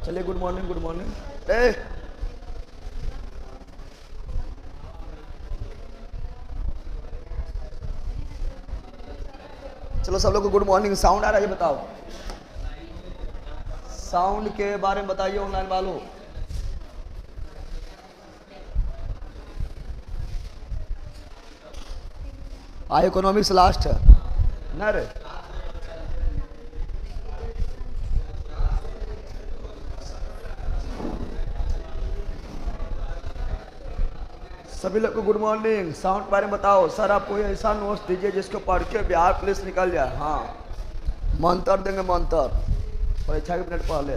चलिए, good morning good morning. ए चलो सब लोग को गुड मॉर्निंग। साउंड आ रहा है, ये बताओ, साउंड के बारे में बताइए ऑनलाइन वालों। इकोनॉमिक्स लास्ट है ना रे? सभी लोग को गुड मॉर्निंग। साउंड के बारे में बताओ। सर आप कोई ऐसा नोट्स दीजिए जिसको पढ़ के बिहार पुलिस निकल जाए। हाँ, मंत्र देंगे, मंत्र परीक्षा के मिनट पहले।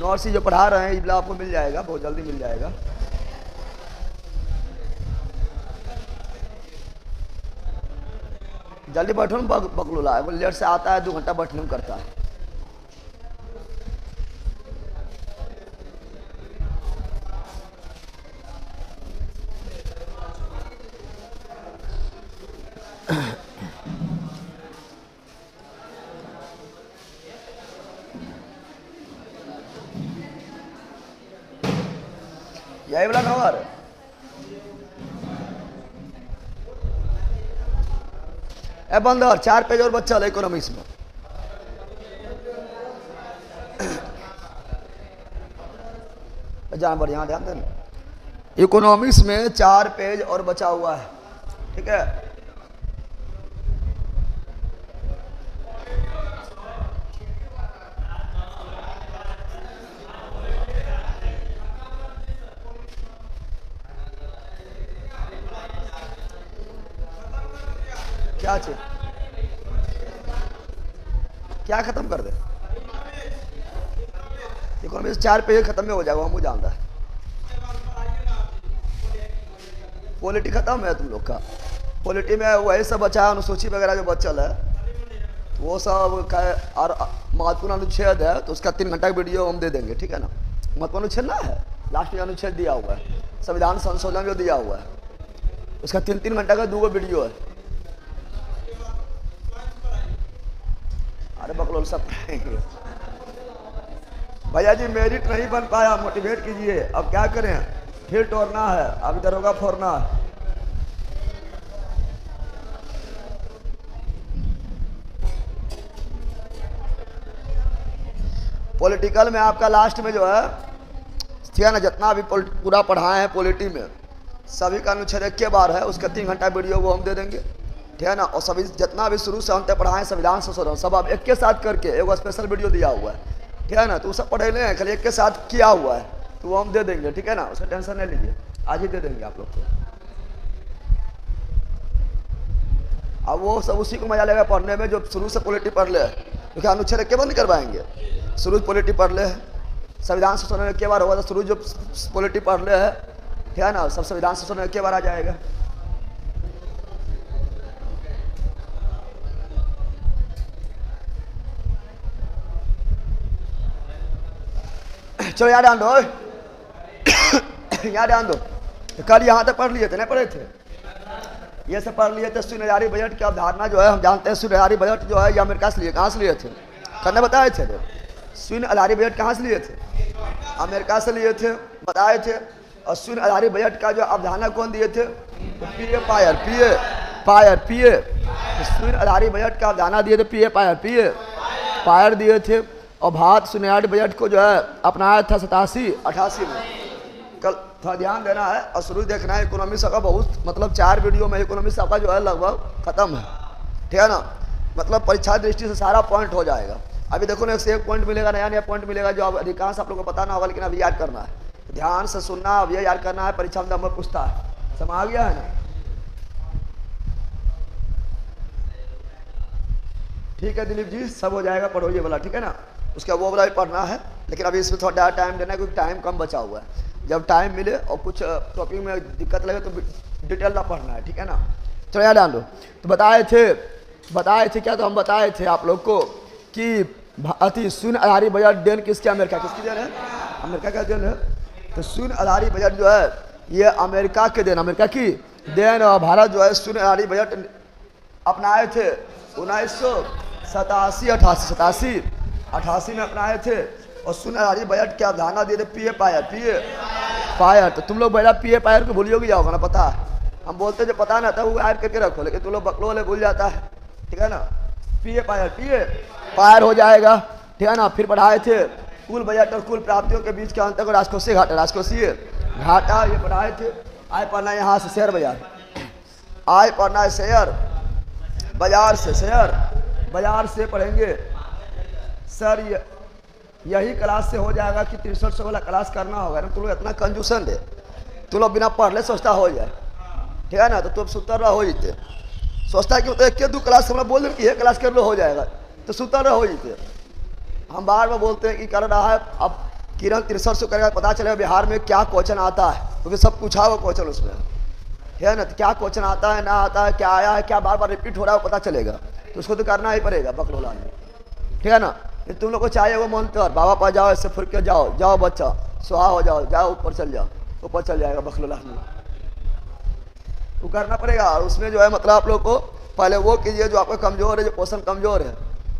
नोट्स ही जो पढ़ा रहे हैं ये आपको मिल जाएगा, बहुत जल्दी मिल जाएगा। जल्दी बैठो ना, बकलूला है वो, लेट से आता है, 2 घंटा बैठने में करता है। यही वाला नंबर ए बंदर, 4 पेज और बच्चा इकोनॉमिक्स में। जानवर यहाँ ध्यान देना, इकोनॉमिक्स में 4 पेज और बचा हुआ है, ठीक है। क्या चाहिए, क्या खत्म कर दे? इकोनॉमिक्स 4 पेज खत्म में हो जाएगा, हम जानता है। पॉलिटी खत्म है तुम लोग का। पॉलिटी में वही सब बचा है, अनुसूची वगैरह जो बचल है वो सब और महत्वपूर्ण अनुच्छेद है तो उसका 3 घंटा का वीडियो हम दे देंगे, ठीक है ना। महत्वपूर्ण अनुच्छेद ना है, लास्ट में अनुच्छेद दिया हुआ है, संविधान संशोधन जो दिया हुआ है उसका 3-3 घंटा का 2 वीडियो है। अरे बकलोल सब भैया जी, मेरिट नहीं बन पाया, मोटिवेट कीजिए। अब क्या करें, फिर तोड़ना है, अब दरोगा फोड़ना है। पॉलिटिकल में आपका लास्ट में जो है ठीक है ना, जितना भी पूरा पढ़ाए हैं पॉलिटी में सभी का अनुच्छेद 1 बार है, उसका 3 घंटा वीडियो वो हम दे देंगे, ठीक है ना। और सभी जितना भी शुरू से अंत तक पढ़ाएं संविधान संशोधन सब आप एक के साथ करके एक स्पेशल वीडियो दिया हुआ है, ठीक है ना। तो सब पढ़े लें, खाली एक के साथ किया हुआ है तो वो हम दे देंगे, ठीक है ना। उसका टेंशन नहीं लीजिए, आज ही दे देंगे आप लोग को। अब वो सब उसी को मजा लेगा पढ़ने में जो शुरू से पॉलिटी पढ़ ले, क्योंकि अनुच्छेद 1 बंद करवाएंगे। शुरू पॉलिटी पढ़ ले, संविधान संशोधन 1 बार होगा तो शुरू जो पॉलिटी पढ़ ले है, ठीक है ना, सब संविधान संशोधन 1 बार आ जाएगा। चलो याद ध्यान दो, याद ध्यान दो। कल यहाँ तक पढ़ लिए थे, नहीं पढ़े थे? ये सब पढ़ लिए थे। शून्यधारी बजट की अवधारणा जो है हम जानते हैं। शून्यधारी बजट जो है ये अमेरिका से लिए, कहाँ से लिए थे? करने बताए थे। शून्यधारी बजट कहाँ से लिए थे? अमेरिका से लिए थे, बताए थे। और शून्यधारी बजट का जो अवधारणा कौन दिए थे? तो पीए। शून्यधारी बजट का अवधारणा दिए थे पायर दिए थे। और भारत शून्यधारी बजट को जो है अपनाया था 87-88 में। कल थोड़ा ध्यान देना है और शुरू देखना है। इकोनॉमिक्स का बहुत मतलब 4 वीडियो में इकोनॉमिक्स का जो है लगभग खत्म है, ठीक है ना। मतलब परीक्षा दृष्टि से सारा पॉइंट हो जाएगा। अभी देखो ना, एक पॉइंट मिलेगा, नया पॉइंट मिलेगा जो अधिकांश आप लोग को पता ना होगा, लेकिन अभी याद करना है, ध्यान से सुनना। अब ये याद करना है, परीक्षा में नंबर पूछता है। समझ आ गया है ना? ठीक है दिलीप जी, सब हो जाएगा, पढ़ो ये वाला, ठीक है ना। उसका वो वाला भी पढ़ना है, लेकिन अभी इसमें थोड़ा टाइम देना है क्योंकि टाइम कम बचा हुआ है। जब टाइम मिले और कुछ टॉपिक में दिक्कत लगे तो डिटेल ना पढ़ना है, ठीक है ना। चलो याद डाल दो। तो बताए थे क्या? तो हम बताए थे आप लोग को कि शून्यधारी बजट देन किसकी? अमेरिका। किसकी देन है? अमेरिका का देन है। तो शून्यधारी बजट जो है ये अमेरिका के देन, अमेरिका की देन। और भारत जो है शून्यधारी बजट अपनाए थे 1987-88 में अपनाए थे। और सुना राजी बजट क्या धाना दे दे पिए पायर पिए पायर, तो तुम लोग बेटा पिए पायर को भूलियोगी जाओगे ना, पता है हम बोलते जो पता ना था वो ऐड करके रखो, लेकिन तुम लोग बकलो वाले भूल जाता है, ठीक है ना। पिए पायर हो जाएगा, ठीक है ना। फिर पढ़ाए थे कुल बजट और कुल प्राप्तियों के बीच के अंतर को राजकोषीय घाटा, राजकोषीय घाटा ये पढ़ाए थे। आय पढ़ना यहाँ से शेयर बाजार, आय पढ़ना है शेयर बाजार से, शेयर बाजार से पढ़ेंगे सर। यही क्लास से हो जाएगा कि 6300 वाला क्लास करना होगा ना। तुम लोग इतना कंजूसन है, तुम लोग बिना पढ़ ले सोचता हो जाए, ठीक है ना। तो तुम सुतर रहो जीते, सोचता है कि मतलब एक दो क्लास हम बोल दें कि ये क्लास कर लो हो जाएगा, तो सुतर रहो जीते। हम बार बार बोलते हैं कि कर रहा है, अब किरण 6300 करेगा पता चलेगा बिहार में क्या क्वेश्चन आता है, क्योंकि सब पूछा हुआ क्वेश्चन उसमें है ना। तो क्या क्वेश्चन आता है ना आता है, क्या आया है, क्या बार बार रिपीट हो रहा है पता चलेगा, तो उसको तो करना ही पड़ेगा बकरोला में, ठीक है ना। तुम लोग को चाहिए वो मंत्र बाबा पास जाओ, ऐसे फिर के जाओ, जाओ बच्चा सुहा हो जाओ, जाओ ऊपर चल जाओ, ऊपर चल जाएगा बकरोला में, वो करना पड़ेगा। और उसमें जो है मतलब आप लोग को पहले वो कीजिए जो आपका कमजोर है, जो पोषण कमजोर है,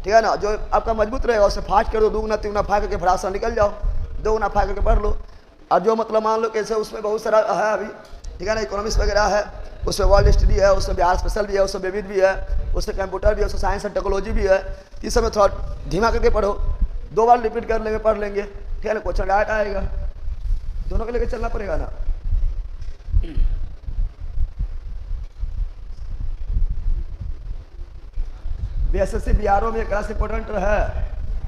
ठीक है ना। जो आपका मजबूत रहेगा उसे फास्ट कर दो, दुगुना तिगुना फाड़ करके फटासा निकल जाओ, दोगुना फाड़ करके पढ़ लो। और जो मतलब मान लो कैसे उसमें बहुत सारा है अभी, ठीक है ना, इकोनॉमिक्स वगैरह है, उसमें वर्ल्ड हिस्ट्री है, उसमें बिहार स्पेशल भी है, उसमें विविध भी है, उसमें कंप्यूटर भी है, उसमें साइंस एंड टेक्नोलॉजी भी है। इस समय थोड़ा धीमा करके पढ़ो, 2 बार रिपीट कर लेंगे, पढ़ लेंगे, ठीक है ना। क्वेश्चन डायरेक्ट आएगा, दोनों को लेकर चलना पड़ेगा ना। बीएसएससी बिहारों में क्लास इंपॉर्टेंट है।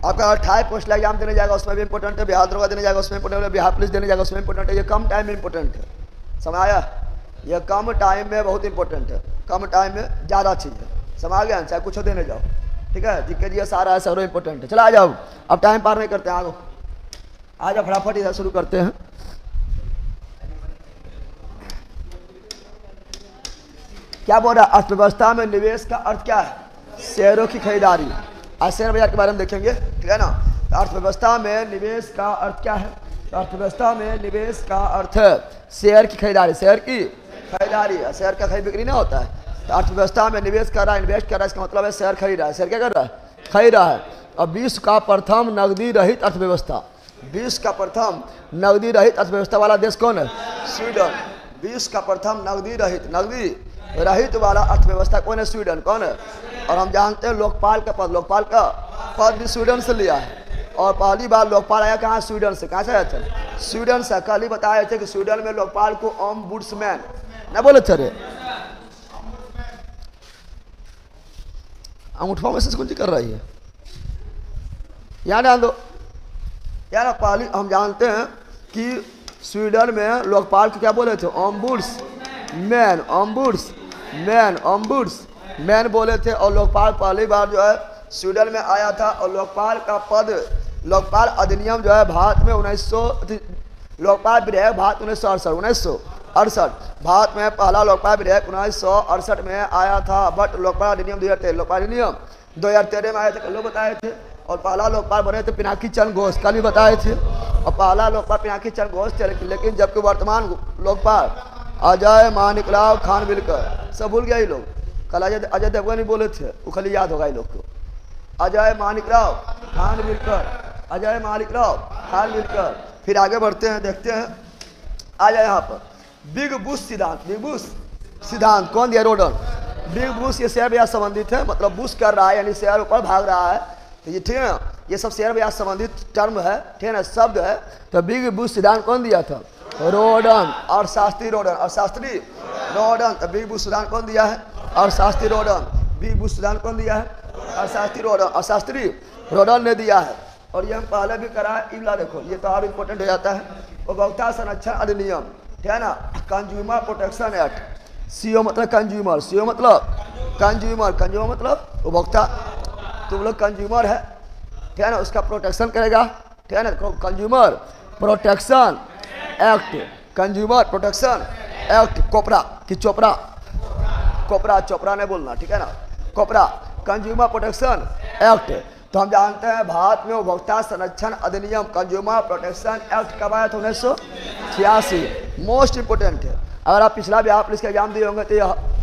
आपका 28 पोस्ट एग्जाम देने जाएगा उसमें भी इंपॉर्टेंट है, बिहार दरोगा देने जाएगा उसमें इंपॉर्टेंट है, बिहार पुलिस देने जाएगा उसमें इंपॉर्टेंट है। ये कम टाइम में इंपॉर्टेंट है, समझ आया। ये कम टाइम में बहुत इंपॉर्टेंट है, कम टाइम में ज़्यादा चीज़ है, समझ गया। चाहे कुछ देने जाओ, ठीक है। जीके जी सारा है, सारा इंपॉर्टेंट है। चला आ जाओ, अब टाइम पार नहीं करते हैं, आगे आ जाओ फटाफट इधर शुरू करते हैं। क्या बोल रहा है, अर्थव्यवस्था में निवेश का अर्थ क्या है, शेयरों की खरीदारी। आज शेयर बाजार के बारे में देखेंगे, ठीक है ना। तो अर्थव्यवस्था में निवेश का अर्थ क्या है, तो अर्थव्यवस्था में निवेश का अर्थ है शेयर की खरीदारी, शेयर की खरीदारी। शेयर का खरीद बिक्री ना होता है, तो अर्थव्यवस्था में निवेश कर रहा है, इन्वेस्ट कर रहा है, इसका मतलब है शेयर खरीद रहा है। शेयर क्या कर रहा है, खरीद रहा है। और विश्व का प्रथम नगदी रहित अर्थव्यवस्था, विश्व का प्रथम नगदी रहित अर्थव्यवस्था वाला देश कौन है, स्वीडन। विश्व का प्रथम नगदी रहित वाला अर्थव्यवस्था कौन है, स्वीडन। कौन है, और हम जानते हैं लोकपाल का पद, लोकपाल का पद भी स्वीडन से लिया है। और पहली बार लोकपाल आया कहाँ, स्वीडन से। कहाँ से आया था, स्वीडन से। कल ही बताए थे कि स्वीडन में लोकपाल को ओम्बुड्समैन ना बोले थे, अंगूठा में से कुछ कर रही है, यहाँ ध्यान दो यार। पहली हम जानते हैं कि स्वीडन में लोकपाल को क्या बोले थे, ओम्बुड्समैन, ओम्बुड्समैन बोले थे। और लोकपाल पहली बार जो है स्वीडन में आया था। और लोकपाल का पद, लोकपाल अधिनियम जो है भारत में 1900, लोकपाल विधेयक भारत 1968 भारत में पहला लोकपाल विधेयक 1968 में आया था। बट लोकपाल अधिनियम 2013, लोकपाल अधिनियम 2013 में आए थे, कल लोग बताए थे। और पहला लोकपाल बने थे पिनाकी चंद्र घोष, कल भी बताए थे। और पहला लोकपाल पिनाकी चंद्र घोष थे, लेकिन जबकि वर्तमान लोकपाल अजय मानिकराव खानविलकर, सब भूल गया ये लोग। कल अजय देवगन नहीं बोले थे, वो खाली याद होगा ये लोग को। अजय मानिकराव खानविलकर। फिर आगे बढ़ते हैं, देखते हैं। आ जाए यहाँ पर बिग बुश सिद्धांत कौन दिया, रोडन। बिग बुश ये शेयर बाजार संबंधित है, मतलब बुश कर रहा है यानी शेयर ऊपर भाग रहा है, तो ये ठीक है ना। ये सब शेयर बाजार संबंधित टर्म है, ठीक है ना, शब्द है। तो बिग बुश सिद्धांत कौन दिया था, रोडन। और शास्त्री रोडन। तो बिग बुश सिद्धांत कौन दिया है, और शास्त्री रोडन। बिग बुश सिद्धांत कौन दिया है, और शास्त्री रोडन। और शास्त्री रोडन ने दिया है। और ये हम पहले भी करा है, इमला देखो, ये तो और इम्पोर्टेंट हो जाता है। उपभोक्ता संरक्षण अधिनियम, ठीक है ना, कंज्यूमर प्रोटेक्शन एक्ट। सीओ मतलब कंज्यूमर, सीओ मतलब कंज्यूमर मतलब उपभोक्ता। तुम लोग कंज्यूमर है, ठीक है ना, उसका प्रोटेक्शन करेगा, ठीक है ना। कंज्यूमर प्रोटेक्शन एक्ट, चोपड़ा ने बोलना, ठीक है ना, कोपरा कंज्यूमर प्रोटेक्शन एक्ट। तो हम जानते हैं भारत में उपभोक्ता संरक्षण अधिनियम, कंज्यूमर प्रोटेक्शन एक्ट कब आया था, 1986। मोस्ट इंपोर्टेंट है। अगर आप पिछला बिहार पुलिस का एग्जाम दिए होंगे तो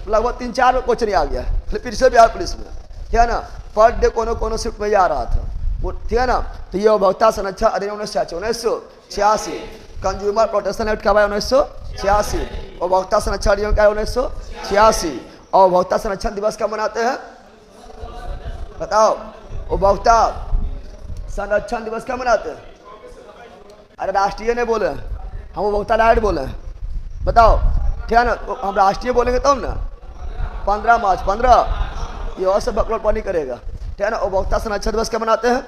लगभग 3-4 क्वेश्चन आ गया है पिछले बिहार पुलिस में, ठीक है ना। पर डे कोनो शिफ्ट में ही आ रहा था, ठीक है ना। तो ये उपभोक्ता संरक्षण अधिनियम 1986 कंज्यूमर प्रोटेक्शन एक्ट कब है 1986। उपभोक्ता संरक्षण अधिनियम क्या है 1986। और उपभोक्ता संरक्षण दिवस कब मनाते हैं बताओ। उपभोक्ता संरक्षण दिवस कब मनाते हैं? अरे राष्ट्रीय ने बोले, हम उपभोक्ता डायरेक्ट बोले बताओ, ठीक है ना। हम राष्ट्रीय बोलेंगे तब ना 15 मार्च 15 ये और सब बकलोल पानी करेगा, ठीक है ना। उपभोक्ता संरक्षण दिवस कब मनाते हैं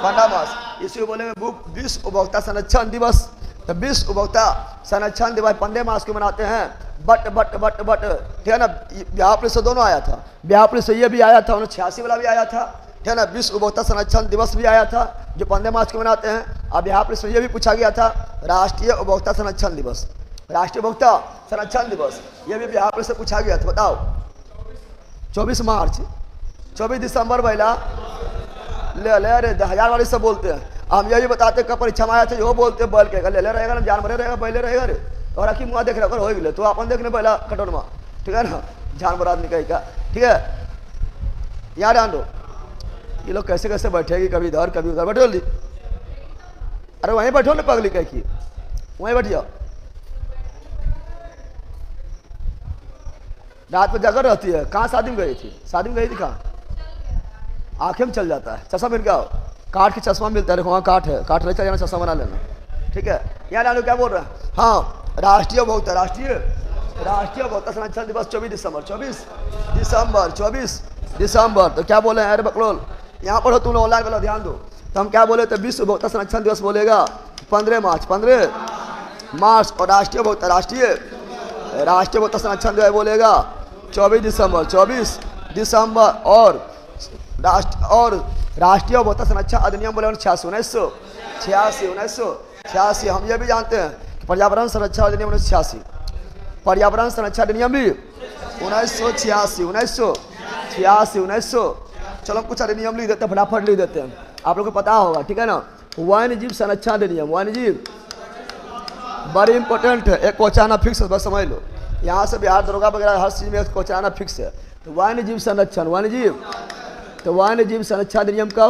15 मार्च। इसी को बोलेंगे विश्व उपभोक्ता संरक्षण दिवस। तो विश्व उपभोक्ता संरक्षण दिवस 15 मार्च को मनाते हैं। बट ठीक है ना। बिहार पुलिस से दोनों आया था, बिहार पुलिस से ये भी आया था 1986 वाला भी आया था, ठीक है ना। विश्व उपभोक्ता संरक्षण दिवस भी आया था जो 15 मार्च को मनाते हैं। अब बिहार पुलिस से ये भी पूछा गया था राष्ट्रीय उपभोक्ता संरक्षण दिवस, राष्ट्रीय उपभोक्ता संरक्षण दिवस ये भी बिहार पुलिस से पूछा गया था। बताओ 24 मार्च 24 दिसंबर पहला ले अरे हजार वाली सब बोलते हैं। हम ये भी बताते कब परीक्षा में आया था जो बोलते बैल के ले रहेगा ना जानवर रहेगा बैले रहेगा रे और की मुँह देख रहा हो गए तो अपन देखने पहला कटोर में, ठीक है ना। जानवर आदमी का, ठीक है। याद आन दो ये लोग कैसे कैसे बैठेगी, कभी इधर कभी उधर। बैठो जल्दी, अरे वहीं बैठो ना पगली कह की, वहीं बैठ जाओ। रात में जगह रहती है। कहाँ शादी में गई थी? शादी में गई थी कहाँ? आंखें में चल जाता है। चश्मा मिल गया, काठ की चश्मा मिलता है। देखो वहाँ काठ है, काठ ले चल जाना, चश्मा बना लेना, ठीक है। यहाँ डालो क्या बोल रहे हैं? हाँ राष्ट्रीय उपभोक्ता राष्ट्रीय उपभोक्ता संरक्षण दिवस 24 दिसंबर। तो क्या बोले अरे बकलोल यहाँ पर हो तुम ऑनलाइन वाला ध्यान दो। तो हम क्या बोले तो विश्व उपभोक्ता संरक्षण दिवस बोलेगा 15 मार्च और राष्ट्रीय उपभोक्ता संरक्षण दिवस बोलेगा 24 दिसंबर। और राष्ट्रीय उपभोक्ता संरक्षण अधिनियम बोले 1986। हम ये भी जानते हैं कि पर्यावरण संरक्षण अधिनियम 1986, पर्यावरण संरक्षण अधिनियम भी 1986। चलो कुछ अधिनियम लिख देते हैं, फटाफट लिख देते हैं, आप लोग को पता होगा, ठीक है ना। वन्य जीव संरक्षण अधिनियम, वन्य जीव बड़ी इंपॉर्टेंट है। एक क्वेश्चन फिक्स है, बस समझ लो। यहाँ से बिहार दरोगा वगैरह हर चीज में क्वेश्चन फिक्स है। तो वन्य जीव संरक्षण अधिनियम का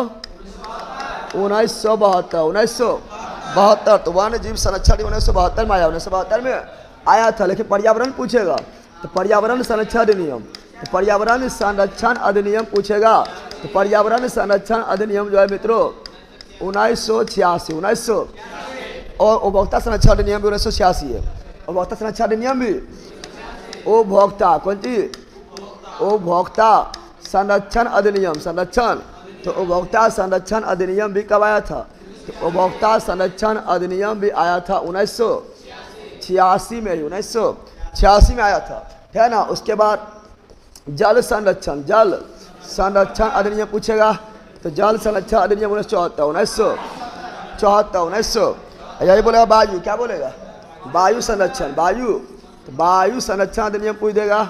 1972। तो वन्य जीव संरक्षण 1972 में आया, 1972 में आया था। लेकिन पर्यावरण पूछेगा तो पर्यावरण संरक्षण अधिनियम, तो पर्यावरण संरक्षण अधिनियम पूछेगा तो पर्यावरण संरक्षण अधिनियम जो है मित्रों 1986। और उपभोक्ता संरक्षण अधिनियम भी 1986 है। उपभोक्ता संरक्षण अधिनियम भी उपभोक्ता कौन चीज उपभोक्ता संरक्षण अधिनियम तो उपभोक्ता संरक्षण अधिनियम भी कब आया था? तो उपभोक्ता संरक्षण अधिनियम भी आया था 1986 में, 1986 में आया था, है ना। उसके बाद जल संरक्षण अधिनियम पूछेगा तो जल संरक्षण अधिनियम 1974। यही बोलेगा वायु, क्या बोलेगा? वायु संरक्षण, वायु संरक्षण अधिनियम पूछ देगा।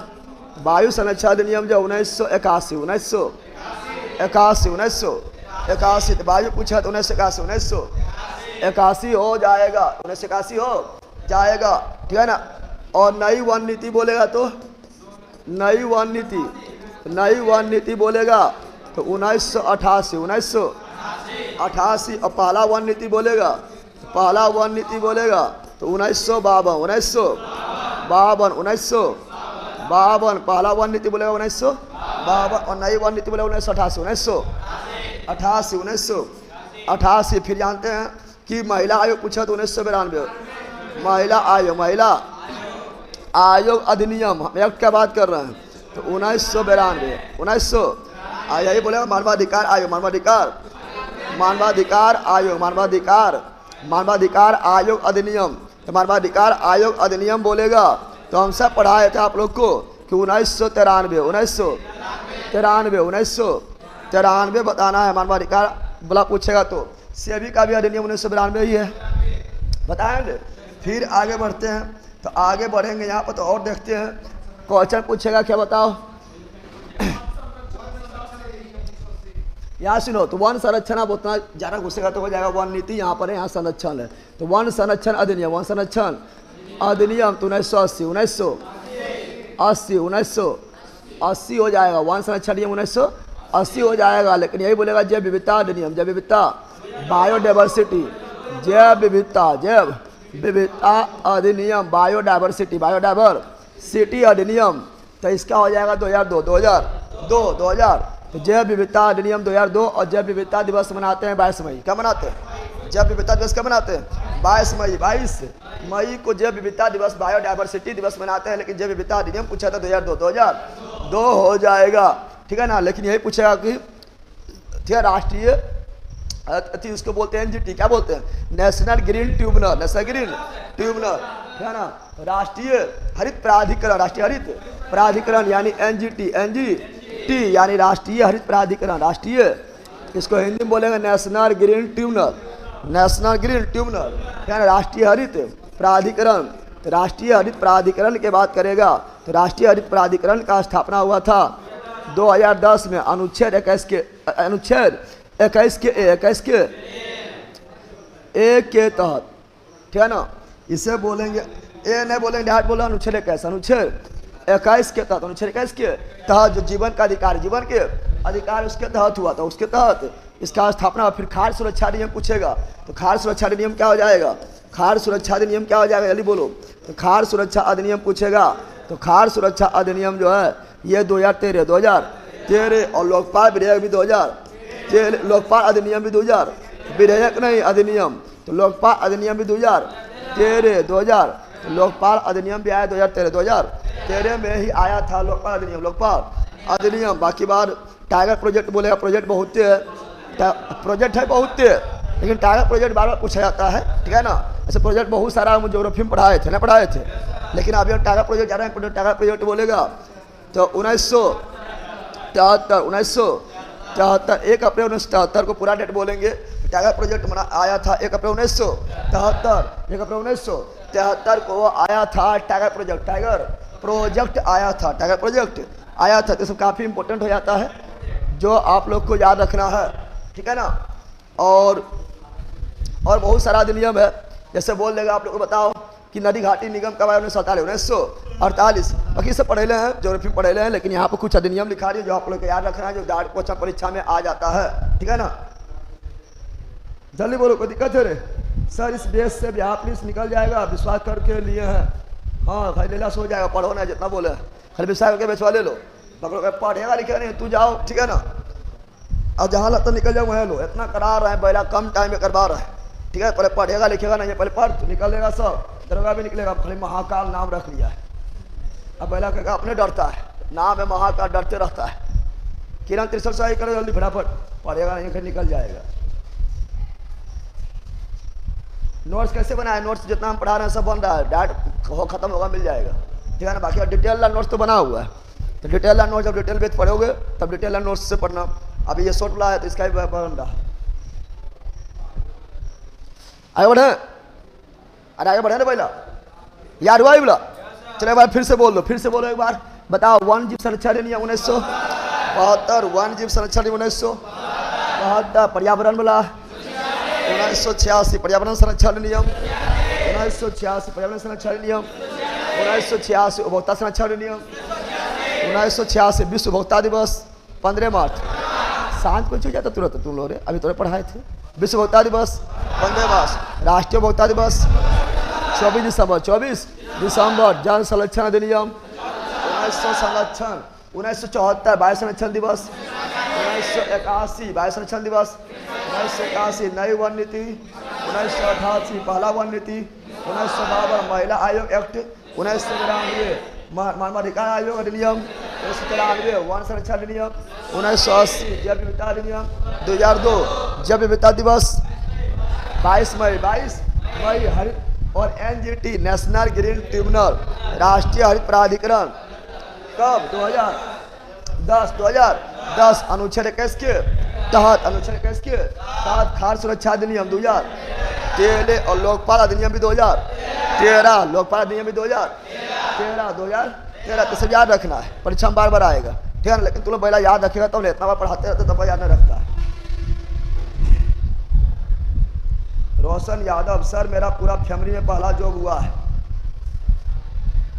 वायु संरक्षण अधिनियम जो 1981 तो वायु पूछा तो 1981 हो जाएगा, 1981 हो जाएगा, ठीक है ना। और नई वन नीति बोलेगा तो नई वन नीति बोलेगा तो 1988। और पहला वन नीति बोलेगा तो 1952। पहला वन नीति बोलेगा 1952 और नई वन नीति बोलेगा 1988। फिर जानते हैं कि महिला आयोग पूछा तो 1992 महिला आयोग अधिनियम हम एक्ट क्या बात कर रहे हैं तो 1992 यही बोलेगा। मानवाधिकार आयोग अधिनियम, तो मानवाधिकार आयोग अधिनियम बोलेगा तो हम सब पढ़ाए थे आप लोग को कि 1993 बताना है। मानवाधिकार बोला पूछेगा तो सेबी का भी अधिनियम 1992 ही है, बताएंगे। फिर आगे बढ़ते हैं, तो आगे बढ़ेंगे यहाँ पर तो और देखते हैं क्वेश्चन पूछेगा, क्या बताओ। यहाँ सुनो, तो वन संरक्षण अब उतना ज़्यादा घुसेगा तो हो जाएगा। वन नीति यहाँ पर है, यहाँ संरक्षण है, तो वन संरक्षण अधिनियम तो 1980 हो जाएगा। वन संरक्षण अधिनियम 80 हो जाएगा, लेकिन यही बोलेगा जैव विविधता अधिनियम, जैव विविधता बायोडाइवर्सिटी, जैव विविधता अधिनियम, बायोडाइवर्सिटी अधिनियम। तो इसका हो जाएगा 2002। तो जैव विविधता अधिनियम 2002 और जैव विविधता दिवस मनाते हैं 22 मई। क्या मनाते हैं? जैव विविधता दिवस कब मनाते हैं? 22 मई। 22 मई को जैव विविधता दिवस, बायोडाइवर्सिटी दिवस मनाते हैं, लेकिन जैव विविधता अधिनियम पूछा था 2002 हो जाएगा, ठीक है ना। लेकिन यही पूछेगा कि ठीक है, राष्ट्रीय उसको बोलते हैं एनजीटी, क्या बोलते हैं? National green tribunal, national green tribunal, ठीक है ना। राष्ट्रीय हरित प्राधिकरण, राष्ट्रीय हरित प्राधिकरण यानी एनजीटी यानी राष्ट्रीय हरित प्राधिकरण, राष्ट्रीय, इसको हिंदी में बोलेंगे national green tribunal, national green tribunal, यानी राष्ट्रीय हरित प्राधिकरण। तो राष्ट्रीय हरित प्राधिकरण की बात करेगा तो राष्ट्रीय हरित प्राधिकरण का स्थापना हुआ था 2010 में अनुच्छेद 21 के तहत, ठीक है ना। इसे बोलेंगे ए नहीं बोलेंगे, डायरेक्ट बोला अनुच्छेद 21 के तहत, अनुच्छेद 21 के तहत जो जीवन का अधिकार, जीवन के अधिकार उसके तहत हुआ था, उसके तहत इसका स्थापना। फिर खाद्य सुरक्षा अधिनियम पूछेगा तो खाद्य सुरक्षा अधिनियम क्या हो जाएगा? खाद्य सुरक्षा अधिनियम क्या हो जाएगा? जल्दी बोलो। तो खाद्य सुरक्षा अधिनियम पूछेगा तो खाद्य सुरक्षा अधिनियम जो है ये 2013 और लोकपाल विधेयक भी 2013, लोकपाल अधिनियम भी 2000, विधेयक नहीं अधिनियम, तो लोकपाल अधिनियम भी 2013, लोकपाल अधिनियम भी आया 2013 में ही आया था लोकपाल अधिनियम। बाकी बार टाइगर प्रोजेक्ट बोलेगा, प्रोजेक्ट बहुत है, प्रोजेक्ट है बहुत, लेकिन टाइगर प्रोजेक्ट बार बार पूछा जाता है, ठीक है ना। ऐसे प्रोजेक्ट बहुत सारा हम ज्योग्राफी में पढ़ाए थे, लेकिन अभी हम टाइगर प्रोजेक्ट जा रहे हैं, टाइगर प्रोजेक्ट बोलेगा तो 1973 1 अप्रैल 1973 को पूरा डेट बोलेंगे। टाइगर प्रोजेक्ट आया था 1 अप्रैल 1973 को आया था टाइगर प्रोजेक्ट आया था। तो सब काफ़ी इंपॉर्टेंट हो जाता है, जो आप लोग को याद रखना है, ठीक है ना। और बहुत सारा अधिनियम है, जैसे बोल देगा आप लोग को बताओ कि नदी घाटी निगम कब आया? 1948। बाकी सब पढ़े हैं, ज्योग्राफी में पढ़े हैं, लेकिन यहाँ पर कुछ अधिनियम लिखा रही है जो आप लोग को याद रखना है, जो डायरेक्ट क्वेश्चन परीक्षा में आ जाता है, ठीक है ना। जल्दी बोलो, कोई दिक्कत है रे? सर इस बेस से बिहार पुलिस निकल जाएगा, विश्वास करके लिए हैं। हाँ खाली लेला सो जाएगा, पढ़ो ना जितना बोले, खाली विश्वास करके बेचवा ले लो, पढ़ेगा लिखेगा नहीं, तू जाओ, ठीक है ना। और जहाँ लगता निकल जाओ वह लो, इतना करा रहे हैं, पहला कम टाइम में करवा रहे हैं, ठीक है। पहले पढ़ेगा लिखेगा नहीं, पहले पढ़ तो निकलेगा, सब दरोगा भी निकलेगा। खाली महाकाल नाम रख लिया है, अब पहला कहेगा अपने डरता है, नाम है महाकाल, डरते रहता है। किरण 63 सही करो जल्दी फटाफट, पढ़ेगा नहीं फिर निकल जाएगा। नोट्स कैसे बनाए? नोट्स जितना हम पढ़ा रहे हैं सब बन रहा है, डायरेक्ट खत्म होगा मिल जाएगा, ठीक है ना। बाकी डिटेल नोट्स तो बना हुआ है, तो डिटेल नोट्स जब डिटेल बेस पढ़ोगे तब डिटेल नोट्स से पढ़ना। अभी ये शॉर्ट वाला है तो इसका भी बन रहा है। आगे बढ़े, अरे आगे बढ़े ना पहला यार हुआ ही बोला। चलो एक बार फिर से बोलो एक बार बताओ। वन जीव संरक्षण अधिनियम 1972, वन जीव संरक्षण अधिनियम 1972, पर्यावरण बोला 1986, पर्यावरण संरक्षण अधिनियम 1986, पर्यावरण संरक्षण अधिनियम 1986, उपभोक्ता संरक्षण अधिनियम 1986, विश्व उपभोक्ता दिवस 15 मार्च। शांत को चल जाता तुरंत तुम लोग, अभी तुमने पढ़ाए थे। विश्व उपभोक्ता दिवस 15 मार्च, राष्ट्रीय उपभोक्ता दिवस 24 दिसंबर, जन संरक्षण अधिनियम 1974, वायु संरक्षण दिवस 1981, वायु संरक्षण दिवस 1981, नई वन नीति 1988, पहला वन नीति 1952, महिला आयोग एक्ट 1993, मानवाधिकार आयोग अधिनियम 1993, वन संरक्षण अधिनियम 1980, जैव विविधता अधिनियम 2002, जैव विविधता दिवस 22 मई हरित और एनजीटी नेशनल ग्रीन ट्रिब्यूनल, राष्ट्रीय हरित प्राधिकरण कब? 2010 अनुच्छेद 21 के तहत, खाद्य सुरक्षा अधिनियम 2013 और लोकपाल अधिनियम भी 2013, लोकपाल अधिनियम भी 2013 तो सब याद रखना है, परीक्षा में बार आएगा, ठीक है ना। लेकिन तुम लोग पहला याद रखेगा तब, इतना बार पढ़ाते रहते तब याद नहीं रखता है। रोशन यादव सर मेरा पूरा फैमिली में पहला जॉब हुआ है,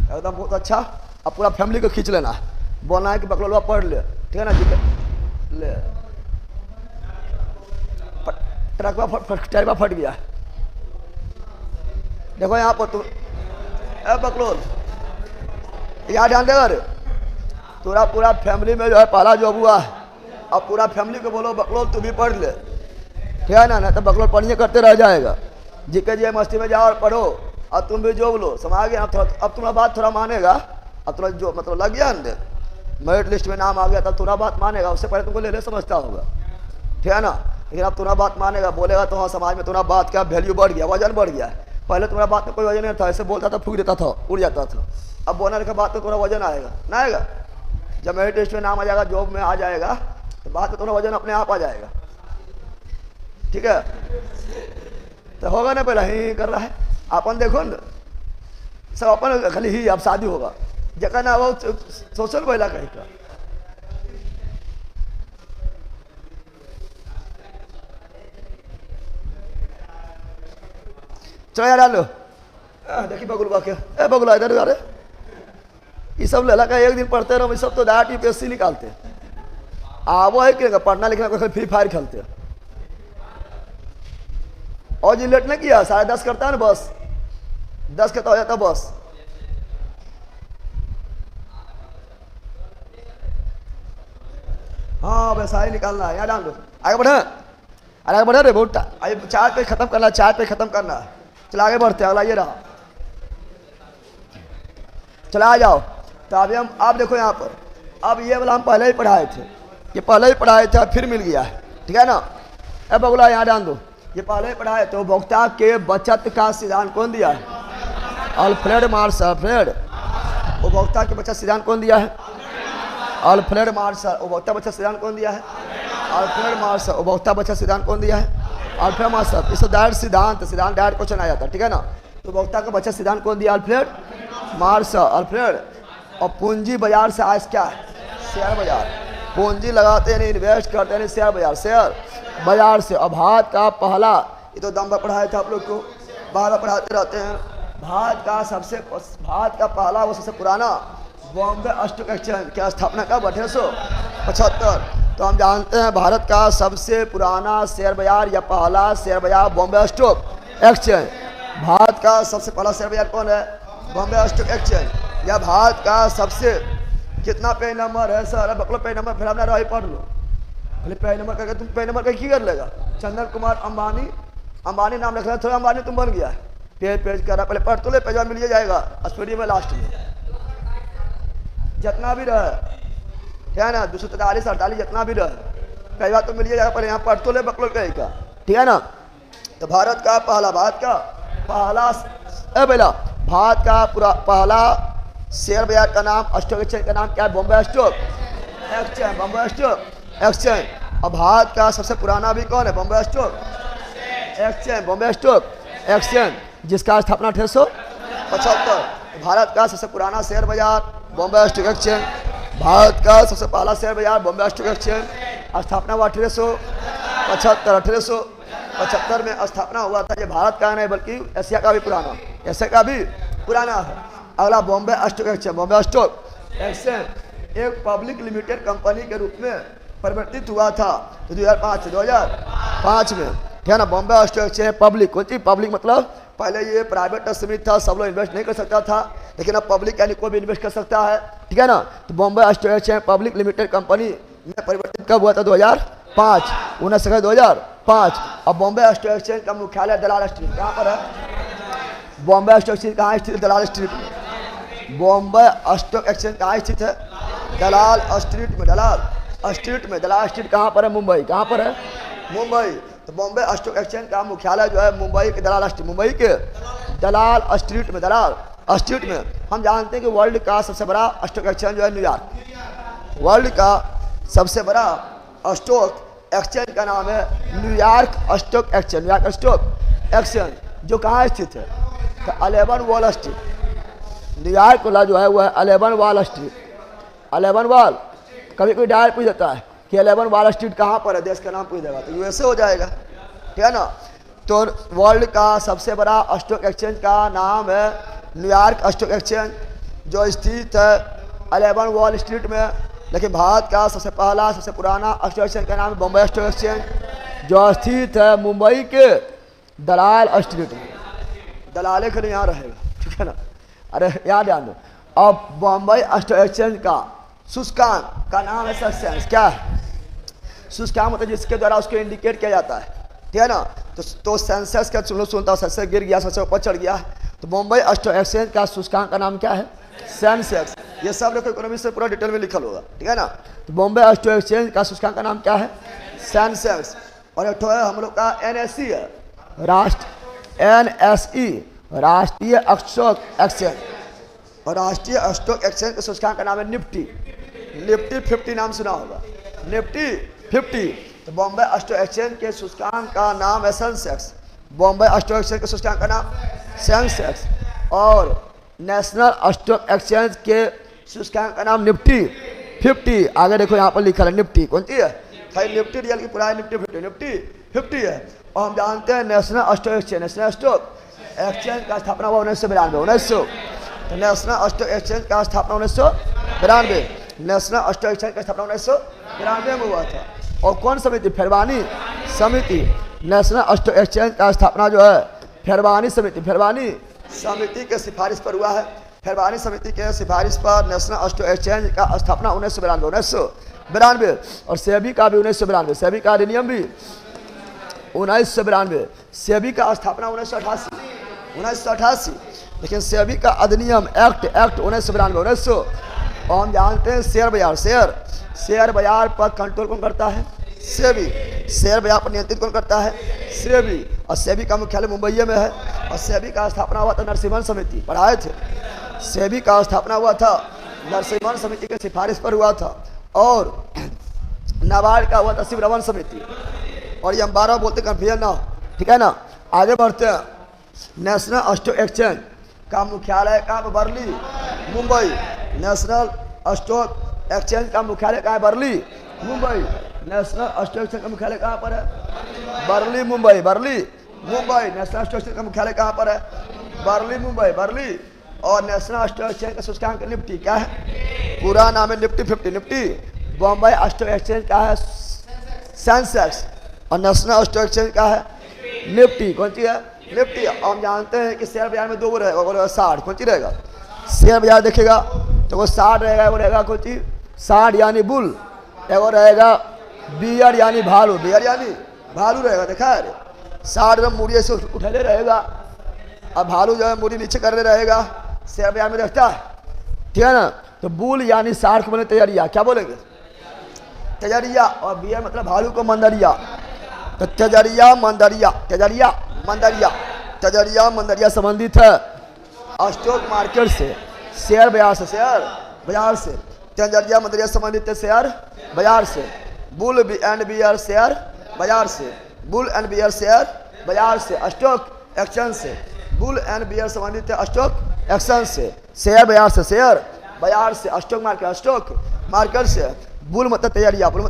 एकदम बहुत अच्छा। अब पूरा फैमिली को खींच लेना है, बोलना है कि बकलवा पढ़ ले, ठीक है ना। ले ट्रक टायर फट गया। देखो यहाँ पर तू बकलोल यहाँ ध्यान देगा रे, पूरा पूरा फैमिली में जो है पहला जॉब हुआ है। अब पूरा फैमिली को बोलो बकलोल तू भी पढ़ ले, ठीक है ना, नहीं तो बकलोल पढ़िए करते रह जाएगा। जीके जी मस्ती में जाओ और पढ़ो, अब तुम भी जॉब लो, समझ गया। अब तुम्हारा बात थोड़ा मानेगा, अब थोड़ा जो मतलब लग गया अंदर, मेरिट लिस्ट में नाम आ गया तब थोड़ा बात मानेगा। उससे पहले तुमको ले समझता होगा, ठीक है ना। लेकिन अब तुम्हारा बात मानेगा, बोलेगा तो हाँ समाज में तुम्हारा बात का वैल्यू बढ़ गया, वजन बढ़ गया। पहले तुम्हारा बात में कोई वजन नहीं था, ऐसे बोलता था फूक देता था, उड़ जाता था। अब बोलने के बाद तो थोड़ा वजन आएगा ना, आएगा। जब मेरिट लिस्ट में नाम आ जाएगा, जॉब में आ जाएगा, तो बात में थोड़ा वजन अपने आप आ जाएगा, ठीक है। तो होगा ना, पहले ही कर रहा है अपन, देखो ना सब अपन खाली ही। अब शादी होगा जगह ना वो सोशल महिला कहीं का। चलो यार डालो, देखिए बगुलवा के, ए बगुला इधर अरे ये सब लला का एक दिन पढ़ते रहो, सब तो डायरेक्ट यूपीएससी निकालते। आवो है कि पढ़ना लिखना को फ्री फायर खेलते। और जी लेट नहीं किया, 10:30 करता है ना, बस 10 का तो हो जाता बस। हाँ वैसा ही निकालना है, यहाँ डाल दो, आगे बढ़े, आगे बढ़े रे बहुत। आइए 4 पे खत्म करना, 4 पे खत्म करना है। चला आगे बढ़ते, अगला ये रहा, चला आ जाओ। तो अभी हम आप देखो यहाँ पर, अब ये वाला हम पहले ही पढ़ाए थे, ये पहले ही पढ़ाए थे, फिर मिल गया है, ठीक है ना। अब बगुला यहाँ डाल दो, ये पहले ही पढ़ाए तो उपभोक्ता के बचत का सिद्धांत कौन दिया है? Alfred Marshall. अल्फ्रेड उपभोक्ता के बचत सिद्धांत कौन दिया है? Alfred Marshall. उपभोक्ता बचत सिद्धांत कौन दिया है? Alfred Marshall. उपभोक्ता बचत सिद्धांत कौन दिया है? Alfred Marshall. इसको डायरेक्ट सिद्धांत डायरेक्ट क्वेश्चन आ जाता है, ठीक है ना। तो उपभोक्ता का बचत सिद्धांत कौन दिया? Alfred Marshall. अल्फ्रेड। और पूंजी बाजार से आज क्या है? शेयर बाजार। पूंजी लगाते हैं, इन्वेस्ट करते हैं शेयर बाजार, शेयर बाजार से। और भारत का पहला, ये तो दम पर पढ़ाए थे आप लोग को, बार पढ़ाते रहते हैं। भारत का पहला वो सबसे पुराना बॉम्बे स्टॉक एक्सचेंज की स्थापना कब? 1875। तो हम जानते हैं भारत का सबसे पुराना शेयर बाजार या पहला शेयर बाजार बॉम्बे स्टॉक एक्सचेंज। भारत का सबसे पहला शेयर बाजार कौन है? Bombay stock exchange. या भारत का सबसे कितना पेज नंबर है सर? बकलो पेज नंबर फिर अपना रही पढ़ लो, पहले पेज नंबर करके तुम पेज नंबर का की कर लेगा? चंदन कुमार अंबानी, अंबानी नाम रख रहा थोड़ा, अंबानी तुम बन गया है। पेज कर रहा, पहले पढ़ तो ले, पेज मिल जाएगा स्टूडियो में लास्ट में जितना भी रहे, ठीक है ना, 243 48 जितना भी रहे कई बार तो मिल जाएगा, पहले यहाँ पढ़ तो ले बकलो कहीं का, ठीक है ना। तो भारत का पहला पहला शेयर बाजार का नाम, स्टॉक एक्सचेंज का नाम क्या है? Bombay stock exchange. Bombay stock exchange. और भारत का सबसे पुराना भी कौन है? Bombay stock exchange. Bombay stock exchange जिसका स्थापना 1875। भारत का सबसे पुराना शेयर बाजार बॉम्बे स्टॉक एक्सचेंज। भारत का सबसे पहला शेयर बाजार बॉम्बे स्टॉक एक्सचेंज। स्थापना हुआ 1875। 1875 में स्थापना हुआ था। ये भारत का नहीं बल्कि एशिया का भी पुराना है। अगला Bombay stock exchange. Bombay stock exchange एक पब्लिक लिमिटेड कंपनी के रूप में परिवर्तित हुआ था 2005 में, ठीक है ना। बॉम्बे स्टॉक एक्सचेंज पब्लिक, कौन चीज पब्लिक? मतलब पहले ये प्राइवेट सीमित था, सब लोग इन्वेस्ट नहीं कर सकता था, लेकिन अब पब्लिक यानी कोई भी इन्वेस्ट कर सकता है, ठीक है ना। तो Bombay stock exchange public limited company में परिवर्तित कब हुआ था? 2005, 19 अगस्त 2005। अब बॉम्बे स्टॉक एक्सचेंज का मुख्यालय दलाल स्ट्रीट कहाँ पर है? बॉम्बे स्टॉक एक्सचेंज कहाँ स्थित है? दलाल स्ट्रीट में। बॉम्बे स्टॉक एक्सचेंज कहाँ स्थित है? दलाल स्ट्रीट में। दलाल स्ट्रीट कहाँ पर है? मुंबई। कहाँ पर है? मुंबई। तो बॉम्बे स्टॉक एक्सचेंज का मुख्यालय जो है मुंबई के दलाल स्ट्रीट, मुंबई के दलाल स्ट्रीट में। दलाल स्ट्रीट में। हम जानते हैं कि वर्ल्ड का सबसे बड़ा स्टॉक एक्सचेंज जो है न्यूयॉर्क। वर्ल्ड का सबसे बड़ा स्टॉक एक्सचेंज का नाम है New York stock exchange. New York stock exchange जो कहाँ स्थित है? तो 11 वॉल स्ट्रीट। न्यूयॉर्क वाला जो है वह 11 वॉल स्ट्रीट। 11 वॉल, कभी कोई डायर पूछ देता है कि 11 वॉल स्ट्रीट कहाँ पर है, देश का नाम पूछ देगा तो यूएसए हो जाएगा, ठीक है ना। तो वर्ल्ड का सबसे बड़ा स्टॉक एक्सचेंज का नाम है न्यूयॉर्क स्टॉक एक्सचेंज जो स्थित है 11 वॉल स्ट्रीट में, लेकिन भारत का सबसे पहला सबसे पुराना स्टॉक एक्सचेंज का नाम है बॉम्बे स्टॉक एक्सचेंज, जो स्थित है मुंबई के दलाल स्ट्रीट में। दलाले खड़े यहाँ रहेगा, ठीक है ना। अरे यहाँ ध्यान दो। अब बॉम्बे स्टॉक एक्सचेंज का सूचकांक का नाम है सेंसेक्स। क्या है सूचकांक? मतलब जिसके द्वारा उसको इंडिकेट किया जाता है, ठीक है ना। तो सेंसेक्स का सुनता सेंसेक्स गिर गया, सबसे ऊपर चढ़ गया। तो बॉम्बे स्टॉक एक्सचेंज का सूचकांक का नाम क्या है? सेंसेक्स। ये सब लोग इकोनॉमिक्स से पूरा डिटेल में लिखल होगा, ठीक है ना। तो बॉम्बे स्टॉक एक्सचेंज का सूचकांक का नाम क्या है? सेंसेक्स। और एक है हम लोग का NSE है, NSE राष्ट्रीय स्टॉक एक्सचेंज। और राष्ट्रीय स्टॉक एक्सचेंज के सूचकांक का नाम है निफ्टी। निफ्टी 50 नाम सुना होगा, निफ्टी 50। तो बॉम्बे स्टॉक एक्सचेंज के सूचकांक का नाम है सेंसेक्स। बॉम्बे स्टॉक एक्सचेंज के सूचकांक का नाम सेंसेक्स। और नेशनल स्टॉक एक्सचेंज के सूचकांक का नाम निफ्टी 50। आगे देखो यहाँ पर लिखा है निफ्टी कौन सी है? खाली निफ्टी रियल की पुरानी निफ्टी 50 है। और हम जानते हैं national stock exchange, national stock exchange का स्थापना हुआ 1992। तो नेशनल स्टॉक एक्सचेंज का स्थापना 1992। नेशनल स्टॉक एक्सचेंज का स्थापना 1992 में हुआ था। और कौन समिति? फेरवानी समिति। नेशनल स्टॉक एक्सचेंज का स्थापना जो है फेरवानी समिति के सिफारिश पर हुआ है। फेरवानी समिति के सिफारिश पर नेशनल स्टॉक एक्सचेंज का स्थापना 1992। और सेबी का भी 1992। सेबी का अधिनियम भी 1992। सेबी का स्थापना 1988। लेकिन सेबी का अधिनियम एक्ट 1992। और हम जानते हैं शेयर बाजार पर कंट्रोल कौन करता है? सेबी। शेयर बाजार पर नियंत्रित कौन करता है? सेबी। और सेबी का मुख्यालय मुंबई में है। और सेबी का स्थापना हुआ था नरसिम्हन समिति, पढ़ाए थे। सेबी का स्थापना हुआ था नरसिम्हन समिति के सिफारिश पर हुआ था। और नाबार्ड का हुआ था शिवरमन समिति। और ये हम 12 बोलते कंफ्यूजन ना हो, ठीक है ना। आगे बढ़ते हैं। नेशनल स्टॉक एक्सचेंज का मुख्यालय कहाँ पर? Barley Mumbai. National stock exchange का मुख्यालय कहाँ है? Barley Mumbai. National stock exchange का मुख्यालय कहाँ पर है? Barley Mumbai. National stock exchange का मुख्यालय कहाँ पर है? बर्ली मुंबई। और नेशनल स्टॉक एक्सचेंज का सूचकांक निफ्टी क्या है? पूरा नाम है Nifty 50। Nifty. Bombay stock exchange का है सेंसेक्स। और नेशनल स्टॉक एक्सचेंज का है निफ्टी। कौन सी है? निफ्टी। हम जानते हैं कि शेयर बाजार में दो रहेगा, वो 60। कौन सी रहेगा? शेयर बाजार देखेगा तो वो 60 रहेगा। वो रहेगा कौन सी? 60 यानी बुल। वो रहेगा बियर यानी भालू। बियर यानी भालू रहेगा, देखा है। 60 में मूड़ी ऐसे उठेले रहेगा, और भालू जो है मूड़ी नीचे करने रहेगा। शेयर बाजार में देखता है, ठीक है ना। तो बुल यानी 60 को बोले तैयारिया। क्या बोलेंगे? तैयारिया। और बियर मतलब भालू को मंदरिया। तो तैयारिया मंदरिया संबंधित है स्टॉक मार्केट से, शेयर बाजार से। तैयारिया मंदरिया संबंधित है शेयर बाजार से। बुल एंड बियर शेयर बाजार से। स्टॉक एक्सचेंज से। बुल एंड बियर संबंधित है स्टॉक एक्सचेंज से। शेयर बाजार से स्टॉक मार्केट से। बुल मतलब तैयारिया। बुल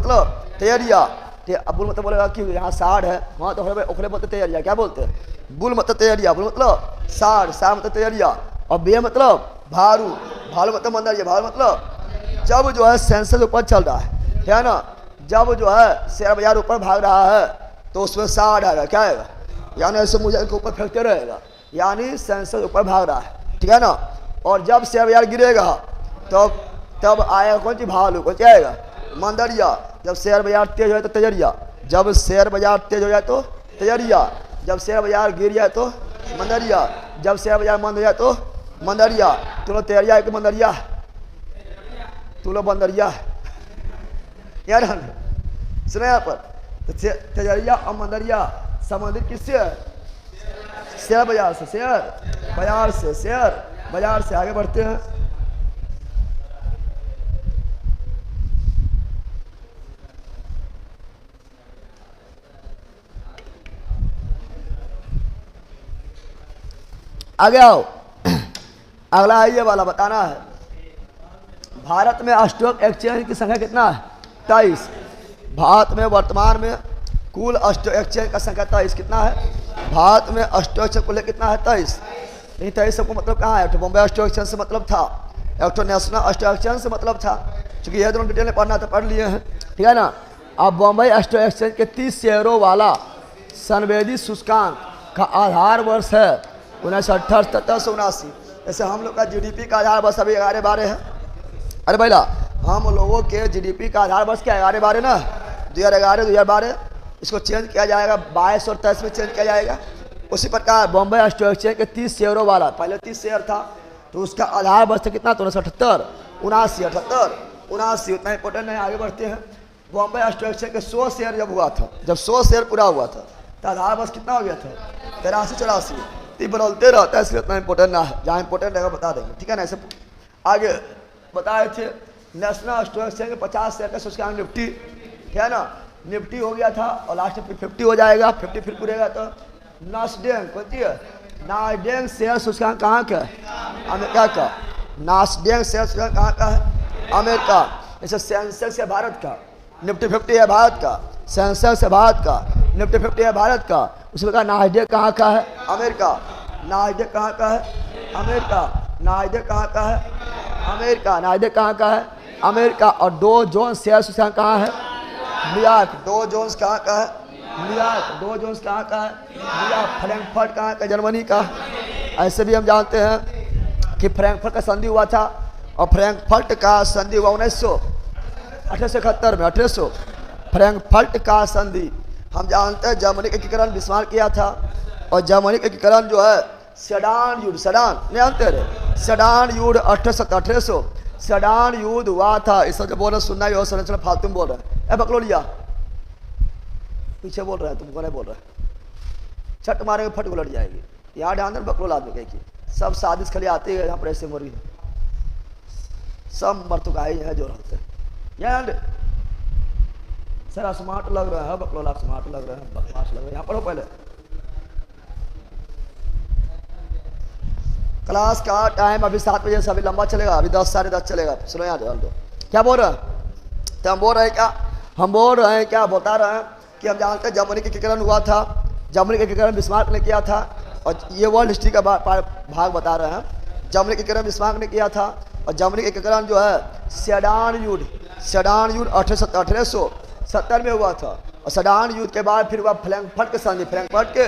मतलब बोलेगा कि यहाँ 60 है, वहाँ तो ओखरे बोलते तैयारिया। क्या बोलते हैं? बुल मतलब तैयारिया। बुल मतलब 60 मतलब तैयारिया। और बे मतलब भालू मतलब मंदरिया। भालू मतलब जब जो है सेंसेक्स ऊपर चल रहा है, ठीक है ना। जब जो है शेयर बाजार ऊपर भाग रहा है तो उसमें 60 आएगा। क्या आएगा? यानी ऐसे मुझे के ऊपर फेंकते रहेगा, यानी सेंसेक्स ऊपर भाग रहा है, ठीक है ना। और जब शेयर बाजार गिरेगा तब आएगा कौन सी? भालू। कौन सी आएगा? मंदरिया। जब शेयर बाजार तेज हो जाए तो तैयारिया। जब शेयर बाजार तेज हो जाए तो तैयारिया। जब शेयर बाजार गिर जाए तो मंदरिया। जब शेयर बाजार मंद हो जाए तो मंदरिया। तुम लोग तैयारिया है कि मंदरिया? तुम लोग बंदरिया यार सुना यहाँ पर। तो तैयारिया और मंदरिया संबंधित किससे है? शेयर बाजार से। आगे बढ़ते हैं। आगे आओ। अगला ये वाला बताना है। भारत में स्टॉक एक्सचेंज की संख्या कितना है? 23। भारत में वर्तमान में कुल स्टॉक एक्सचेंज का संख्या 23 कितना है? भारत में स्टॉक एक्सचेंज कुल कितना है? 23। नहीं 23 सबको मतलब कहाँ है? एक तो बॉम्बे स्टॉक एक्सचेंज से मतलब था, एक तो नेशनल स्टॉक एक्सचेंज से मतलब था, चूंकि ये दोनों डिटेल में पढ़ना तो पढ़ लिए हैं, ठीक है ना। अब बॉम्बे स्टॉक एक्सचेंज के 30 शेयरों वाला संवेदी सूचकांक का आधार वर्ष है 1978-79। जैसे हम लोग का जीडीपी का आधार वर्ष अभी 11-12 है। अरे भैया हम लोगों के जीडीपी का आधार वर्ष क्या 11-12 ना, 2011-2012। इसको चेंज किया जाएगा 22 और 23 में चेंज किया जाएगा। उसी प्रकार बॉम्बे स्टॉक एक्सचेंज के 30 शेयरों वाला, पहले 30 शेयर था तो उसका आधार वर्ष कितना, 1978, 79, उतना इंपॉर्टेंट है। आगे बढ़ते हैं। बॉम्बे स्टॉक एक्सचेंज के 100 शेयर जब हुआ था, जब 100 शेयर पूरा हुआ था तो आधार वर्ष कितना हो गया था, 83-84। तो बदलते रहता है, इसलिए उतना इंपॉर्टेंट ना है, जहाँ इंपॉर्टेंट रहेगा बता देंगे, ठीक है ना। ऐसे आगे बताए थे नेशनल स्टॉक एक्सचेंज के 50 शेयर का सूचकांक निफ्टी, ठीक है ना, निफ्टी हो गया था और लास्ट में 50 हो जाएगा, 50 फिर पूरेगा तो नास्डेक कौन सी है, नास्डेक शेयर सूचकांक कहाँ का है, अमेरिका का। नास्डेक शेयर सूचकांक कहाँ का है, अमेरिका। जैसे सेंसेक्स है भारत का, निफ्टी 50 है भारत का, सेंसेक्स है भारत का, निफ्टी 50 है भारत का। उसी प्रकार नास्डेक कहाँ का है, अमेरिका। नास्डेक कहाँ का है, अमेरिका। नास्डेक कहाँ का है, अमेरिका। नास्डेक कहाँ का है, अमेरिका। और डो जोन्स शेयर सूचकांक कहाँ है, न्यूयॉर्क। डो जोन्स कहाँ का है, न्यूयॉर्क। डो जोन्स कहाँ का है, न्यूयॉर्क। फ्रैंकफर्ट कहाँ का, जर्मनी का। ऐसे भी हम जानते हैं कि फ्रैंकफर्ट का संधि हुआ था और फ्रैंकफर्ट का संधि हुआ 1871 में, 1800। फ्रैंकफर्ट का संधि हम जानते हैं जर्मनी का एकीकरण बिस्मार्क किया था और जर्मनी का एकीकरण जो है सेडान युद्ध, सेडान नहीं जानते रहे, सेडान युद्ध 1800 सेडान युद्ध हुआ था। इस जब बोल रहे सुनना ही हो, संरचना फालतू में बोल रहे हैं। ए बकलोलिया पीछे बोल रहा है, तुमको नहीं बोल रहा है, छट मारेंगे फट उलट जाएगी। यहाँ ध्यान दें, बकलोल आदमी कह की सब साजिश खाली आते हैं यहाँ पर, ऐसे मुर्गी सब मर्तुकाई है जो रहते हैं। सर स्मार्ट लग रहा है बकलोला, स्मार्ट लग रहा है, बकवास लग रहा है। यहाँ पढ़ो पहले। क्लास का टाइम अभी 7 बजे से अभी लंबा चलेगा, अभी 10 साढ़े 10 चलेगा। सुनो यहाँ ध्यान दो, क्या बोल रहे हैं, तो हम बोल रहे हैं क्या, हम बोल रहे हैं क्या, बता रहे हैं कि हम जानते हैं जर्मनी का एकीकरण हुआ था, जर्मनी का एकीकरण बिस्मार्क ने किया था। और ये वर्ल्ड हिस्ट्री का भाग बता रहे हैं। जर्मनी का एकीकरण बिस्मार्क ने किया था और जर्मनी का एकीकरण जो है सेडान युद्ध 1870 में हुआ था। और सेडान युद्ध के बाद फिर हुआ फ्रैंकफर्ट के संधि, फ्रैंकफर्ट के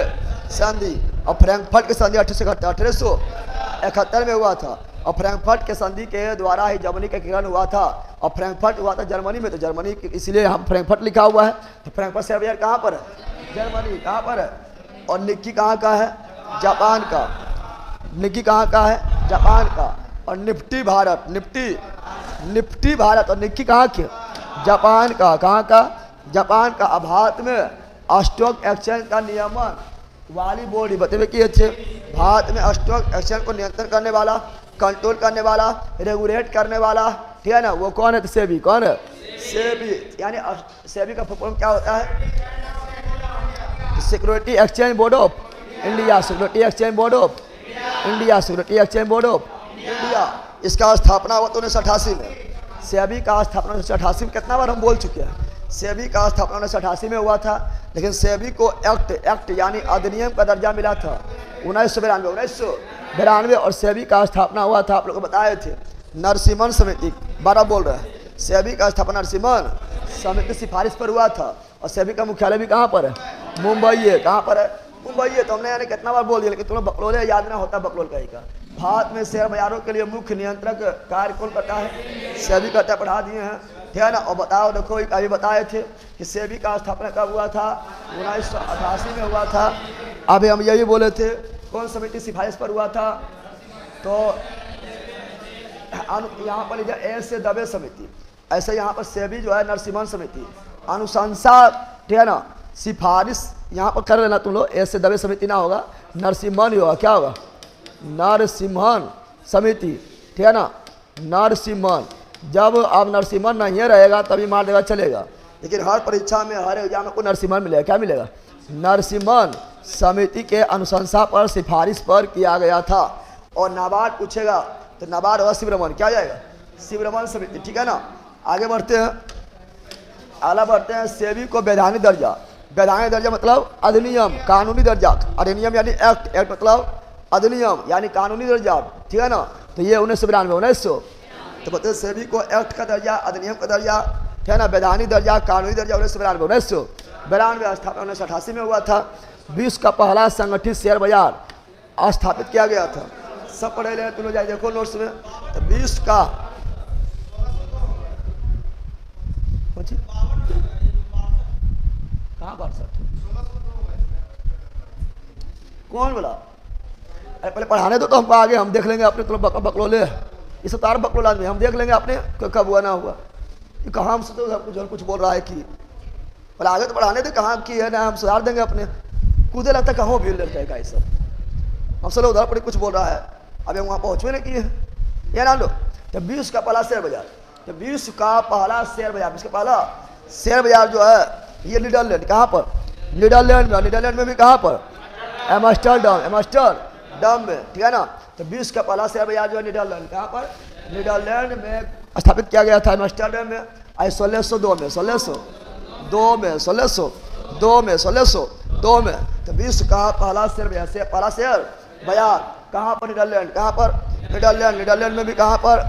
संधि। और फ्रैंकफर्ट के संधि 1871 में हुआ था। और फ्रैंकफर्ट के संधि के द्वारा ही जर्मनी का एकीकरण हुआ था। और फ्रैंकफर्ट हुआ था जर्मनी में, तो जर्मनी इसलिए हम फ्रैंकफर्ट लिखा हुआ है। तो फ्रैंकफर्ट से यार कहाँ पर है, जर्मनी। कहाँ पर है, और निक्की कहाँ का है, जापान का। निक्की कहाँ का है, जापान का। और निफ्टी भारत, निफ्टी भारत। और निक्की कहाँ के, जापान का। कहाँ का, जापान का। अब भारत में स्टॉक एक्सचेंज का नियमन वाली बॉडी बतेबे किए थे। भारत में स्टॉक एक्सचेंज को नियंत्रण करने वाला, कंट्रोल करने वाला, रेगुलेट करने वाला, ठीक है ना, वो कौन है, तो सेबी। कौन है, सेबी। यानी सेबी का फुल क्या होता है, security exchange board of India, security exchange board of India, security exchange board of India. इसका स्थापना हुआ 1988 में। सेबी का स्थापना 1988 में, कितना बार हम बोल चुके हैं। सेबी का स्थापना 1988 में हुआ था, लेकिन सेबी को एक्ट यानी अधिनियम का दर्जा मिला था 1992। और सेबी का स्थापना हुआ था, आप लोग को बताए थे, नरसिम्हन समिति। 12 बोल रहे हैं। सेबी का स्थापना नरसिम्हन समिति सिफारिश पर हुआ था। और सेबी का मुख्यालय भी कहाँ पर है, मुंबई है। कहाँ पर है, मुंबई है। तो हमने यानी कितना बार बोल दिया, लेकिन तुम्हें बकलोले याद ना होता, बकलोल का। भारत में शेयर बाजारों के लिए मुख्य नियंत्रक कार्य कौन करता है, सेबी करता, पढ़ा दिए हैं, ठीक है ना। और बताओ, देखो अभी बताए थे कि सेबी का स्थापना कब हुआ था, 1988 में हुआ था। अभी हम यही बोले थे, कौन समिति सिफारिश पर हुआ था, तो यहाँ पर ऐसे दबे समिति, ऐसे यहाँ पर सेबी जो है नरसिम्हन समिति अनुशंसा, ठीक है ना, सिफारिश यहाँ पर कर लेना तुम लोग। ऐसे दबे समिति ना होगा, नरसिम्हन ही होगा। क्या होगा, नरसिम्हन समिति, ठीक है ना, नरसिम्हन। जब अब नरसिम्हन नहीं रहेगा तभी मार देगा, चलेगा। लेकिन हर परीक्षा में, हर एग्जाम में को नरसिम्हन मिलेगा। क्या मिलेगा, नरसिम्हन समिति के अनुशंसा पर, सिफारिश पर किया गया था। और नाबार्ड पूछेगा तो नाबार्ड होगा शिवरमन। क्या जाएगा, शिवरमन समिति, ठीक है ना। आगे बढ़ते हैं, आला बढ़ते हैं। सेबी को वैधानिक दर्जा, वैधानिक दर्जा मतलब अधिनियम, कानूनी दर्जा। अधिनियम यानी एक्ट, एक्ट मतलब अधिनियम यानी कानूनी दर्जा, ठीक है ना। तो ये 1992 तो बताइए सेबी को एक्ट का दर्जा, अधिनियम का दर्जा, है ना, वैधानिक दर्जा, कानूनी दर्जा 1992 स्थापना 1988 में हुआ था। विश्व का पहला संगठित शेयर बाजार स्थापित किया गया था। सब पढ़े ले तुम जाए देखो नोट्स में। तो विश्व का कहाँ 62 कौन बोला? अरे पहले पढ़ाने दो तो हमको, आगे हम देख लेंगे अपने। तुम बकलोले ये सब तार बकलोल आदमी, हम देख लेंगे अपने कब हुआ ना हुआ। ये कहाँ हमसे तो कुछ बोल रहा है कि पहले आगे तो पढ़ाने दे, कहाँ की है ना, हम सुधार देंगे अपने। कूदे लगता है कहाँ भीड़ लगता है ये सब, हमसे लोग उधर पर कुछ बोल रहा है, अभी हम वहाँ पहुँचवे नहीं किए ये ना लो। जब विश्व का पहला शेयर बाजार, जब विश्व का पहला शेयर बाजार, विश्व का पहला शेयर बाजार जो है ये नीदरलैंड, कहाँ पर? नीदरलैंड में भी कहाँ पर? एम्स्टर्डम में, ठीक है ना। तो विश्व का पहला शेयर बाजार जो है नीदरलैंड, कहाँ पर? नीदरलैंड में स्थापित किया गया था, एम्स्टर्डम में। 1602 में तो विश्व का पहला शेयर बाजार कहाँ पर? नीदरलैंड, कहाँ पर? नीदरलैंड में भी कहाँ पर?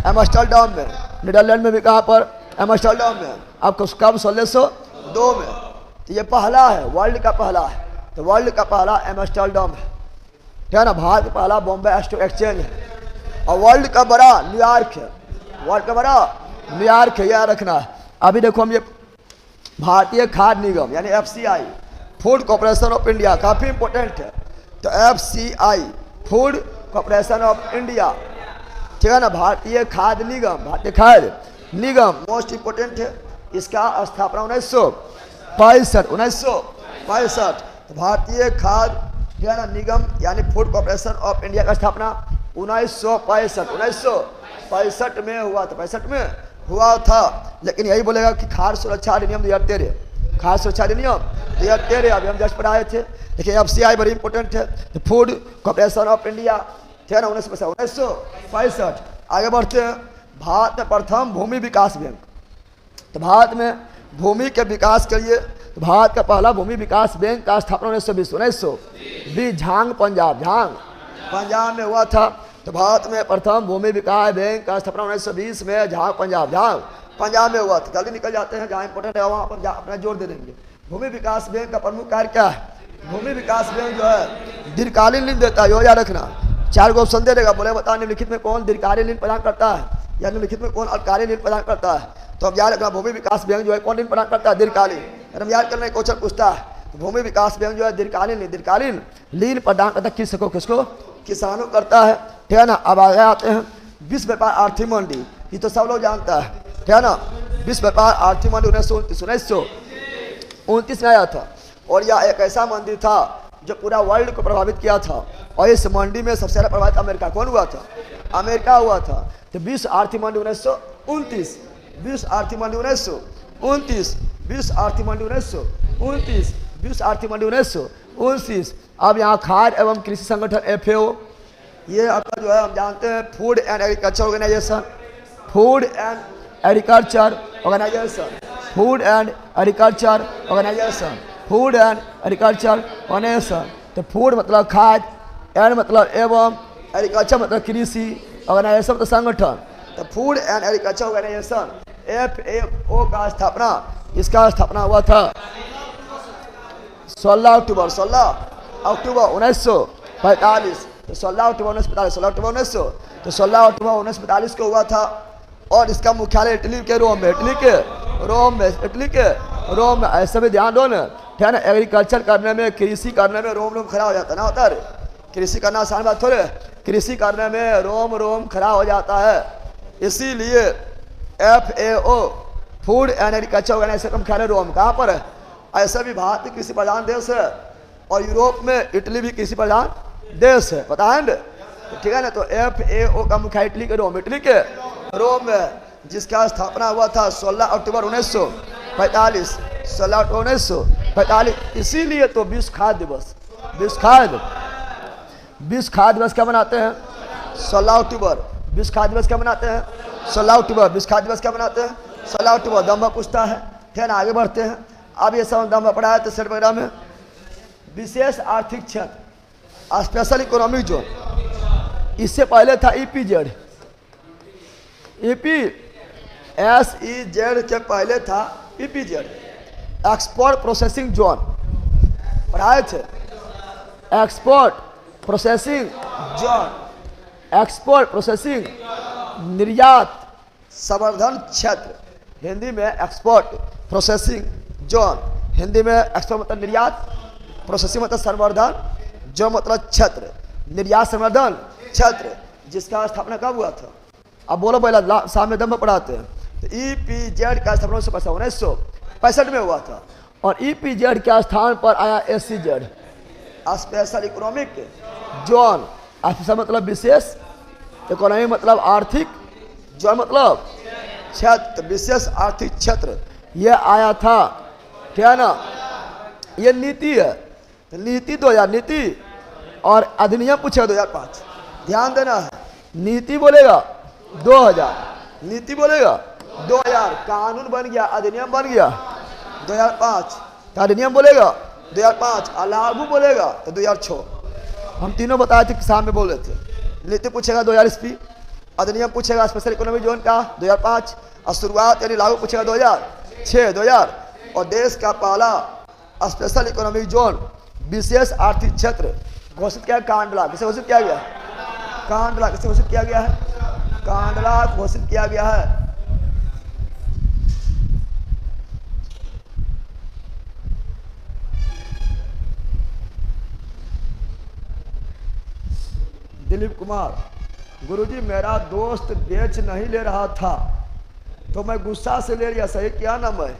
एम्स्टर्डम में। नीदरलैंड में भी कहाँ पर? एम्स्टर्डम में। आपको कब? 1602 में। तो ये पहला है, वर्ल्ड का पहला है। तो वर्ल्ड का पहला एम्स्टर्डम है, ठीक है ना। भारत का पहला बॉम्बे स्टॉक एक्सचेंज है। और वर्ल्ड का बड़ा न्यूयॉर्क है, वर्ल्ड का बड़ा न्यूयॉर्क है, याद रखना है। अभी देखो हम ये भारतीय खाद्य निगम यानी FCI, food corporation of India, काफ़ी इंपॉर्टेंट है। तो FCI food corporation of India, ठीक है ना। भारतीय खाद्य निगम, भारतीय खाद्य निगम मोस्ट इंपॉर्टेंट है। इसका स्थापना 1965। तो भारतीय खाद्य निगम यानी फूड कॉर्पोरेशन ऑफ इंडिया का स्थापना 1965 में हुआ था। 65 में हुआ था। लेकिन यही बोलेगा कि खाद्य सुरक्षा अधिनियम 2013, खाद्य सुरक्षा अधिनियम 2013 अभी हम जस्ट पढ़ाए थे। देखिए FCI बड़ी इंपॉर्टेंट है। तो फूड कॉर्पोरेशन ऑफ इंडिया, ठीक है ना, 1965। आगे बढ़ते हैं। भारत में प्रथम भूमि विकास बैंक, तो भारत में भूमि के विकास के लिए तो भारत का पहला भूमि विकास बैंक का स्थापना 1920 झांग पंजाब में हुआ था। तो भारत में प्रथम भूमि विकास बैंक का स्थापना 1920 में झांग पंजाब में हुआ था। जल्दी निकल जाते हैं, जहाँ इंपॉर्टेंट है वहाँ पर अपना जोर दे देंगे। भूमि विकास बैंक का प्रमुख कार्य क्या है? भूमि विकास बैंक जो है दीर्घकालीन ऋण देता है, यो याद रखना। 4 को ऑप्शन दे देगा, बोले बता निम्नलिखित में कौन दीर्घकालीन ऋण प्रदान करता है या निम्नलिखित में कौन अल्पकालीन ऋण प्रदान करता है। तो अब याद रखना भूमि विकास बैंक जो है कौन ऋण प्रदान करता है? दीर्घकालीन। हम याद करना क्वेश्चन पूछता है। तो भूमि विकास बैंक जो है दीर्घकालीन ऋण प्रदान करता है। किसको? किसानों करता है, ठीक है ना। अब आगे आते हैं। विश्व व्यापार आर्थिक मंडी, ये तो सब लोग जानता है, ठीक है ना। विश्व व्यापार आर्थिक मंडी 1929 में आया था। और यह एक ऐसा मंडी था जो पूरा वर्ल्ड को प्रभावित किया था। और इस मंडी में सबसे ज़्यादा प्रभावित अमेरिका कौन हुआ था? अमेरिका हुआ था। तो विश्व आर्थिक मंडी 1929, विश्व आर्थिक मंडी 1929। अब यहाँ खाद्य एवं कृषि संगठन FAO, ये आपका जो है हम जानते हैं food and agriculture organisation, food and agriculture organisation. तो फूड मतलब खाद्य, एंड मतलब एवं, एग्रीकल्चर मतलब कृषि, ऑर्गेनाइजेशन मतलब संगठन। तो food and agriculture organisation FAO का स्थापना, इसका स्थापना हुआ था 16 अक्टूबर 1945। तो 16 अक्टूबर 1945 को हुआ था। और इसका मुख्यालय इटली के रोम में। ऐसे भी ध्यान दो ना, ठीक है ना। एग्रीकल्चर करने में, कृषि करने में रोम खड़ा हो जाता है ना, होता है। कृषि करना आसान बात थोड़े, कृषि करने में रोम खड़ा हो जाता है। इसीलिए FAO food and agriculture organisation का मुख्यालय रोम कहाँ पर है? ऐसे भी भारत कृषि प्रधान देश है और यूरोप में इटली भी कृषि प्रधान देश है, पता है ना, ठीक है ना। तो FAO का मुख्यालय इटली के रोम में, जिसका स्थापना हुआ था 16 अक्टूबर 1945। इसीलिए तो विश्व खाद्य दिवस क्या मनाते हैं? 16 अक्टूबर। विश्व खाद्य दिवस क्या मनाते हैं? 16 अक्टूबर। विश्व खाद्य दिवस क्या मनाते हैं? 16 अक्टूबर। दम्भा पूछता है, ठीक है ना। आगे बढ़ते हैं। अब ये सब दम्भा पढ़ा है तो सेट वगैरह में विशेष आर्थिक क्षेत्र, स्पेशल इकोनॉमिक जोन। इससे पहले था EPZ, EPSEZ के पहले था EPZ, एक्सपोर्ट प्रोसेसिंग जोन, पढ़ाए थे। Export processing zone, export processing निर्यात संवर्धन क्षेत्र, हिंदी में एक्सपोर्ट प्रोसेसिंग जोन, हिंदी में एक्सपोर्ट मतलब निर्यात, प्रोसेसिंग मतलब संवर्धन, जो मतलब क्षेत्र, निर्यात संवर्धन क्षेत्र, जिसका स्थापना कब हुआ था? अब बोलो पहला, सामने दम में पढ़ाते हैं। तो EPZ का स्थापना 1965 में हुआ था, और EPZ के स्थान पर आया SEZ, special economic zone. Special मतलब विशेष, इकोनॉमी मतलब आर्थिक, जोन मतलब क्षेत्र, विशेष आर्थिक क्षेत्र, ये आया था, क्या है ना? ये नीति है, तो नीति 2000, नीति और अधिनियम पूछेगा 2005, ध्यान देना है। नीति बोलेगा 2000, नीति बोलेगा 2000, कानून बन गया, अधिनियम बन गया 2005, तो अधिनियम बोलेगा 2005, लागू बोलेगा तो 2006। हम तीनों बताए थे, सामने बोल रहे थे। नीति पूछेगा 2000 ईस्वी, अधिनियम पूछेगा स्पेशल इकोनॉमिक जोन का 2005, और शुरुआत यानी लागू पूछेगा 2006, 2000, और देश का पहला स्पेशल इकोनॉमिक जोन, विशेष आर्थिक क्षेत्र घोषित किया कांडला। किसे घोषित किया गया? कांडला। किसे घोषित किया गया है? कांडला घोषित किया गया है। दिलीप कुमार, गुरुजी मेरा दोस्त बेच नहीं ले रहा था तो मैं गुस्सा से ले लिया, सही किया ना मैं?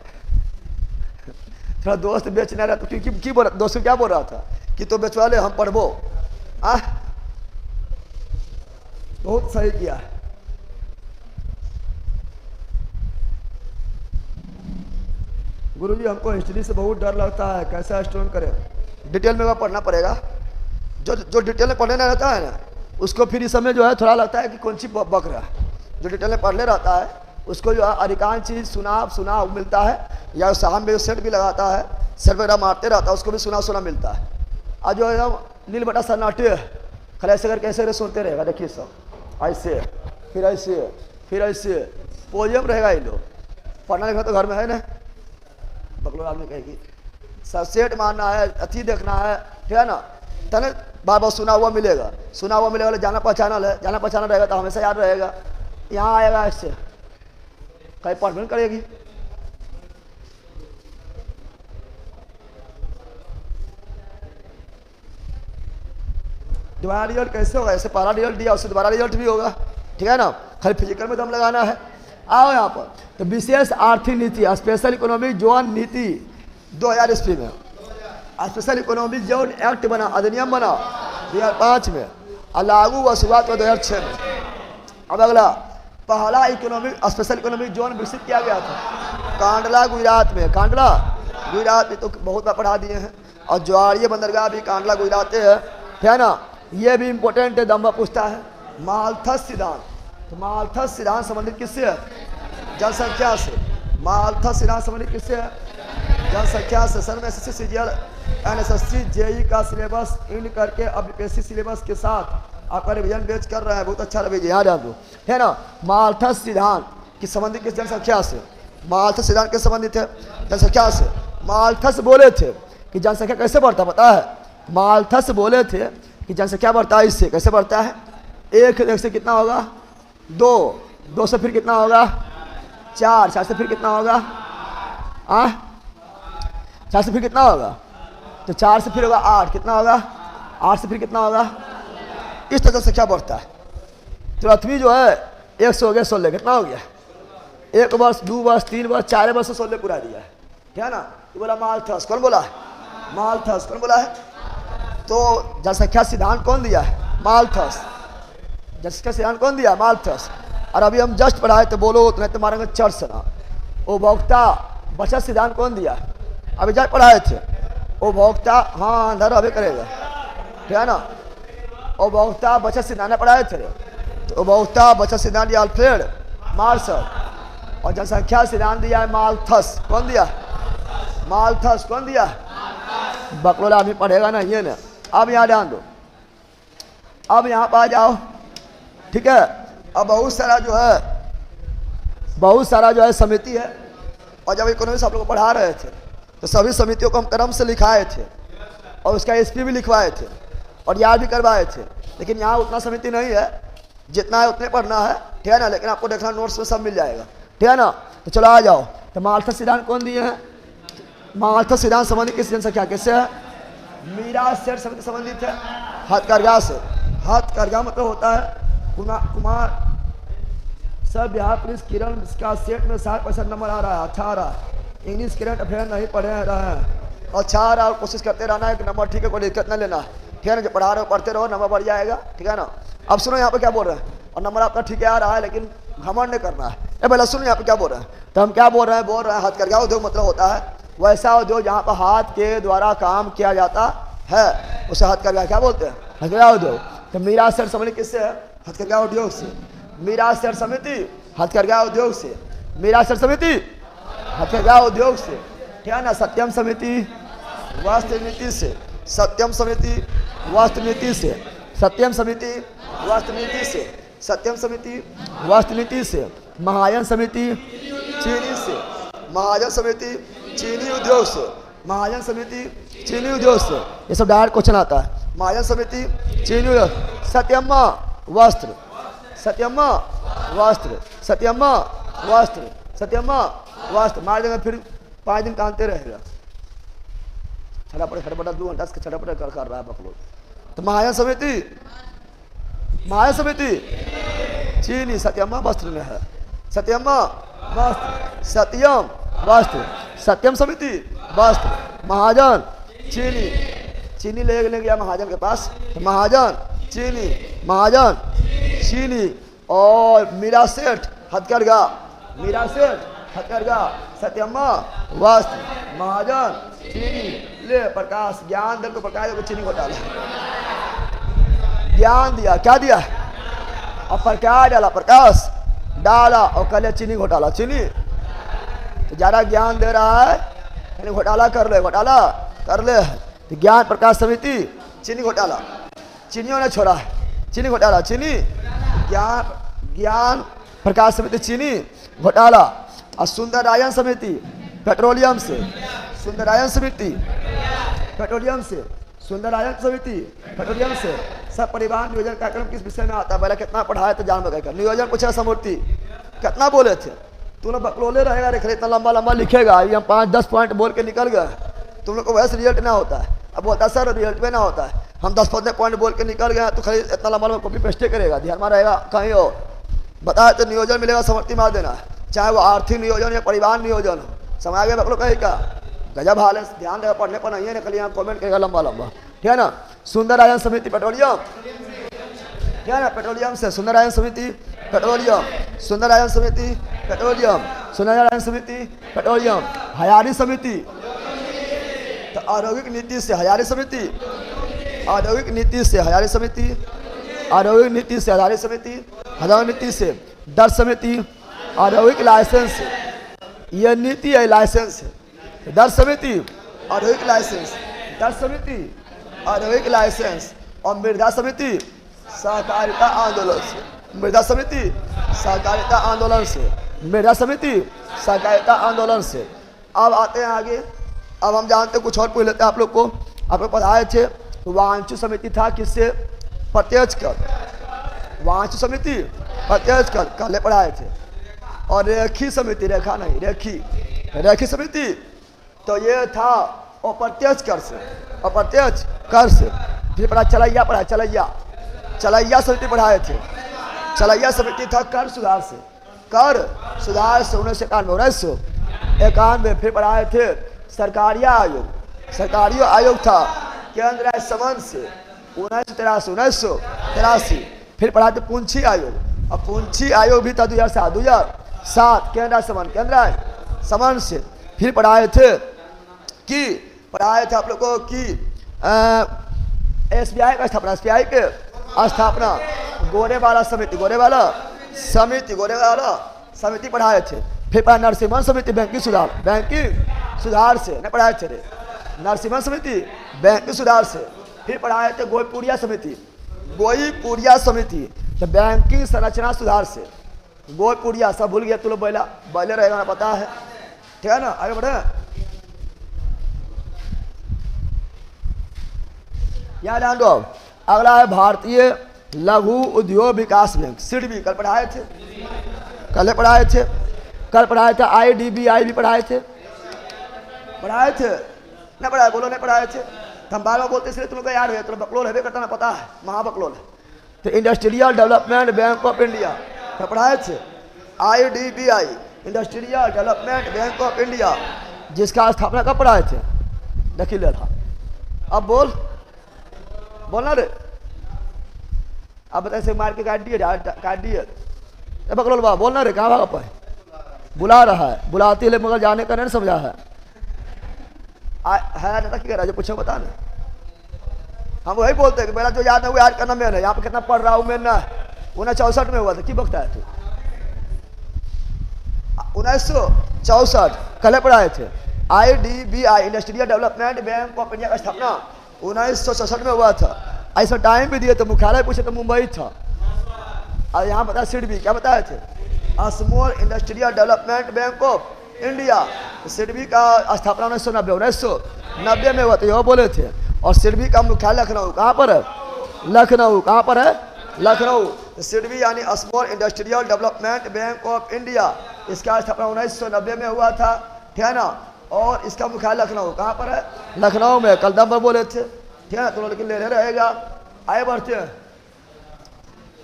थोड़ा दोस्त बेच नहीं रहा तो क्योंकि बोल, दोस्त क्या बोल रहा था कि तो बेचवा ले, हम पढ़बो। बहुत सही किया। गुरुजी हमको हिस्ट्री से बहुत डर लगता है, कैसा स्टोन करें? डिटेल में पढ़ना पड़ेगा। जो डिटेल में पढ़ने नहीं रहता है ना, उसको फिर इस समय जो है थोड़ा लगता है कि कौन सी बक रहा है। जो डिटेल में पढ़ने रहता है उसको जो है अधिकांश चीज़ सुना मिलता है, या शाम में सेट भी लगाता है, सेट वगैरह मारते रहता है, उसको भी सुना मिलता है। और जो है नील बटा सन्नाटे खाली ऐसे करके ऐसे सुनते रहेगा। देखिए सब ऐसे, फिर ऐसे, फिर ऐसे पोजियम रहेगा। ये लोग पढ़ना लिखना तो घर में है ना, बकलो आदमी कहेगी सब सेट मारना है, अथी देखना है, ठीक है ना? तने बार बार सुना हुआ मिलेगा, जाना पहचाना है, जाना पहचाना रहेगा तो हमेशा याद रहेगा। यहाँ आएगा ऐसे कहीं पढ़ करेगी। दोबारा रिजल्ट कैसे होगा? ऐसे पहला रिजल्ट दिया उससे दोबारा रिजल्ट भी होगा, ठीक है ना? खाली फिजिकल में दम लगाना है। आओ यहाँ पर, तो विशेष आर्थिक नीति, स्पेशल इकोनॉमिक जोन नीति 2000 ईस्वी में, स्पेशल इकोनॉमिक जोन एक्ट बना, अधिनियम बना 2005 में, और लागू व शुरुआत हुआ 2006 में। अब अगला, पहला इकोनॉमिक स्पेशल इकोनॉमिक जोन विकसित किया गया था कांडला गुजरात में। कांडला गुजरात में तो बहुत बार पढ़ा दिए हैं, और ज्वारीय बंदरगाह भी कांडला गुजरात है ना? ये भी इंपॉर्टेंट है, दम्बा पूछता है। मालथस सिद्धांत, तो मालथस सिद्धांत संबंधित किससे है? जनसंख्या से। मालथस सिद्धांत संबंधित किससे है? जनसंख्या से। सर में SSC CGL NSSC JEE का सिलेबस इन करके अब यूपीएससी सिलेबस के साथ आपका रिविजन बेच कर रहे हैं, बहुत अच्छा रविजन, यहाँ ध्यान दो, है ना? मालथस सिद्धांत की संबंधित किस? जनसंख्या से। मालथस सिद्धांत के संबंधित है जनसंख्या से। मालथस बोले थे कि जनसंख्या कैसे बढ़ता पता है? मालथस बोले थे कि जनसंख्या बढ़ता है इससे। कैसे बढ़ता है? एक से कितना होगा? 2 से फिर कितना होगा? 4 से फिर कितना होगा? 4 से फिर कितना होगा? तो 4 से फिर होगा 8, कितना होगा? 8 से फिर कितना होगा? इस तरह जनसंख्या बढ़ता है। तो 8वीं जो है 1 से हो गया 16, कितना हो गया? 1 वर्ष, 2 वर्ष, 3 वर्ष, 4 वर्ष से 16 पूरा दिया है, क्या ना? ये बोला मालथस। कौन बोला है? मालथस। कौन बोला है? तो जनसंख्या सिद्धांत कौन दिया है? मालथस। जनसंख्या सिद्धांत कौन दिया? मालथस। और अभी हम जस्ट पढ़ाए तो बोलो तो नहीं तो मारेंगे चर्च से ना। उपभोक्ता बचत सिद्धांत कौन दिया? अभी जस्ट पढ़ाए थे। उपभोक्ता, हाँ अंदर अभी करेगा, ठीक है ना? उपभोक्ता बचत सिद्धांत पढ़ाए थे। तो उपभोक्ता बचत सिद्धांत दिया अल्फ्रेड मार्शल, और जनसंख्या सिद्धांत दिया है मालथस। कौन दिया? मालथस। कौन दिया? बकलोला अभी पढ़ेगा ना, ये ना। अब यहाँ ध्यान दो, अब यहाँ पर आ जाओ, ठीक है? अब बहुत सारा जो है बहुत सारा जो है समिति है। और जब इकोनॉमिक्स आप लोग पढ़ा रहे थे तो सभी समितियों को हम क्रम से लिखाए थे और उसका एसपी भी लिखवाए थे और याद भी करवाए थे। लेकिन यहाँ उतना समिति नहीं है, जितना है उतने पढ़ना है, ठीक है ना। लेकिन आपको देखना नोट्स में सब मिल जाएगा, ठीक है ना। तो चलो आ जाओ। तो मार्थस सिद्धांत कौन दिए हैं? मार्थस सिद्धांत संबंधित किस जनसंख्या किससे है? मीरा सेठ समिति संबंधित है हथकरघा से। हथकरघा मतलब होता है कुमार सर बिहार पुलिस किरण का सेट में 60% नंबर आ रहा है, अच्छा आ रहा है। इंग्लिश करंट अफेयर नहीं पढ़े रहे हैं, अच्छा आ रहा है। कोशिश करते रहना है कि नंबर ठीक है, कोई दिक्कत नहीं लेना है, ठीक है ना। जो पढ़ा रहे हो पढ़ते रहो, नंबर बढ़ जाएगा, ठीक है ना। अब सुनो यहाँ पे क्या बोल रहे हैं, और नंबर आपका ठीक है आ रहा है, लेकिन घमंड नहीं करना है। पहले सुनो यहाँ पे क्या बोल रहे हैं। तो हम क्या बोल रहे हैं हथकरघा उद्योग मतलब होता है वैसा उद्योग जहाँ पर हाथ के द्वारा काम किया जाता है, उसे हथकरघा क्या बोलते हैं? हथकरघा उद्योग। तो मीरा सेठ संबंधित किससे है? हथकरघा उद्योग से। मीरा सेठ समिति हथकरघा उद्योग से। मीरा सेठ समिति हथकरघा उद्योग से, ठीक है ना। सत्यम समिति वस्त्र नीति से। सत्यम समिति वस्त्र नीति से। सत्यम समिति वस्त्र नीति से। सत्यम समिति वस्त्र नीति से। महाजन समिति चीनी से। महाजन समिति चीनी उद्योग से। महाजन समिति चीनी उद्योग से। ये सब डायरेक्ट क्वेश्चन आता है। महाजन समिति चीनी उद्योग। सत्यम्मा वस्त्र। सत्यम्मा वस्त्र। सत्यम्मा वस्त्र। सत्यम्मा वस्त्र। मार देंगे फिर 5 दिन कांते रहेगा। छटापटा 2 घंटा से छटापटा कर रहा है बकलोल। तो महाजन समिति चीनी सत्यम्मा वस्त्र में है। सत्यम्मा वस्त्र। सत्यम वस्त्र। सत्यम समिति वस्त्र। महाजन चीनी ले गया महाजन के पास। तो महाजन चीनी। महाजन चीनी। और मीरा सेठ हथकरघा। मीरा सेठ हथकरघा। सत्यम्मा वस्त्र। महाजन चीनी। ले प्रकाश ज्ञान दल को प्रकाश को चीनी घोटाला ज्ञान दिया, क्या दिया? और प्रकाश डाला, प्रकाश डाला और कल चीनी घोटाला। चीनी तो ज्यादा ज्ञान दे रहा है, यानी घोटाला कर ले, घोटाला कर ले। तो ज्ञान प्रकाश समिति चीनी घोटाला। चीनियों ने छोड़ा है, चीनी घोटाला। चीनी ज्ञान प्रकाश समिति चीनी घोटाला। और सुंदरायन समिति पेट्रोलियम से। सुंदरायन समिति पेट्रोलियम से। सुंदरायन समिति पेट्रोलियम से। सब परिवहन नियोजन कार्यक्रम किस विषय में आता है? पहले कितना पढ़ाया तो जान बगैर नियोजन पूछा समूर्ति कितना बोले थे? तुम लोग बकलोले रहेगा, इतना लंबा लंबा लिखेगा। अभी हम 5-10 पॉइंट बोल के निकल गए। तुम लोग को वैसे रिजल्ट ना होता है। अब बोलता है सर रिजल्ट में ना होता है, हम 10-15 पॉइंट बोल के निकल गए तो खाली इतना लंबा लंबा कॉपी पेस्टे करेगा, ध्यान में रहेगा कहीं हो। बताए तो नियोजन मिलेगा, समर्थी मार देना है, चाहे वो आर्थिक नियोजन या परिवहन नियोजन हो। समझ आ गया बकलो कहीं का? गजब हाल है, ध्यान देगा पढ़ने पर नहीं है, निकल यहाँ कॉमेंट करेगा लंबा लंबा, ठीक है ना। सुंदरायन समिति पेट्रोलियम, ठीक है ना, पेट्रोलियम से। सुंदरायन समिति पेट्रोलियम। सुंदरायन समिति पेट्रोलियम। सुंदरायन समिति पेट्रोलियम। हयारी समिति तो औद्योगिक नीति से। हयारी समिति औद्योगिक नीति से। हयारी समिति औद्योगिक नीति से। हयारी समिति औद्योगिक नीति से। दर समिति औद्योगिक लाइसेंस से। यह नीति है, लाइसेंस है। दर समिति औद्योगिक लाइसेंस। दर समिति औद्योगिक लाइसेंस। और मृदा समिति सहकारिता आंदोलन से। मृदा समिति सहकारिता आंदोलन से। मृदा समिति सहकारिता आंदोलन से। अब आते हैं आगे। अब हम जानते हैं, कुछ और पूछ लेते हैं आप लोग को। आप लोग पढ़ाए थे वांचु समिति था किससे? प्रत्यक्ष कर। वांचु समिति प्रत्यक्ष कर पहले पढ़ाए थे। और रेखी समिति, रेखा नहीं रेखी, रेखी समिति तो ये था अप्रत्यक्ष कर से। अप्रत्यक्ष कर से। फिर पढ़ा चलैया, पढ़ा चलैया। चलैया समिति पढ़ाए थे। चलैया समिति था कर सुधार से। कर सुधार से 1991। फिर पढ़ाए थे सरकारिया आयोग। सरकारी आयोग था केंद्र राज्य संबंध से 1983। फिर पढ़ाए थे पूंछी आयोग। और पूंछी आयोग भी था 2007 केंद्र राज्य संबंध, केंद्र राज्य संबंध से। फिर पढ़ाए थे आप लोग को कि SBI का स्थापना, SBI के स्थापना गोरेवाला समिति। गोरेवाला समिति, गोरेवाला समिति पढ़ाए थे। फिर पढ़ा नरसिम्हन समिति बैंकिंग सुधार, बैंकिंग सुधार से नहीं पढ़ाए थे। नरसिम्हन समिति बैंकिंग सुधार से। फिर पढ़ाए थे गोईपुरिया समिति, गोईपुरिया समिति तो बैंकिंग संरचना सुधार से। गोलपुड़िया सब भूल गया, तू लोग बैला बैले रहेगा ना, पता है, ठीक है ना। आगे बढ़े, यहाँ ध्यान दो। अगला है भारतीय लघु उद्योग विकास बैंक, सिडबी। कल पढ़ाए थे, कल पढ़ाए थे, कल पढ़ाए थे। IDBI भी पढ़ाए थे, पढ़ाए थे नहीं पढ़ाए, बोलो नहीं पढ़ाए थे। तो हम बार बार बोलते इसलिए तुम लोग याद है, तुम बकलोल है करता ना, पता है, महाबकलोल है। तो industrial development bank of India तो पढ़ाए थे। IDBI industrial development bank of India, जिसका स्थापना कब पढ़ाए थे, दखिल था। अब बोलना रे, अब बता से मार के काट दिए बकलोल बाबा, बोलना रे, कहाँ भागा पाए, बुला रहा है, बुलाती है मगर जाने का नहीं समझा है ना, क्या रहा जो पूछो बता ना। हम वही बोलते हैं कि मेरा जो याद है वो याद करना मैंने, यहाँ पे कितना पढ़ रहा हूँ मैं ना। 1964 में हुआ था, की बकता है तू, 1964 कल पढ़ाए थे। IDBI industrial development bank of India का स्थापना 1964 में हुआ था। ऐसा टाइम भी दिए तो मुख्यालय पूछे तो मुंबई था। और यहाँ बता सिडबी क्या बताए थे, small industrial development bank of India. SIDBI का स्थापना 1990 में हुआ था, यह बोले थे। और सिडबी का मुख्यालय लखनऊ, कहाँ पर है, लखनऊ, कहाँ पर है, लखनऊ। सिडबी यानी small industrial development bank of India, इसका स्थापना 1990 में हुआ था, ठीक है ना। और इसका मुख्यालय लखनऊ, कहाँ पर है, लखनऊ में। कल दम पर बोले थे, ठीक है ना, तो लेकिन ले रहेगा। आगे बढ़ते हैं।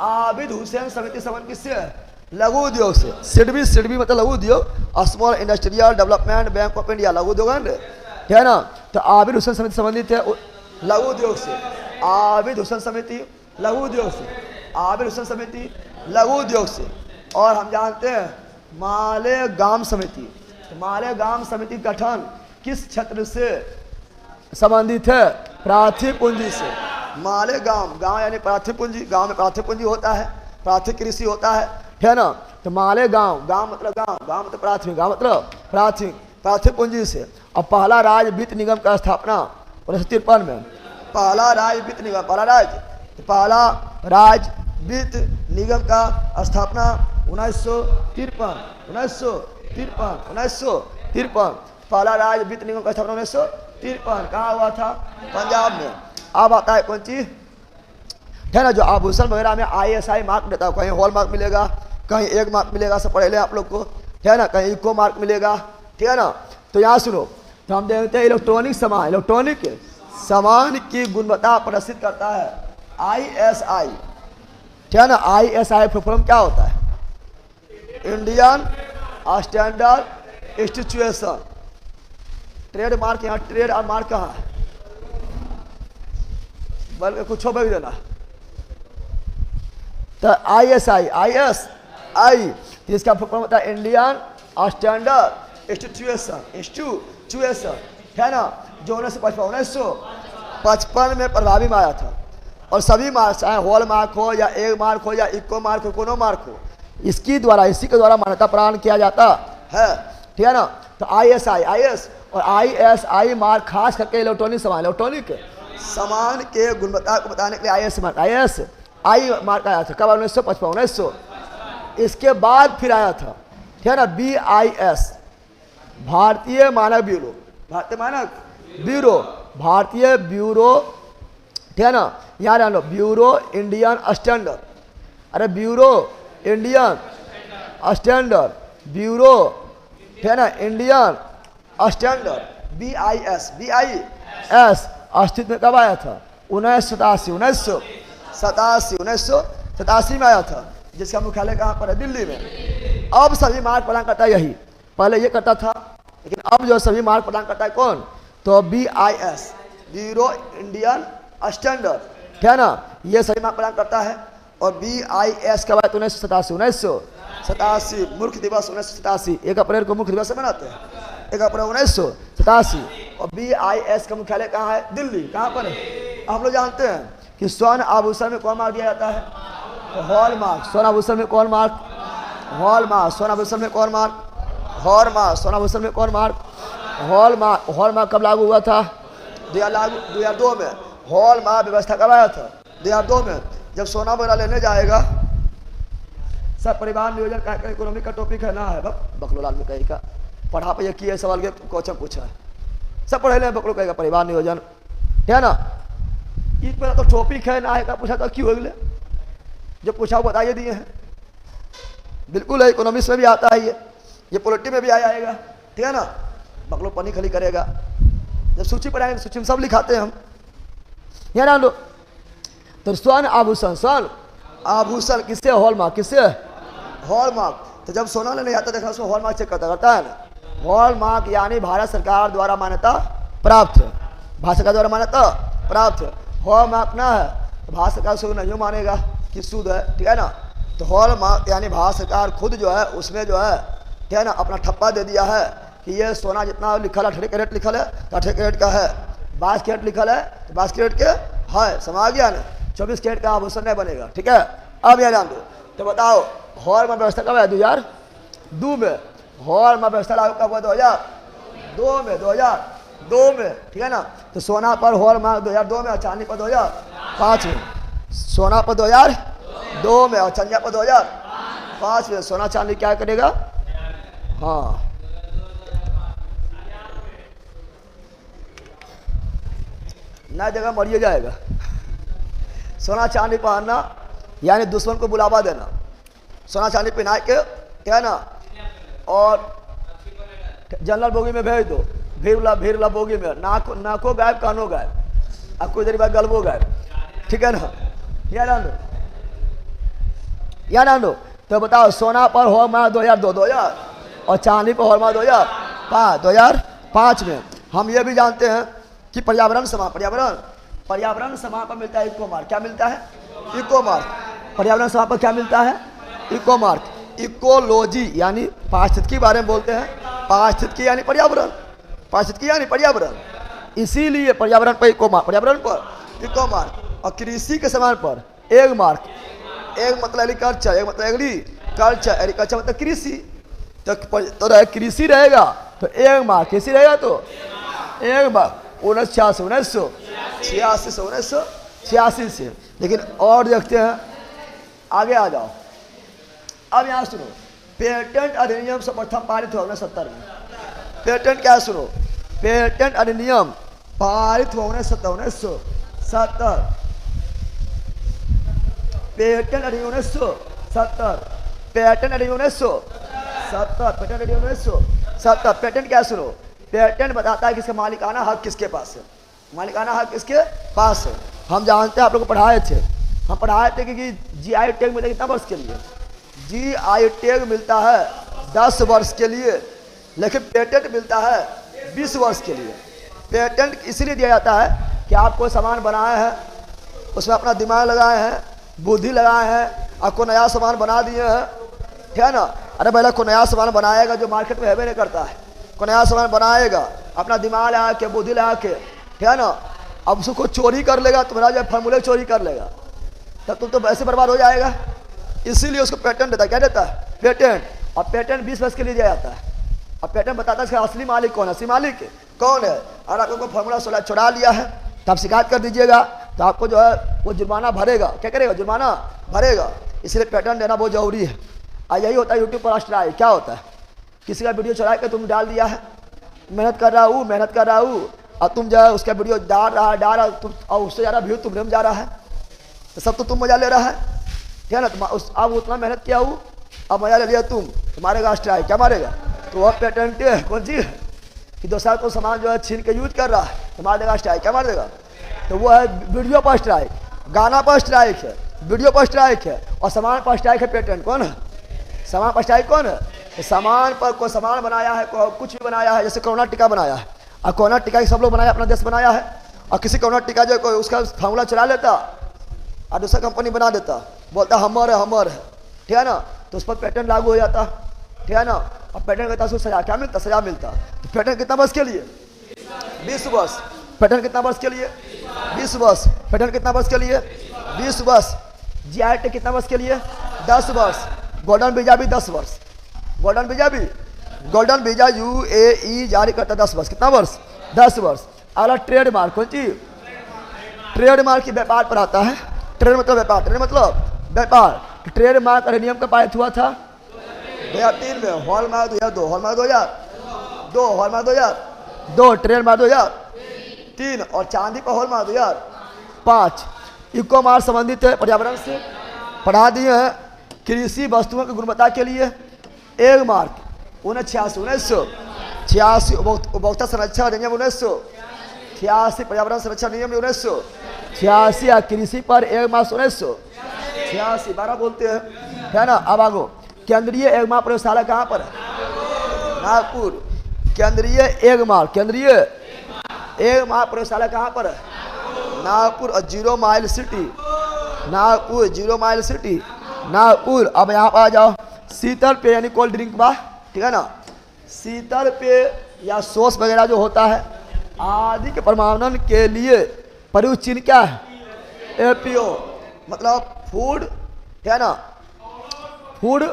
आबिद हुसैन समिति संबंध किससे है, लघु उद्योग से। सिडबी मतलब लघु उद्योग, small industrial development bank of India लघु उद्योग है, ठीक है ना। तो आबिद हुसैन समिति संबंधित है लघु उद्योग से। आबिद हुसैन समिति लघु उद्योग से, आबिद हुसैन समिति लघु उद्योग से। और हम जानते हैं मालेगाम समिति, मालेगाम समिति गठन किस क्षेत्र से संबंधित है, प्राथमिक पूंजी से। मालेगाम, गांव यानी प्राथमिक पूंजी, गांव में प्राथमिक पूंजी होता है, प्राथमिक कृषि होता है ना। तो मालेगांव, गांव मतलब गांव, गांव मतलब प्राथमिक, गांव मतलब प्राथमिक पूंजी से। अब पहला राज्य वित्त निगम का स्थापना 1953 में। पहला राज्य वित्त निगम, पहला राज्य वित्त निगम का स्थापना 1953। पहला राज्य वित्त निगम का स्थापना 1953 कहाँ हुआ था, पंजाब में। अब आता है कौन चीज, है ना, जो आभूषण वगैरह में ISI मार्क देता है, कहीं हॉल मार्क मिलेगा, कहीं 1 मार्क मिलेगा, सब पढ़े ले आप लोग को, ठीक है ना, कहीं इको मार्क मिलेगा, ठीक है ना। तो यहाँ सुनो, तो हम देखते हैं इलेक्ट्रॉनिक सामान की गुणवत्ता प्रदर्शित करता है ISI, ठीक है ना। ISI फॉर्म क्या होता है, Indian standard institution. Trade mark, यहाँ ट्रेड और मार्क कहाँ है, बल्कि कुछ हो भी देना। तो ISI तो इसका फॉर्म होता है इंडियन स्टैंडर्ड इंस्टीट्यूशन, है ना, जो 1955 में प्रभावी में आया था। और सभी मार्क, चाहे हॉल मार्क हो या 1 मार्क हो या इको मार्क हो, कोनो मार्क हो, इसी के द्वारा मान्यता प्रदान किया जाता है, ठीक है ना। तो IS और ISI मार्क खास करके इलेक्ट्रॉनिक सामान के गुणवत्ता को बताने के लिए ISI मार्क आया था। कब, 1955। इसके बाद फिर आया था, ठीक है ना, BIS भारतीय मानक ब्यूरो, भारतीय ब्यूरो, ठीक है ना। यहाँ जान लो, ब्यूरो इंडियन स्टैंडर्ड, अरे ब्यूरो इंडियन स्टैंडर्ड, ब्यूरो, ठीक है ना, इंडियन स्टैंडर्ड, BIS अस्तित्व में कब आया था, 1987 में आया था, जिसका मुख्यालय कहाँ पर है, दिल्ली में। अब सभी मार्क प्रदान करता है यही, पहले ये करता था, लेकिन अब जो सभी मार्क प्रदान करता है कौन, तो BIS ब्यूरो इंडियन स्टैंडर्ड, ठीक है ना, ये सभी मार्क प्रदान करता है। और BIS कब आया, 1987 मुख्य दिवस 1987, 1 अप्रैल को मुख्य दिवस मनाते हैं, 1 अप्रैल 1987। और BIS का मुख्यालय कहाँ है, दिल्ली। कहाँ पर है, हम लोग जानते हैं कि स्वर्ण आभूषण में कौन मार्क दिया जाता है, तो हॉल मार्क। स्वर्ण आभूषण में कौन मार्क, हॉल मार्क। स्वर्ण आभूषण में कौन मार्क, हॉल मार्क। स्वर्ण आभूषण में कौन mark, hall mark. Hall mark कब लागू हुआ था, 2002 में। हॉल मार्क व्यवस्था कब आया था, 2002 में। जब सोना वगैरह लेने जाएगा सब परिवार नियोजन कार्यक्रम इकोनॉमिक का टॉपिक है ना है बकलो लाल में कहेगा पढ़ा पे किए सवाल के क्वेश्चन पूछा है सब पढ़े ले बकलो कहेगा परिवार नियोजन ठीक है ना। इस पर तो टॉपिक है ना है का पूछा तो क्यों हो गए जो पूछा वो बताइए दिए हैं बिल्कुल है इकोनॉमिक्स में भी आता है ये पॉलिटी में भी आएगा ठीक है ना। बकलो पनी खली करेगा जब सूची पर आएंगे सूची में सब लिखाते हैं हम ये ना लो। तो स्वर्ण आभूषण किससे हॉलमार्क किससे हॉलमार्क। तो जब सोना लेने आता देखा उसमें हॉलमार्क चेक करता है ना। हॉलमार्क यानी भारत सरकार द्वारा मान्यता प्राप्त भारत सरकार द्वारा मान्यता प्राप्त हॉलमार्क ना है तो भारत सरकार उसको नहीं मानेगा कि शुद्ध है ठीक है ना। तो हॉलमार्क यानी भारत सरकार खुद जो है उसमें जो है ठीक है ना अपना ठप्पा दे दिया है कि ये सोना जितना लिखल है 18 कैरेट लिखल है तो 18 कैरेट का है 22 कैरेट लिखल है तो 22 कैरेट के है समा गया ना 24 कैरेट का आभूषण नहीं बनेगा ठीक है। अब यह जान दो तो बताओ हॉलमार्क व्यवस्था कब है 2002 में हॉलमार्क व्यवस्था लागू कब हुआ 2002 में ठीक है ना। तो सोना पर हॉलमार्क 2002 में और चांदी पर 2005 में सोना पर 2002 में और चांदी पर 2005 में सोना चांदी क्या करेगा हाँ नया जगह मरिए जाएगा। सोना चांदी पहनना यानी दुश्मन को बुलावा देना सोना चांदी पहना के क्या है ना और जनरल बोगी में भेज दो भीड़ बोगी में नाको गायब कानो गायब अब कोई देर बाद गलबो गायब ठीक है ना। या ना लो तो बताओ सोना पर हॉलमार्क 2002 और चांदी पर हॉलमार्क 2005 में। हम ये भी जानते हैं कि पर्यावरण समान पर मिलता है इको मार्क क्या मिलता है इको मार्क पर्यावरण समान पर क्या मिलता है इको मार्क। इकोलॉजी यानी पारिस्थितिकी के बारे में बोलते हैं पारिस्थितिकी यानी पर्यावरण इसीलिए पर्यावरण पर इको मार्क और कृषि के समान पर एग मार्क एक मतलब एग्रीकल्चर एक मतलब एग्रीकल्चर मतलब कृषि तो कृषि रहेगा तो एग मार्क कृषि रहेगा तो एग मार्क 1986 से। लेकिन और देखते हैं आगे आ जाओ। अब यहाँ सुनो पेटेंट अधिनियम सर्वप्रथम पारित हुआ 1970 में। पेटेंट क्या सुनो पेटेंट अधिनियम पारित हुआ 1970 पेटेंट अधिनियम 1970 पेटेंट अधिनियम 1970 पेटेंट क्या सुनो पेटेंट बताता है कि इसका मालिकाना हक किसके पास है मालिकाना हक किसके पास है। हम जानते हैं आप लोग को पढ़ाए थे कि जीआई टैग मिलता है कितना वर्ष के लिए जीआई टैग मिलता है 10 वर्ष के लिए लेकिन पेटेंट मिलता है 20 वर्ष के लिए। पेटेंट इसलिए दिया जाता है कि आप कोई सामान बनाए हैं उसमें अपना दिमाग लगाए हैं बुद्धि लगाए हैं आपको नया सामान बना दिए हैं ठीक है ना। अरे पहले कोई नया सामान बनाएगा जो मार्केट में हैवे नहीं करता है कोई नया सामान बनाएगा अपना दिमाग लगा के बुद्धि लगा के ठीक है ना। अब उसको चोरी कर लेगा तुम्हारा जो फार्मूले चोरी कर लेगा तब तुम तो वैसे बर्बाद हो जाएगा। इसीलिए उसको पेटेंट देता है क्या देता है पेटेंट और पेटेंट 20 वर्ष के लिए दिया जाता है। और पेटेंट बताता है इसका असली मालिक कौन है असली मालिक कौन है। और आपको फार्मूला चुरा लिया है तो आप शिकायत कर दीजिएगा तो आपको जो है वो जुर्माना भरेगा क्या करेगा जुर्माना भरेगा। इसलिए पेटेंट देना बहुत जरूरी है। और यही होता है यूट्यूब पर स्ट्राइक क्या होता है किसी का वीडियो चुरा के तुम डाल दिया है मेहनत कर रहा हूँ और तुम जो है उसका वीडियो डाल रहा तुम और उससे ज़्यादा व्यू तुम्हें में जा रहा है तो सब तो तुम मजा ले रहा है ठीक है ना। अब उतना मेहनत किया हूँ अब मजा ले लिया तुम मारेगा स्ट्राइक क्या मारेगा तो वह पेटेंट है कौन सी है कि दूसरा को सामान जो है छीन के यूज कर रहा है तो मार देगा स्ट्राइक क्या मार देगा तो वो है वीडियो पर स्ट्राइक गाना पर स्ट्राइक है वीडियो पर स्ट्राइक है और सामान पर स्ट्राइक है। पेटेंट कौन है सामान पर स्ट्राइक कौन है तो सामान पर कोई सामान बनाया है कुछ भी बनाया है जैसे कोरोना टीका बनाया है और कोरोना टीका सब लोग बनाया अपना देश बनाया है और किसी कोरोना टीका जो कोई उसका फार्मूला चला लेता और दूसरा कंपनी बना देता बोलता हमर है ठीक है ना तो उस पर पेटेंट लागू हो जाता ठीक है ना। और पेटेंट कहता उसको सजा क्या मिलता सजा मिलता। तो पेटेंट कितना वर्ष के लिए 20 वर्ष पेटेंट कितना वर्ष के लिए 20 वर्ष पेटेंट कितना वर्ष के लिए 20 वर्ष। जीआई टैग कितना वर्ष के लिए 10 वर्ष। गोल्डन वीजा भी 10 वर्ष गोल्डन वीजा UAE जारी करता 10 वर्ष कितना वर्ष 10 वर्ष। अगला ट्रेडमार्क कौन चीज ट्रेडमार्क की व्यापार पर आता है। ट्रेड मतलब व्यापार कि ट्रेडमार्क अधिनियम का पारित हुआ था 2003 में, हॉलमार्क 2002, हॉलमार्क 2002, हॉलमार्क 2002, ट्रेडमार्क 2003 और चांदी पर हॉलमार्क 2005। इको मार्क संबंधित है पर्यावरण से पढ़ा दिए हैं। कृषि वस्तुओं की गुणवत्ता के लिए एक मार्क 1986 उपभोक्ता संरक्षण अधिनियम 1986, पर्यावरण संरक्षण नियम 1986 या कृषि पर एक मार्क 1986, 12 बोलते हैं, है ना। अब आगो, केंद्रीय एगमा प्रयोगशाला कहाँ पर है? नागपुर। केंद्रीय एगमा प्रयोगशाला कहाँ पर है? नागपुर। और 0 mile city Nagpur, 0 mile city Nagpur. अब यहाँ पर आ जाओ, शीतल पेय यानी कोल्ड ड्रिंक बा, ठीक है ना। शीतल पेय या सॉस वगैरह जो होता है आदि के प्रमाणन के लिए प्रयुक्त चिन्ह क्या है? एपीओ, मतलब फूड, है ना, फूड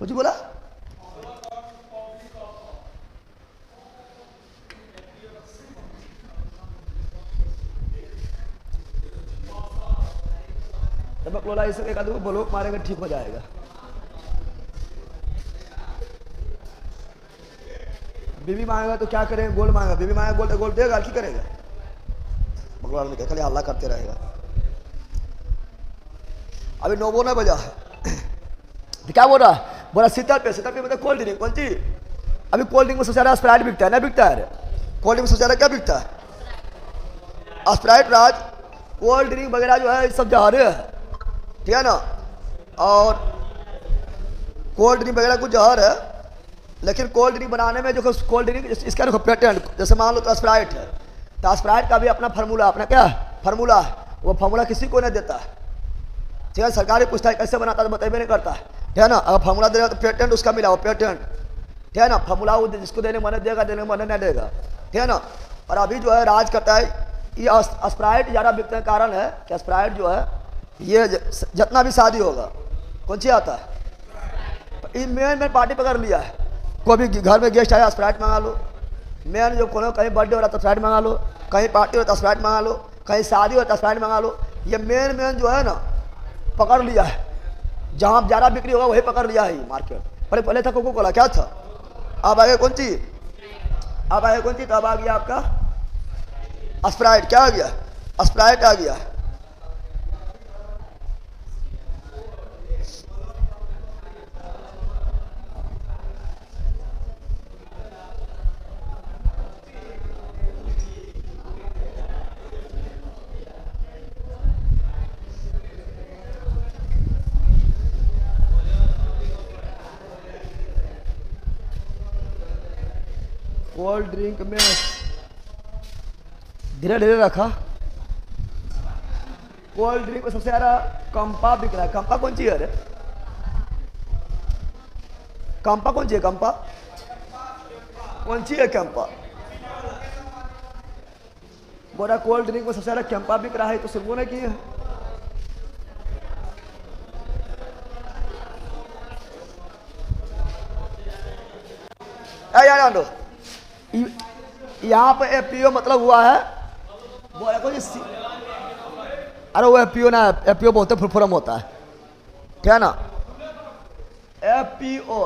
मुझे बोला बोला इसे एक आदमी ब्लॉक मारेगा ठीक हो जाएगा। बीबी मांगेगा तो क्या करेंगे? गोल्ड मांगेगा, बीबी मांगेगा गोल्ड, गोल्ड देगा क्या करेगा? भगवान ने खाली हल्ला करते रहेगा। अभी 9 न बजा है तो क्या बोल रहा है? बोला शीतल पे मतलब कोल्ड ड्रिंक। कौन सी? अभी कोल्ड ड्रिंक में सबसे ज्यादा स्प्राइट बिकता है ना, बिकता है? कोल्ड ड्रिंक में सबसे ज्यादा क्या बिकता है? स्प्राइट राज। कोल्ड ड्रिंक वगैरह जो है सब जहर है, ठीक है ना। और कोल्ड ड्रिंक वगैरह कुछ जहर है, लेकिन कोल्ड ड्रिंक बनाने में जो कोल्ड ड्रिंक इसका देखो पेटेंट, जैसे मान लो तो स्प्राइट है, तो स्प्राइट का भी अपना फार्मूला, अपना क्या फार्मूला है, वो फार्मूला किसी को नहीं देता है, ठीक है। सरकारी पूछता है कैसे बनाता है तो बताइए नहीं करता है, ठीक है ना। अगर फार्मूला देगा तो पेटेंट उसका मिला, वो पेटेंट, ठीक है ना। फार्मूला वो जिसको देने मन देगा, देने मन नहीं देगा, ठीक है ना। और अभी जो है राज करता है ये स्प्राइट ज़्यादा बिकने का कारण है कि स्प्राइट जो है ये जितना भी शादी होगा कौन सी आता है, इन मेन पार्टी पकड़ लिया है। कोई भी घर में गेस्ट आया स्प्राइट मंगा लो, मेन जो कहीं बर्थडे हो रहा था स्प्राइट मंगा लो, कहीं पार्टी हो रहा था स्प्राइट मंगा लो, कहीं शादी हो रहा था स्प्राइट मंगा लो। ये मेन जो है ना पकड़ लिया है, जहाँ ज़्यादा बिक्री होगा वही पकड़ लिया है ये मार्केट। पहले था कोको कोला, क्या था, अब आगे कौन सी, अब आगे कौन सी, तो अब आ गया आपका स्प्राइट। क्या आ गया? स्प्राइट आ गया। कोल्ड ड्रिंक में धीरे धीरे रखा। कोल्ड ड्रिंक में सबसे ज्यादा कंपा बिक रहा है। कंपा कौन सी है? अरे कंपा कौन सी है? कंपा कौन सी है? कंपा बोला कोल्ड ड्रिंक में सबसे ज्यादा कंपा बिक रहा है, तो सिर्फ ने की है। यार यहाँ पे एपीओ मतलब हुआ है, बोला कोई अरे वो एपीओ ना, एपीओ बहुत फुलफॉर्म होता है, क्या ना। एपीओ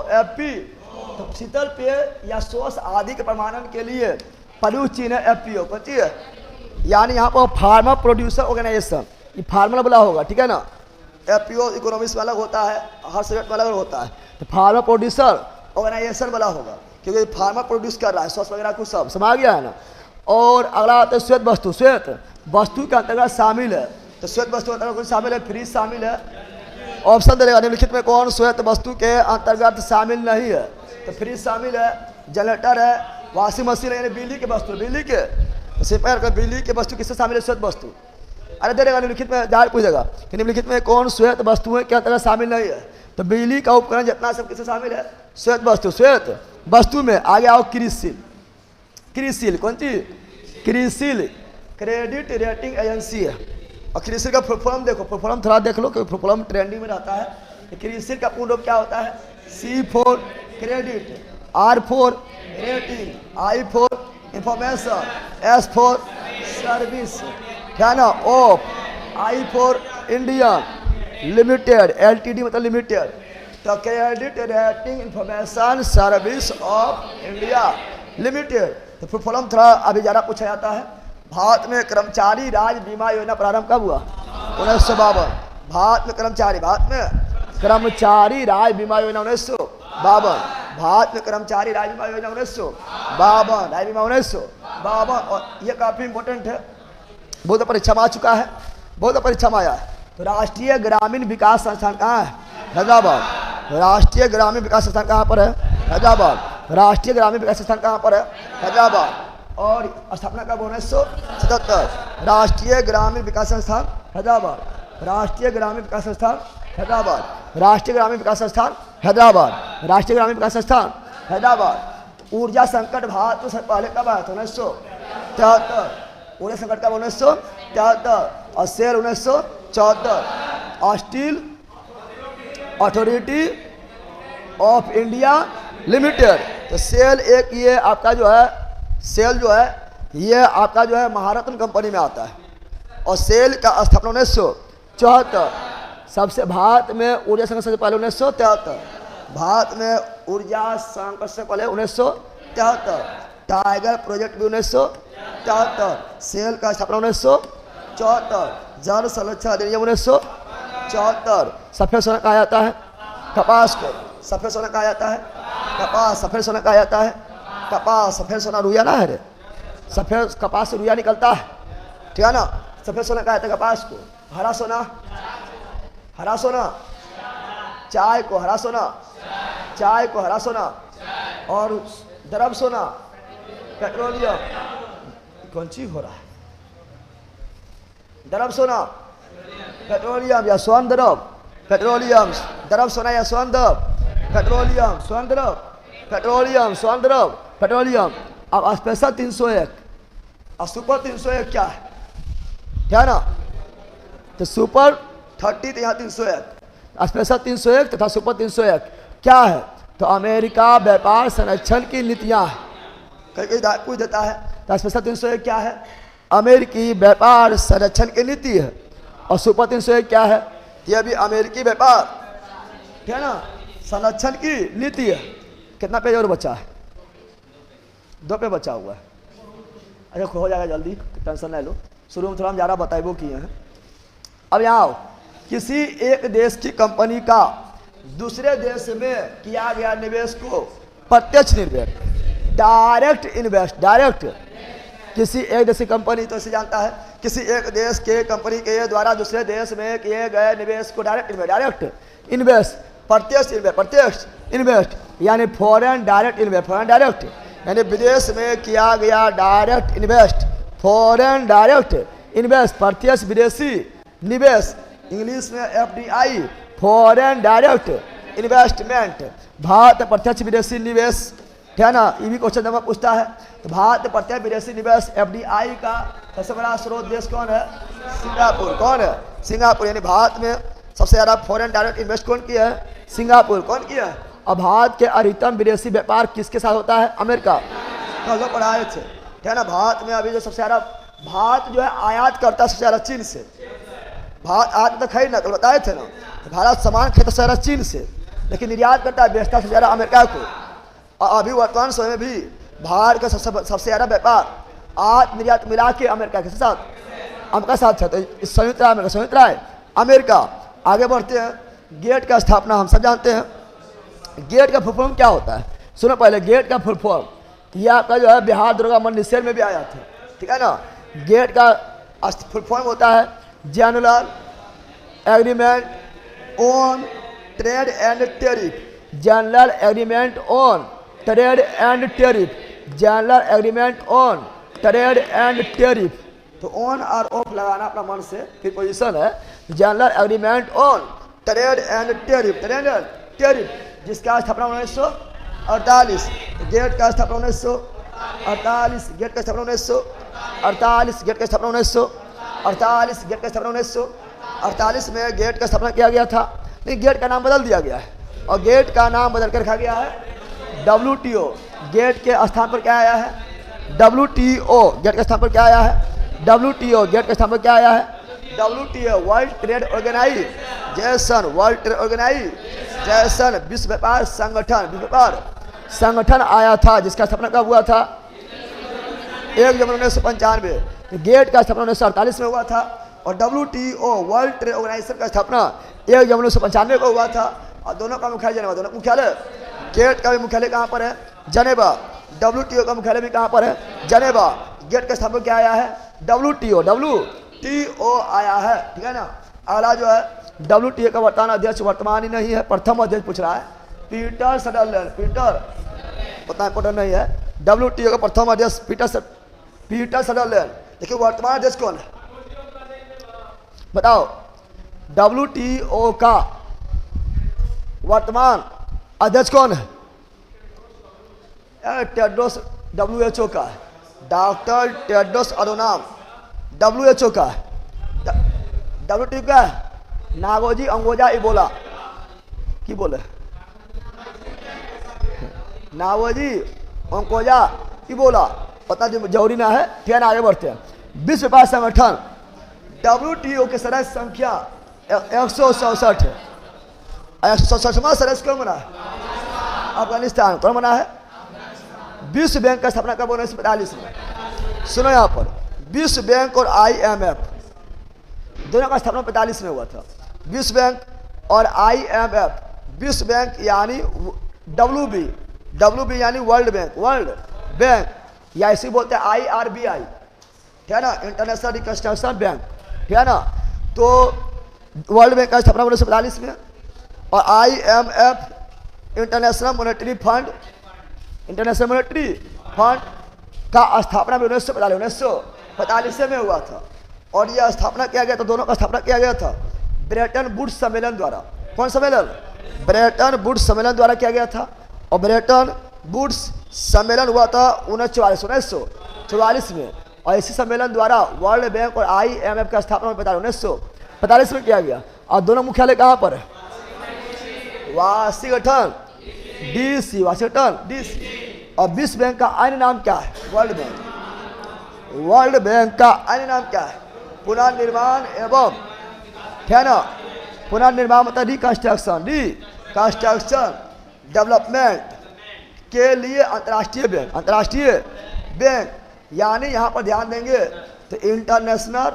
तो शीतल पेय या सॉस आदि के प्रमाणन के लिए प्रयुक्त चिन्ह है एपीओ। कौन सी है? यानी यहाँ पर फार्मर प्रोड्यूसर ऑर्गेनाइजेशन, ये फार्मूला बोला होगा, ठीक है ना। एपीओ इकोनॉमिक्स में अलग होता है, हर सब्जेक्ट में अलग होता है, तो फार्मर प्रोड्यूसर ऑर्गेनाइजेशन वाला होगा, क्योंकि फार्मर प्रोड्यूस कर रहा है सॉस वगैरह कुछ सब समझ गया है ना। और अगला आता है श्वेत वस्तु। श्वेत वस्तु के अंतर्गत शामिल है, तो श्वेत वस्तु के अंतर्गत शामिल है, फ्रिज शामिल है। ऑप्शन देगा निम्नलिखित में कौन श्वेत वस्तु के अंतर्गत शामिल नहीं है, तो फ्रिज शामिल है, जनरेटर है, वॉशिंग मशीन है, यानी बिजली के वस्तु, बिजली के सिंपल कर, बिजली के वस्तु किससे शामिल है? श्वेत वस्तु। अरे देगा निम्नलिखित में जाहिर पूछेगा कि निम्नलिखित में कौन श्वेत वस्तुएं के अंतर्गत शामिल नहीं है, तो बिजली का उपकरण जितना सब किससे शामिल है? श्वेत वस्तु। श्वेत वस्तु में आगे आओ क्रिसिल। क्रिसिल कौन सी? क्रिसिल क्रेडिट रेटिंग एजेंसी है। और क्रिसिल का फुल फॉर्म देखो, फुल फॉर्म थोड़ा देख लो क्योंकि फुल फॉर्म ट्रेंडिंग में रहता है। क्रिसिल का पूर्ण रूप क्या होता है? C for credit, R for rating, I for information, S for service, क्या ना, O I for India limited, LTD मतलब लिमिटेड, तो credit rating information service of India limited. तो फुल फॉर्म थोड़ा अभी ज़्यादा पूछा जाता है। भारत में कर्मचारी राज्य बीमा योजना प्रारंभ कब हुआ? 1952। भारत में कर्मचारी राज्य बीमा योजना 1952। भारत में कर्मचारी राज्य बीमा योजना 1952, राज्य बीमा 1952। और ये काफ़ी इंपॉर्टेंट है, बहुत परीक्षा में आ चुका है, बहुत परीक्षा में आया है। तो राष्ट्रीय ग्रामीण विकास संस्थान कहाँ है? हैदराबाद। राष्ट्रीय ग्रामीण विकास संस्थान कहाँ पर है? हैदराबाद। राष्ट्रीय ग्रामीण विकास संस्थान कहाँ पर है? हैदराबाद। और स्थापना कब? 1977। राष्ट्रीय ग्रामीण विकास संस्थान हैदराबाद। राष्ट्रीय ग्रामीण विकास संस्थान हैदराबाद। राष्ट्रीय ग्रामीण विकास संस्थान हैदराबाद। राष्ट्रीय ग्रामीण विकास संस्थान हैदराबाद। ऊर्जा संकट भारत में पहले कब आया था? 1973। ऊर्जा संकट कब? 1973। और SAIL 1974। Steel authority of India limited. तो सेल एक ये आपका जो है, सेल जो है ये आपका जो है महारत्न कंपनी में आता है। और सेल का स्थापना 1974। सबसे भारत में ऊर्जा संकट से पहले 1973। भारत में ऊर्जा संकट से पहले 1973। टाइगर प्रोजेक्ट भी 1973। सेल का स्थापना 1974। जल संरक्षण अधिनियम 1974। सफेद सोना कहा जाता है कपास को। सफेद सोना कहा जाता है कपास। सफेद सोना कहा जाता है कपास। सफेद सोना रुइया ना है रे, सफेद कपास से रुइया निकलता है, ठीक है ना। सफेद सोना कहा जाता है कपास को। हरा सोना, हरा सोना चाय को, हरा सोना चाय को, हरा सोना। और द्रव सोना पेट्रोलियम, कौन चीज हो रहा है? द्रव सोना पेट्रोलियम या स्वर्ण द्रव पेट्रोलियम। द्रव सोना या स्वर्ण द्रव पेट्रोलियम। स्वर्ण द्रव पेट्रोलियम, स्वर्ण द्रव पेट्रोलियम। अब स्पेशल 301 और सुपर 301 क्या है? क्या है ना? तो सुपर 30 तो यहाँ 301, स्पेशल 301 तथा सुपर 301 क्या है? तो अमेरिका व्यापार संरक्षण की नीतियाँ है। कहीं पूछ देता है तो स्पेशल 301 क्या है? अमेरिकी व्यापार संरक्षण की नीति है। और सुपर 301 क्या है? यह भी अमेरिकी व्यापार, ठीक है ना, संरक्षण की नीति है। कितना पेज और बचा है? 2 पेज बचा हुआ है। अच्छा हो जाएगा जल्दी, टेंशन नहीं लो। शुरू में थोड़ा हम ज़्यादा बताइबो किए हैं। अब यहाँ आओ, किसी एक देश की कंपनी का दूसरे देश में किया गया निवेश को प्रत्यक्ष निवेश, डायरेक्ट इन्वेस्ट, डायरेक्ट। किसी एक देश की कंपनी तो इसे जानता है, किसी एक देश के कंपनी के द्वारा दूसरे देश में किए गए निवेश को डायरेक्ट इन्वेस्ट, डायरेक्ट इन्वेस्ट, प्रत्यक्ष इन्वेस्ट, प्रत्यक्ष इन्वेस्ट यानी foreign direct invest, foreign direct यानी विदेश में किया गया direct invest, foreign direct invest, प्रत्यक्ष विदेशी निवेश, इंग्लिश में FDI, foreign direct investment. Bharat प्रत्यक्ष विदेशी निवेश, ठीक है ना, ये भी क्वेश्चन नंबर पूछता है। तो भारत प्रत्यक्ष विदेशी निवेश FDI का सबसे बड़ा स्रोत देश कौन है? सिंगापुर। कौन है? सिंगापुर। यानी भारत में सबसे ज़्यादा फॉरेन डायरेक्ट इन्वेस्ट कौन किया है? सिंगापुर। कौन किया है? और भारत के अधिकतम विदेशी व्यापार किसके साथ होता है? अमेरिका। कल लोग पढ़ाए थे, ठीक है ना। भारत में अभी जो सबसे ज़्यादा, भारत जो है आयात करता है सबसे ज़्यादा चीन से। भारत आज तक खरीद ना, कल बताए थे ना, भारत सामान खरीदता सबसे ज़्यादा चीन से, लेकिन निर्यात करता है, बेचता सबसे ज़्यादा अमेरिका को। और अभी वर्तमान समय में भी भारत का सबसे ज़्यादा व्यापार आयात निर्यात मिला के अमेरिका के साथ, अमेरिका साथ है। तो संयुक्त राय अमेरिका, संयुक्त राय अमेरिका। आगे बढ़ते हैं। गेट का स्थापना हम सब जानते हैं। गेट का फुल फॉर्म क्या होता है? सुनो पहले, गेट का फुल फॉर्म ये आपका जो है बिहार दुर्गा मंदिर सेल में भी आया था, ठीक है ना। गेट का फुल फॉर्म होता है general agreement on trade and tariff, general agreement on trade and tariff, general agreement on trade and tariff. तो ऑन और ऑफ लगाना अपना मन से, फिर पोजीशन है general agreement on trade and tariff, trade and tariff, जिसका स्थापना 1948। गेट का स्थापना 1948, गेट का स्थापना 1948, गेट का स्थापना 1948, गेट का स्थापना 1948 में गेट का स्थापना किया गया था। नहीं, गेट का नाम बदल दिया गया है और गेट का नाम बदल कर रखा गया है WTO। गेट के स्थान पर क्या आया है? WTO। गेट के स्थान पर क्या आया है? WTO। गेट के स्थान पर क्या आया है? WTO world trade organisation, world trade organisation विश्व व्यापार संगठन, विश्व व्यापार संगठन आया था, जिसका स्थापना कब हुआ था? 1 जनवरी 1995। गेट का स्थापना 1948 में हुआ था और WTO वर्ल्ड ट्रेड ऑर्गेनाइजेशन का स्थापना 1 जनवरी 1995 को हुआ था। और दोनों का मुख्यालय जेनेवा, दोनों मुख्यालय, गेट का भी मुख्यालय कहाँ पर है? जेनेवा। WTO का मुख्यालय भी कहाँ पर है? जेनेवा। गेट का स्थापना क्या आया है? WTO आया है, ठीक है ना। अगला जो है WTO का वर्तमान अध्यक्ष वर्तमान ही नहीं है, प्रथम अध्यक्ष पूछ रहा है, पीटर सदरलैंड। पीटर पता इंपोर्टेंट नहीं है। WTO का प्रथम अध्यक्ष पीटर सदरलैंड। देखिए वर्तमान अध्यक्ष कौन है बताओ? WTO का वर्तमान अध्यक्ष कौन है? टेड्रोस, WHO का है, डॉक्टर टेड्रोस अधनॉम, WHO का है। WTO का है नागोजी अंगोजा इबोला, की बोले नागोजी अंगोजा इबोला, पता जरूरी ना है, ठीक है ना। आगे बढ़ते हैं। विश्व व्यापार संगठन WTO के सदस्य संख्या 167 है। 167वां सदस्य कौन बना है? अफगानिस्तान। कौन बना है? विश्व बैंक का स्थापना कब 1945 में? सुनो यहाँ पर, विश्व बैंक और IMF दोनों का स्थापना 45 में हुआ था। विश्व बैंक और IMF, विश्व बैंक यानी WB यानी वर्ल्ड बैंक, या इसी बोलते हैं IRBI, ठीक है ना, इंटरनेशनल रिकंस्ट्रक्शन बैंक, ठीक है ना। तो वर्ल्ड बैंक का स्थापना 1945 में और IMF इंटरनेशनल मॉनेटरी फंड का स्थापना भी 1945 में हुआ था। और यह स्थापना किया गया था, दोनों का स्थापना किया गया था ब्रेटन वुड्स सम्मेलन द्वारा। कौन सम्मेलन? ब्रेटन वुड्स सम्मेलन द्वारा किया गया था। और ब्रेटन वुड्स सम्मेलन हुआ था 1944 में। और इसी सम्मेलन द्वारा वर्ल्ड बैंक और IMF का स्थापना 1945 में किया गया। और दोनों मुख्यालय कहाँ पर है? Washington DC, Washington DC। और विश्व बैंक का अन्य नाम क्या है? वर्ल्ड बैंक का अन्य नाम क्या है? पुनर्निर्माण एवं, ठीक है ना, पुनर्निर्माण मतलब रिकंस्ट्रक्शन डेवलपमेंट के लिए अंतर्राष्ट्रीय बैंक, यानी यहाँ पर ध्यान देंगे तो इंटरनेशनल,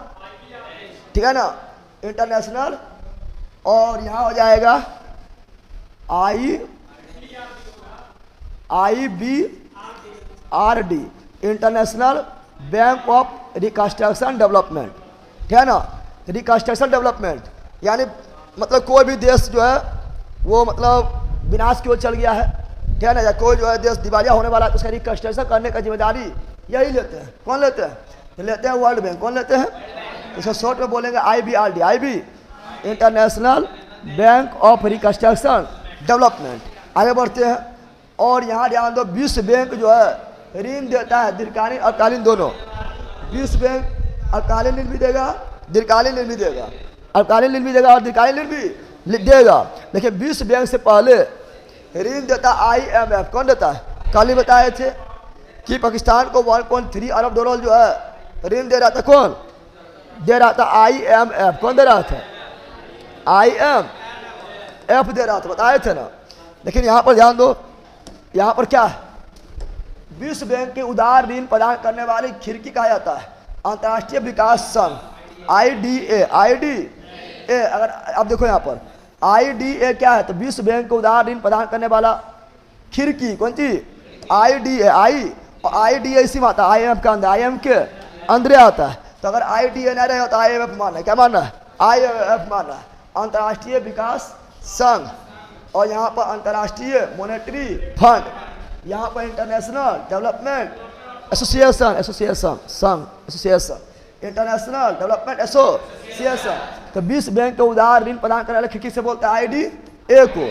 ठीक है ना, इंटरनेशनल, और यहाँ हो जाएगा IBRD, international bank of reconstruction development, ठीक है ना। रिकंस्ट्रक्शन डेवलपमेंट यानी मतलब कोई भी देश जो है वो मतलब विनाश की ओर चल गया है, ठीक है ना, या कोई जो है देश दिवालिया होने वाला है तो उसका रिकंस्ट्रक्शन करने का जिम्मेदारी यही लेते हैं। कौन लेते हैं? तो लेते हैं वर्ल्ड बैंक। कौन लेते हैं? इसको शॉर्ट में बोलेंगे IBRD, international bank of reconstruction development. आगे बढ़ते हैं। और यहाँ ध्यान दो, विश्व बैंक जो है ऋण देता है दीर्घकालीन अल्पकालीन दोनों। विश्व बैंक अल्पकालीन ऋण भी देगा, दीर्घकालीन ऋण भी देगा, अल्पकालीन ऋण भी देगा और दीर्घकालीन ऋण भी देगा। देखिए विश्व बैंक से पहले ऋण देता IMF। कौन देता है? कल ही बताए थे कि पाकिस्तान को 1.3 अरब डॉलर जो है ऋण दे रहा था। कौन दे रहा था? IMF। कौन दे रहा था? IMF दे रहा था, बताए थे ना। लेकिन यहाँ पर ध्यान दो, यहाँ पर क्या है? विश्व बैंक के उदार ऋण प्रदान करने वाली खिड़की कहा जाता है अंतर्राष्ट्रीय विकास संघ, IDA। अगर अब देखो यहाँ पर IDA क्या है? तो विश्व बैंक को उदार ऋण प्रदान करने वाला खिड़की। कौन सी? IDA। और IDA इसी में आता है, IMF का अंदर, IMF के अंदर आता है। तो अगर IDA नहीं रहे तो IMF मानना है। क्या मानना है? IMF मानना है, अंतर्राष्ट्रीय विकास संघ। और यहाँ पर अंतर्राष्ट्रीय मॉनेटरी फंड, यहाँ पर international development association, international development association. तो विश्व बैंक का उदार ऋण प्रदान करने वाले खिड़की से बोलते हैं IDA को।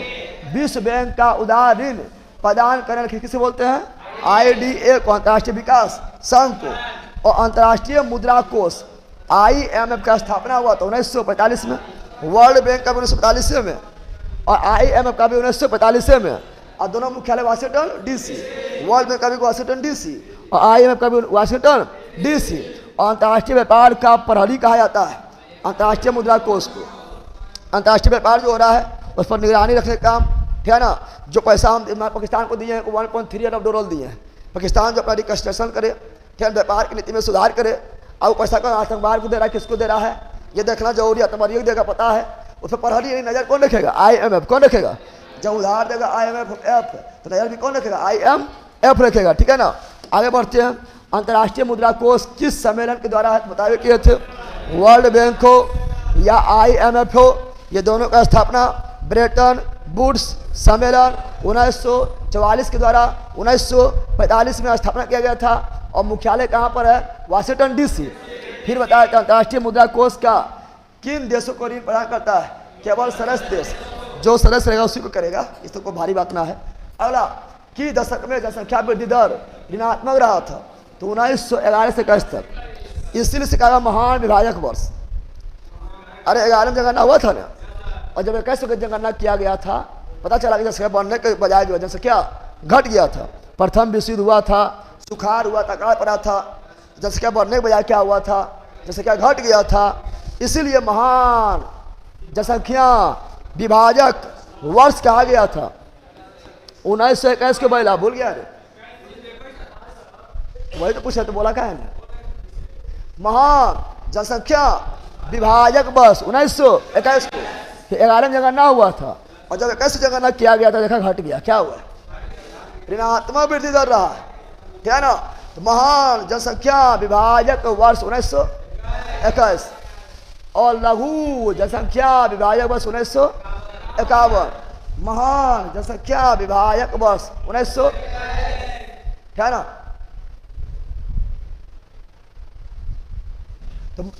विश्व बैंक का उदार ऋण प्रदान करने वाले खिड़की से बोलते हैं IDA को, अंतर्राष्ट्रीय विकास संघ को। और अंतर्राष्ट्रीय मुद्रा कोष IMF का स्थापना हुआ था 1945 में, वर्ल्ड बैंक का भी 1945 में और IMF का भी 1945 में। और दोनों मुख्यालय वाशिंगटन DC, वर्ल्ड बैंक का भी वाशिंगटन DC और IMF का भी वाशिंगटन DC। और अंतर्राष्ट्रीय व्यापार का प्रहरी कहा जाता है अंतर्राष्ट्रीय मुद्रा कोष को। अंतर्राष्ट्रीय व्यापार जो हो रहा है उस पर निगरानी रखने का काम, ठीक है ना। जो पैसा हम पाकिस्तान को दिए हैं, 1.3 अरब डॉलर दिए हैं। पाकिस्तान जो अपना रिकंस्ट्रक्शन करे, ठीक है, व्यापार की नीति में सुधार करे, और पैसा का आतंकवाद को दे रहा है, किसको दे रहा है ये देखना जरूरी है। आतंकवादियों को देगा पता है, उस पर पढ़ी नहीं, नजर कौन रखेगा? IMF कौन रखेगा? जब उधार देगा IMF तो नजर भी कौन रखेगा? IMF रखेगा, ठीक है ना। आगे बढ़ते हैं। अंतर्राष्ट्रीय मुद्रा कोष किस सम्मेलन के द्वारा बताए किए थे? वर्ल्ड बैंक हो या IMF हो, ये दोनों का स्थापना ब्रेटन वुड्स सम्मेलन 1944 के द्वारा 1945 में स्थापना किया गया था, और मुख्यालय कहाँ पर है? Washington DC। फिर बताया था अंतर्राष्ट्रीय मुद्रा कोष का किन देशों को ऋण प्रदान करता है? केवल सदस्य देश, जो सदस्य रहेगा उसी को करेगा, इस तो कोई भारी बात ना है। अगला, कि दशक में जनसंख्या वृद्धि दर ऋणात्मक रहा था? तो 1911 से 21 तक, इसीलिए से कहा महान विभाजक वर्ष। अरे 11 में जनगणना हुआ था ना, और जब 21 में जनगणना किया गया था, पता चला कि जनसंख्या बढ़ने के बजाय जो है जनसंख्या घट गया था। प्रथम विश्व युद्ध हुआ था, सुखाड़ हुआ था, काल पड़ा था, जनसंख्या बढ़ने के बजाय क्या हुआ था? जनसंख्या घट गया था। इसीलिए महान जनसंख्या विभाजक वर्ष कहा गया था। 1921 को बैला भूल गया रे, वही तो पूछा, तो बोला क्या है ना? महान जनसंख्या विभाजक वर्ष 1921 को 11 में जनगणना हुआ था, और जब 21 में जनगणना किया गया था, देखा घट गया, क्या हुआ? ऋणात्मक वृद्धि दर रहा है, ठीक है ना। तो महान जनसंख्या विभाजक वर्ष 1921 और लघु जनसंख्या विभाजक वर्ष 1951, महान जनसंख्या विभाजक वर्ष 1900, ठीक है ना।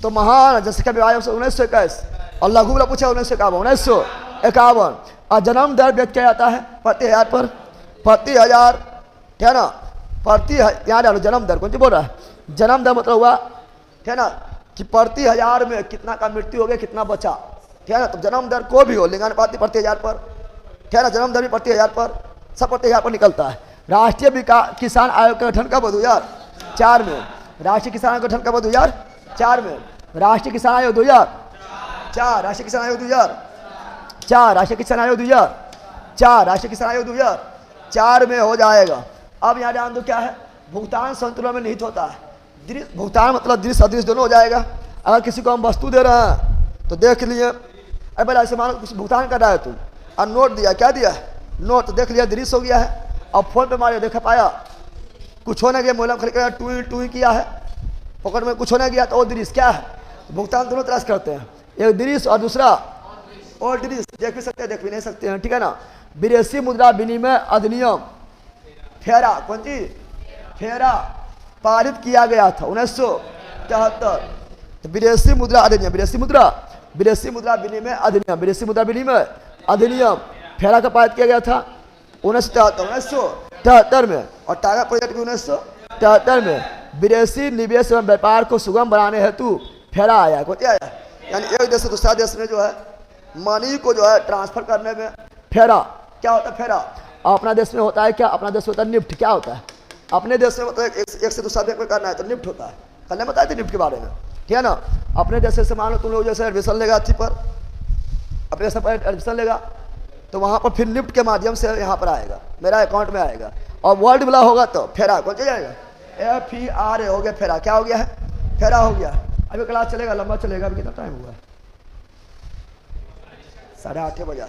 तो महान जनसंख्या विभाजक वर्ष 1921 और लघु वाला पूछा 1951। और जन्म दर व्यक्त किया जाता है प्रति हजार पर, प्रति हजार, ठीक है ना। प्रति यहाँ डालो जन्म दर, कौन सी बोल रहा है? जन्म दर मतलब हुआ, ठीक है ना, कि प्रति हजार में कितना का मृत्यु हो गया, कितना बचा, ठीक है ना। तो जन्म दर को भी हो, लिंगानुपाती प्रति हजार पर, ठीक है ना। जन्म दर भी प्रति हजार पर, सब प्रति हजार पर निकलता है। राष्ट्रीय किसान आयोग का गठन कब? 2004 में। राष्ट्रीय किसान आयोग का गठन कब? 2004 में। राष्ट्रीय किसान आयोग 2004, राष्ट्रीय किसान आयोग 2004, राष्ट्रीय किसान आयोग 2004, राष्ट्रीय किसान आयोग 2004 में हो जाएगा। अब यहाँ ध्यान दो, क्या है? भुगतान संतुलन में निहित होता है। भुगतान मतलब दृश्य अदृश्य दोनों हो जाएगा। अगर किसी को हम वस्तु दे रहे हैं तो देख लिए, अरे भाई ऐसे मानो कुछ भुगतान कर रहा है तुम, और नोट दिया, क्या दिया है? नोट, तो देख लिया दृश्य हो गया है। अब फोन पे मारे, देखा पाया कुछ होने गया, मोबाइल खरीद कर टू ही किया है, पॉकेट में कुछ होने गया, तो वो दृश्य क्या है? भुगतान दोनों तरह से करते हैं, एक दृश्य और दूसरा और दृश्य, देख भी सकते हैं, देख भी नहीं सकते हैं, ठीक है ना। विदेशी मुद्रा विनिमय अधिनियम फेरा, कौन सी? फेरा पारित किया गया था 1973। तो विदेशी मुद्रा अधिनियम, विदेशी मुद्रा विनिमय अधिनियम, विदेशी मुद्रा विनिमय अधिनियम फेरा का पारित किया गया था 1973 में। और टागा प्रोजेक्ट भी 1973 में। विदेशी निवेश एवं व्यापार को सुगम बनाने हेतु फेरा आया। कौन आया? यानी एक देश से दूसरा देश में जो है मनी को जो है ट्रांसफर करने में फेरा, क्या होता है? फेरा अपना देश में होता है क्या? अपना देश होता है निफ्ट। क्या होता है? अपने देश में मतलब एक से दूसरा देश में करना है तो निफ्ट होता है। कल ने बताया थे निफ्ट के बारे में, ठीक है ना। अपने देश से मान लो तुम लोग जैसे एडमिशन लेगा अच्छी पर, अपने देश पर एडमिशन लेगा तो वहाँ पर फिर निफ्ट के माध्यम से यहाँ पर आएगा, मेरा अकाउंट में आएगा। और वर्ल्ड वाला होगा तो फेरा, कौन सा जाएगा? FERA हो गया फेरा। क्या हो गया है? फेरा हो गया। अभी क्लास चलेगा, लंबा चलेगा। अभी कितना टाइम हुआ है? 8:30 बजा,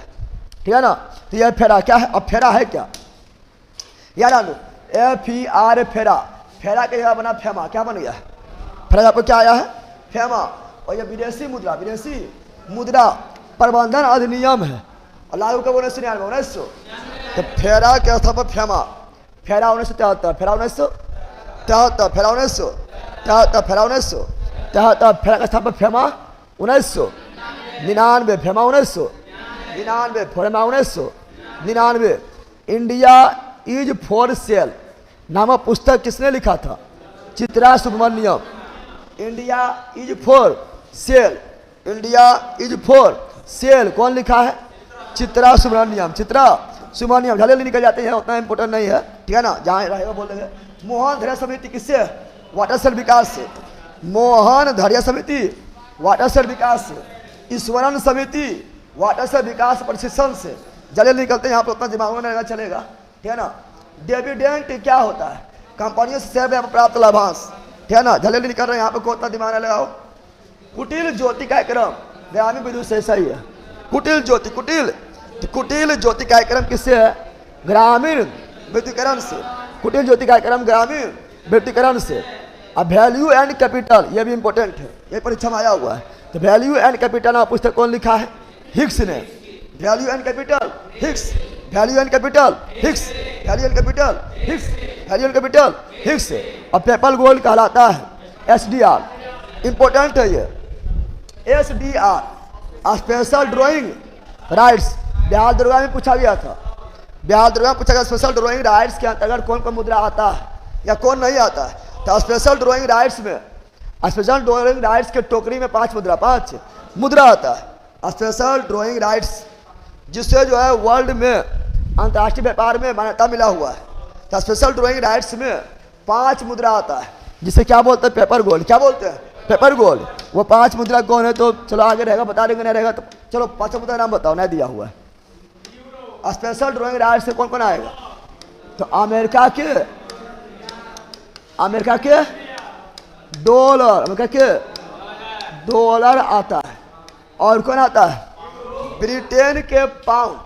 ठीक है ना। तो यह फेरा क्या है? अब फेरा है क्या यार? आलू FERA फेरा, फेरा के जगह बना फेमा। क्या बन गया? फेरा पर क्या आया है? फेमा। और ये विदेशी मुद्रा प्रबंधन अधिनियम है और लागू कब? 1999। तो फेरा के स्थान पर फेमा, फेरा 1973, फेरा 1973, फेरा 1973, फेरा 1973, फेरा के स्थान पर FEMA 1999, FEMA 1999, FEMA 1999। India is for sale नामक पुस्तक किसने लिखा था? Chitra Subramaniam. India is for sale, India is for sale कौन लिखा है? चित्रा सुब्रमण्यम। चित्रा सुब्रमण्यम जल्दी निकल जाते हैं, उतना इंपोर्टेंट नहीं है, ठीक है ना। जहाँ रहेगा बोल देंगे। मोहन धैर्य समिति किससे? वाटर सेल विकास से। मोहन धैर्य समिति वाटरशेड विकास से, ईश्वरन समिति वाटरशेड विकास प्रशिक्षण से, जल्दी निकलते हैं यहाँ पर, उतना दिमाग में नहीं चलेगा, ठीक है ना। डिविडेंड क्या होता है? कंपनियों से शेयर प्राप्त लाभांश, ठीक है ना। जल्दी निकल रहे हैं यहाँ पे, को उतना दिमाग नहीं लगाओ। कुटिल ज्योति कार्यक्रम ग्रामीण विद्युत से, सही है। कुटिल ज्योति, कुटिल ज्योति कार्यक्रम किससे है? ग्रामीण विद्युतीकरण से। कुटिल ज्योति कार्यक्रम ग्रामीण विद्युतीकरण से। अब वैल्यू एंड कैपिटल, ये भी इंपॉर्टेंट है, ये परीक्षा में आया हुआ है। तो वैल्यू एंड कैपिटल आप पुस्तक कौन लिखा है? हिक्स ने। Value and capital Hicks, value and capital Hicks, value and capital Hicks, value and capital Hicks. अब पेपर गोल्ड कहलाता है SDR, इंपॉर्टेंट है ये। SDR special drawing rights, Bihar दरोगा में पूछा गया था, बिहार दरोगा में पूछा गया स्पेशल ड्राइंग राइट्स के अंतर्गत कौन कौन मुद्रा आता है या कौन नहीं आता है। तो स्पेशल ड्राइंग राइट्स में, स्पेशल ड्राइंग राइट्स के टोकरी में 5 मुद्रा आता है। स्पेशल ड्राइंग राइट्स जिससे जो है वर्ल्ड में अंतर्राष्ट्रीय व्यापार में मान्यता मिला हुआ है। तो स्पेशल ड्राइंग राइट्स में 5 मुद्रा आता है, जिसे क्या बोलते हैं? Paper gold. क्या बोलते हैं? Paper gold. वो 5 मुद्रा कौन है? तो चलो आगे रहेगा, बता देंगे, नहीं रहेगा तो चलो 5 मुद्रा नाम बताओ, नहीं दिया हुआ है। स्पेशल ड्राइंग राइट्स से कौन कौन आएगा? तो अमेरिका के डॉलर, अमेरिका के डॉलर आता है। और कौन आता है? ब्रिटेन के पाउंड,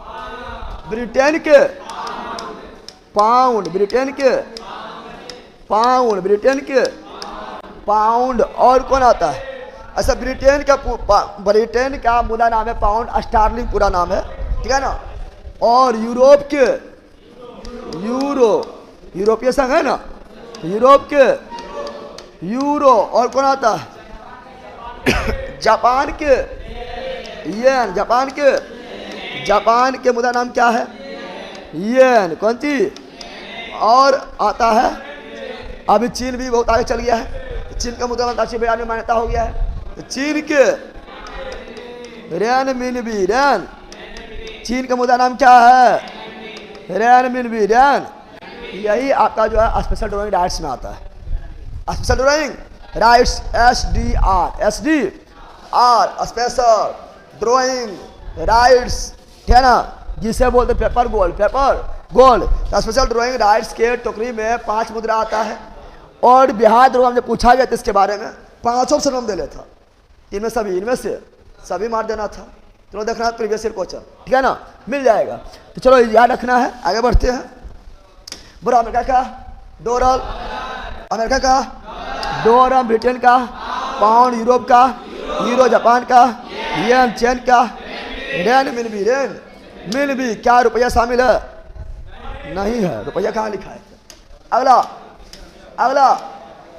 ब्रिटेन के पाउंड, ब्रिटेन के पाउंड, ब्रिटेन के पाउंड। और कौन आता है? अच्छा, ब्रिटेन का पूरा नाम है पाउंड स्टार्लिंग, पूरा नाम है, ठीक है ना। और यूरोप के यूरोपीय संघ है ना, यूरोप के यूरो। और कौन आता है? जापान के येन, जापान के मुद्रा नाम क्या है? येन। कौन सी? और आता है, अभी चीन भी बहुत आगे चल गया है, चीन का मुद्रा अंतर्राष्ट्रीय बाजार में मान्यता हो गया है। तो चीन के रेनमिनबी, रेन, चीन का मुद्रा नाम क्या है? Renminbi, rain. यही आपका जो है स्पेशल ड्राइंग राइट्स में आता है। Special drawing rights SDR special drawing rights, ठीक है ना, जिसे बोलते paper gold, paper gold. Special drawing rights के टोकरी में 5 मुद्रा आता है। और बिहार दरोगा में पूछा गया था इसके बारे में, 5 ऑप्शन हम दे लेता, इनमें से सभी मार देना था। चलो देखना प्रीवियस ईयर क्वेश्चन, ठीक है ना, मिल जाएगा। तो चलो याद रखना है, आगे बढ़ते हैं। बोलो अमेरिका का डॉलर, अमेरिका का डॉलर, ब्रिटेन का पाउंड, यूरोप का यूरो, जापान का येन, चीन का रेनमिनबी, रेनमिनबी। क्या रुपया शामिल है? नहीं है, रुपया कहाँ लिखा है? अगला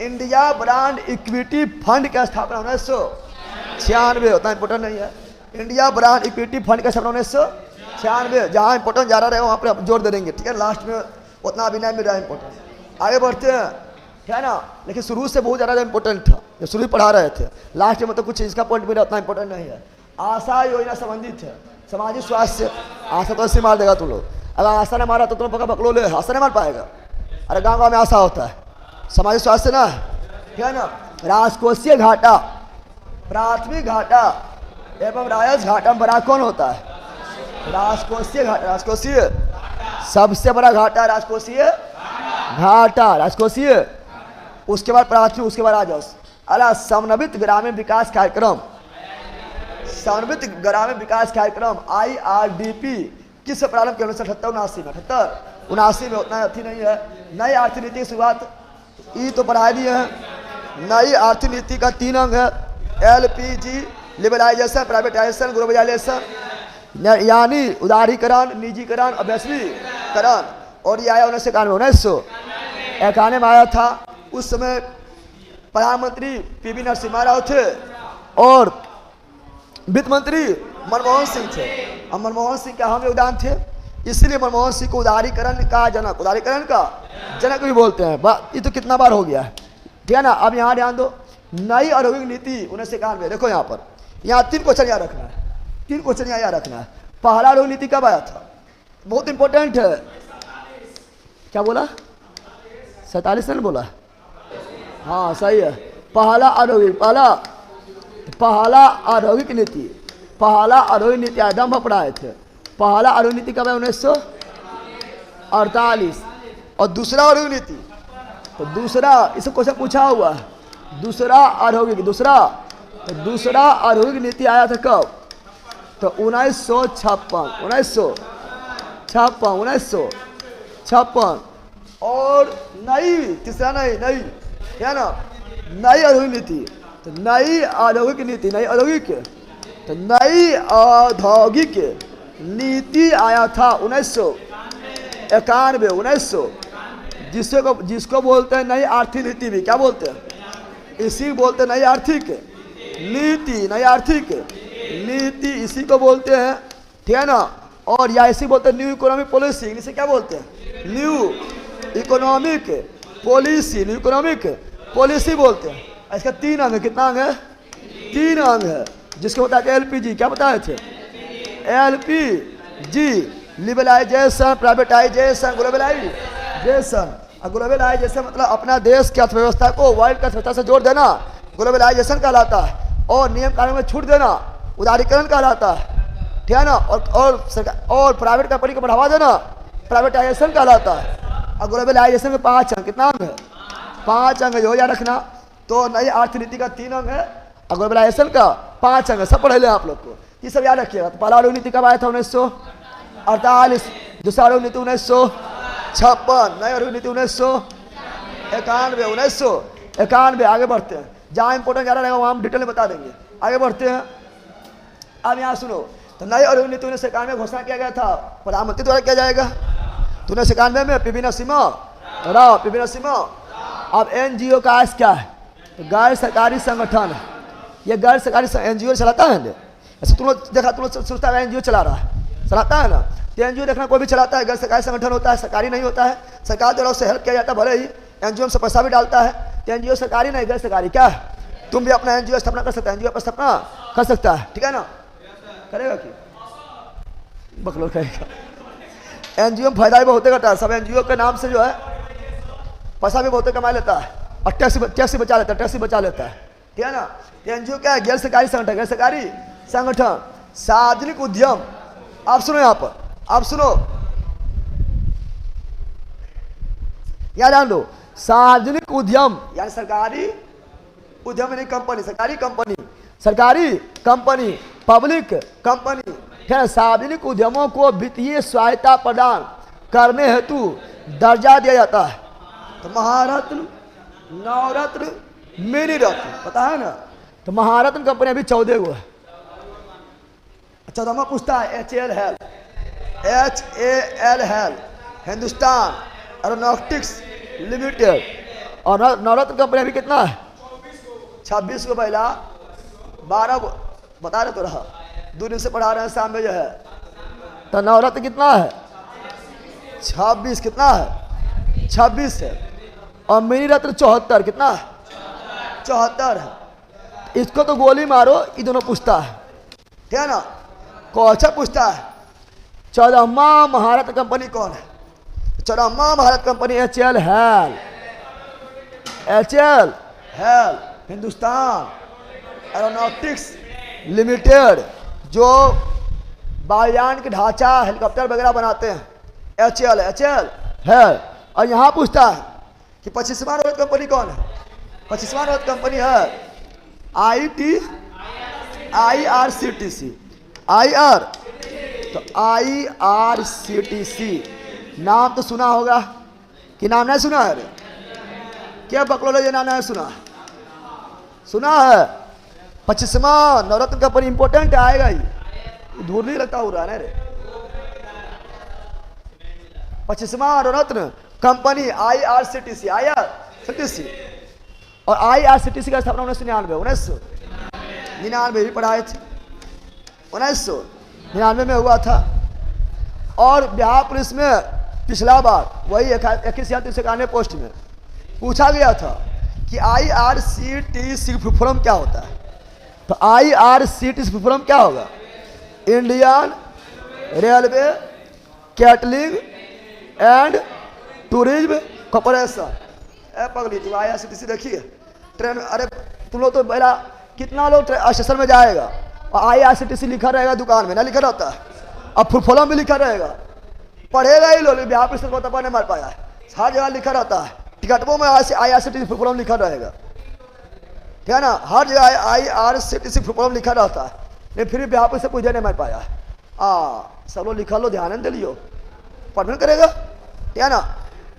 इंडिया ब्रांड इक्विटी फंड की स्थापना 1996, उतना इंपोर्टेंट नहीं है। इंडिया ब्रांड इक्विटी फंड का स्थापना 1996, जहाँ इंपोर्टेंट ज़्यादा रहेगा वहाँ पर जोर दे देंगे, ठीक है। लास्ट में उतना अभी नहीं मिल रहा है इंपोर्टेंट। आगे बढ़ते हैं, ठीक है ना। लेकिन शुरू से बहुत ज़्यादा इंपॉर्टेंट था, जब शुरू पढ़ा रहे थे, लास्ट में तो कुछ इसका पॉइंट मिला, उतना इंपॉर्टेंट नहीं है। आशा योजना संबंधित है, सामाजिक स्वास्थ्य। आशा तो ऐसे मार देगा तुम लोग, अगर आशा ने मारा तो तुम पका पकड़ो ले, आशा नहीं मार पाएगा। अरे गाँव में आशा होता है, सामाजिक स्वास्थ्य ना, ठीक है ना। राजकोषीय घाटा, प्राथमिक घाटा एवं राजस्व घाटा में बड़ा कौन होता है? राजकोषीय घाटा, राजकोषीय सबसे बड़ा घाटा, राजकोषीय घाटा, राजकोषीय। उसके बाद प्राथमिक, उसके बाद राजस्व। अला समन्वित ग्रामीण विकास कार्यक्रम, समन्वित ग्रामीण विकास कार्यक्रम IRDP किस प्रारंभ किया? 1978-79 में, उतना अथी नहीं है। नई आर्थिक नीति की शुरुआत ई तो पढ़ा दिए हैं। नई आर्थिक नीति का 3 अंग है, LPG, लिबरलाइजेशन, प्राइवेटाइजेशन, ग्लोबलाइजेशन, यानी उदारीकरण, निजीकरण और वैश्वीकरण। और ये आया 1991 में आया था। उस समय प्रधानमंत्री PV नरसिम्हा राव थे और वित्त मंत्री मनमोहन सिंह थे। और मनमोहन सिंह का अहम योगदान थे, इसलिए मनमोहन सिंह को उदारीकरण का जनक भी बोलते हैं। ये तो कितना बार हो गया है, ठीक है ना। अब यहाँ ध्यान दो, नई औद्योगिक नीति 1991। देखो यहाँ पर, यहाँ 3 क्वेश्चन याद रखना है, 3 क्वेश्चन यहाँ याद रखना है। पहला औद्योगिक नीति कब आया था? बहुत इंपॉर्टेंट है। क्या बोला? 47 ने बोला, हाँ सही है। पहला औद्योगिक, पहला औद्योगिक नीति, पहला औद्योगिक नीति एकदम पढ़ाए थे। पहला औद्योगिक नीति कब है? 1948। और दूसरा औद्योगिक नीति, तो दूसरा इसे क्वेश्चन पूछा हुआ है, दूसरा औद्योगिक, दूसरा औद्योगिक नीति आया था कब? तो 1956। और नई, तीसरा नई है ना, नई औद्योगिक नीति। तो नई औद्योगिक नीति, नई औद्योगिक नीति आया था 1991, जिसको बोलते हैं नई आर्थिक नीति भी। क्या बोलते हैं? इसी बोलते हैं नई आर्थिक नीति, नई आर्थिक नीति इसी को बोलते हैं, ठीक है ना। और या इसी बोलते हैं न्यू इकोनॉमिक पॉलिसी, इसे क्या बोलते हैं? न्यू इकोनॉमिक पॉलिसी बोलते हैं। इसका 3 अंग है। कितना अंग है? 3 अंग है, जिसको बताते हैं LPG। क्या बताए थे? LPG, liberalisation, privatisation, globalisation. Globalisation मतलब अपना देश की अर्थव्यवस्था को वर्ल्ड की अर्थव्यवस्था से जोड़ देना, ग्लोबलाइजेशन कहलाता है। और नियम कानून में छूट देना, उदारीकरण कहलाता है, ठीक है ना। और प्राइवेट कंपनी को बढ़ावा देना, प्राइवेटाइजेशन कहलाता है। और ग्लोबलाइजेशन में 5 अंग। कितना अंग है? 5 अंग जो याद रखना। तो नई आर्थिक नीति का 3 अंग है और ग्लोबलाइजेशन का 5 अंग है। सब पढ़े ले आप लोग को, ये सब याद रखिएगा। तो पहला औद्योगिक नीति कब आया था? 1948। दूसरा औद्योगिक नीति 1956। नई औद्योगिक नीति 1991। आगे बढ़ते हैं, जहाँ इंपोर्टेंट ज़्यादा रहेगा वहाँ हम डिटेल में बता देंगे। आगे बढ़ते हैं। अब यहाँ सुनो, तो नई औद्योगिक नीति 1991 में घोषणा किया गया था, प्रधानमंत्री द्वारा किया जाएगा। तो 1991 में पी वी नरसिम्हा राव। अब NGO का आयस क्या है? तो गैर सरकारी संगठन है। ये गैर सरकारी NGO चलाता है ना। ऐसे तुम लोग देखा, तुम लोग सोचता है NGO चला रहा है, चलाता है ना। तो NGO देखना कोई भी चलाता है, गैर सरकारी संगठन होता है, सरकारी नहीं होता है। सरकार द्वारा उससे हेल्प किया जाता है, भले ही NGO से पैसा भी डालता है। तो NGO सरकारी नहीं, गैर सरकारी। क्या है? तुम भी अपना NGO स्थापना कर सकता है, NGO पर स्थापना कर सकता है, ठीक है ना। करेगा कि बकलोल करेगा। NGO में फायदा भी बहुत करता है। सब NGO के नाम से जो है पैसा भी बहुत कमा लेता है और टैक्स बचा लेता है, ठीक है ना। NGO क्या है? गैर सरकारी संगठन। सार्वजनिक उद्यम। आप सुनो, यहाँ पर आप सुनो, याद जान लो। सार्वजनिक उद्यम यानी सरकारी उद्यम नहीं, कंपनी, सरकारी कंपनी, पब्लिक कंपनी, है। सार्वजनिक उद्यमों को वित्तीय सहायता प्रदान करने हेतु दर्जा दिया जाता है। तो महारत्न, नवरत्न, मिनी रत्न, पता है ना। तो महारत्न कंपनी अभी 14 गो है। 14वां पूछता है HAL हेल्थ, हिंदुस्तान एरोनॉटिक्स लिमिटेड। और नवरत्न कंपनी अभी कितना है? 26 को, पहला 12 बता रहे तो रहा, 2 दिन से पढ़ा रहे हैं शाम में जो है। तो नवरत्न कितना है? 26। कितना है? 26 है। और मिनी रत्न 74। कितना है? 74 है। इसको तो गोली मारो, ये दोनों पूछता है, ठीक है ना। क्वेश्चन पूछता है 14वां महारत्न कंपनी कौन है? 14वां महारत्न कंपनी HAL हेल्थ, हिंदुस्तान एरोनॉटिक्स लिमिटेड, जो वायुयान के ढांचा, हेलीकॉप्टर वगैरह बनाते हैं, HAL है। और यहाँ पूछता है कि 25वां नवरत्न कंपनी कौन है? 25वां नवरत्न कंपनी है IRCTC। तो IRCTC नाम तो सुना होगा कि नाम नहीं सुना है? क्या बकलोल, ये नाम नहीं सुना है? 25वां नवरत्न कंपनी इंपोर्टेंट आएगा ही, दूर नहीं लगता हो रहा है रे। 25वां नवरत्न कंपनी IRCTC। और IRCTC का स्थापना 1999 भी पढ़ाए थे, 1999 में हुआ था। और बिहार पुलिस में पिछला बार वही 21,391 पोस्ट में पूछा गया था कि IRCTC फुलफॉर्म क्या होता है। तो IRCTC फुलफॉर्म क्या होगा? Indian railway catering and tourism corporation. पगली तुम IRCTC देखिए ट्रेन। अरे तुम लोग तो पहला कितना लोग स्टेशन में जाएगा और IRCTC लिखा रहेगा दुकान में, ना लिखा रहता है, अब फुल फॉर्म भी लिखा रहेगा, पढ़ेगा ही लोग, बिहार पुलिस को तो नहीं मार पाया है, हर जगह लिखा रहता है, टिकटों में IRCTC फुल फॉर्म लिखा रहेगा, ठीक है ना, हर जगह IRCTC फुल फॉर्म लिखा रहता है, लेकिन फिर भी बिहार पुलिस से पूछे नहीं मार पाया है। सब लोग लिखा लो, ध्यान दे लियो, पढ़ना करेगा, ठीक है ना।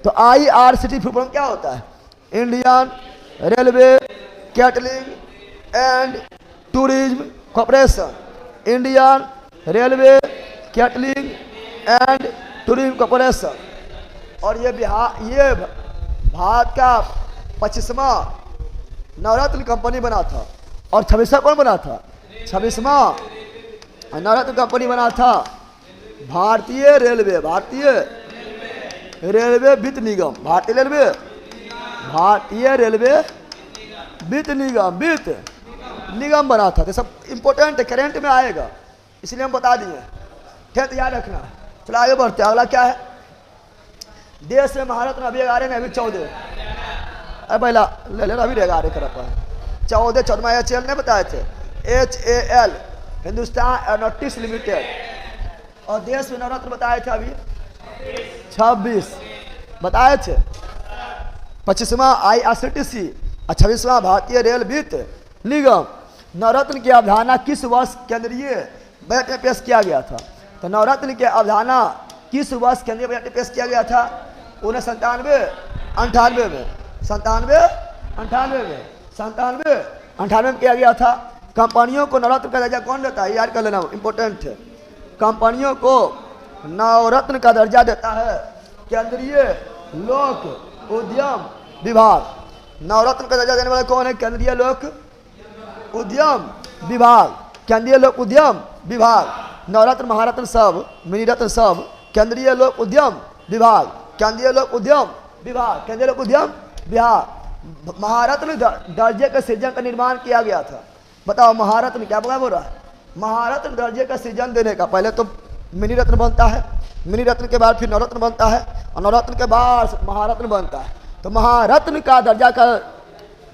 तो IRCTC फुल फॉर्म क्या होता है? Indian railway catering and tourism corporation, Indian railway catering and tourism corporation. और ये भारत का 25वां नवरत्न कंपनी बना था। और 26वां कौन बना था? 26वां नवरत्न कंपनी बना था भारतीय रेलवे वित्त निगम, भारतीय रेलवे वित्त निगम बना था। तो सब इंपॉर्टेंट है, करेंट में आएगा, इसलिए हम बता दिए, ठीक है, याद रखना। चलो आगे बढ़ते हैं, अगला क्या है? देश में महारत्न अभी 11 में, अभी 14, अरे पहला ले लेना, अभी 11 कर रखा है, 14 HAL ने बताए थे, HAL हिंदुस्तान एरोनॉटिक्स लिमिटेड। और देश में नवरत्न बताए थे अभी 26 बताए थे, 25वां IRCTC और 26वां भारतीय रेल वित्त निगम। नवरत्न की अवधारणा किस वर्ष केंद्रीय बजट में पेश किया गया था? तो नवरत्न की अवधारणा किस वर्ष केंद्रीय बजट में पेश किया गया था? 1997 98 में, 97 में किया गया था। कंपनियों को नवरत्न का दर्जा कौन देता है? याद कर लेना, इंपॉर्टेंट है। कंपनियों को नवरत्न का दर्जा देता है केंद्रीय लोक उद्यम विभाग। नवरत्न का दर्जा देने वाला कौन है? केंद्रीय लोक उद्यम विभाग, केंद्रीय लोक उद्यम विभाग। नवरत्न, महारत्न सब, मिनी रत्न सब केंद्रीय लोक उद्यम विभाग, केंद्रीय लोक उद्यम विभाग, केंद्रीय लोक उद्यम विभाग। महारत्न दर्जे के सृजन का निर्माण किया गया था। बताओ महारत्न क्या बोल रहा है? महारत्न दर्जे का सृजन देने का, पहले तो मिनी रत्न बनता है, मिनी रत्न के बाद फिर नवरत्न बनता है, और नवरत्न के बाद महारत्न बनता है। तो महारत्न का दर्जा का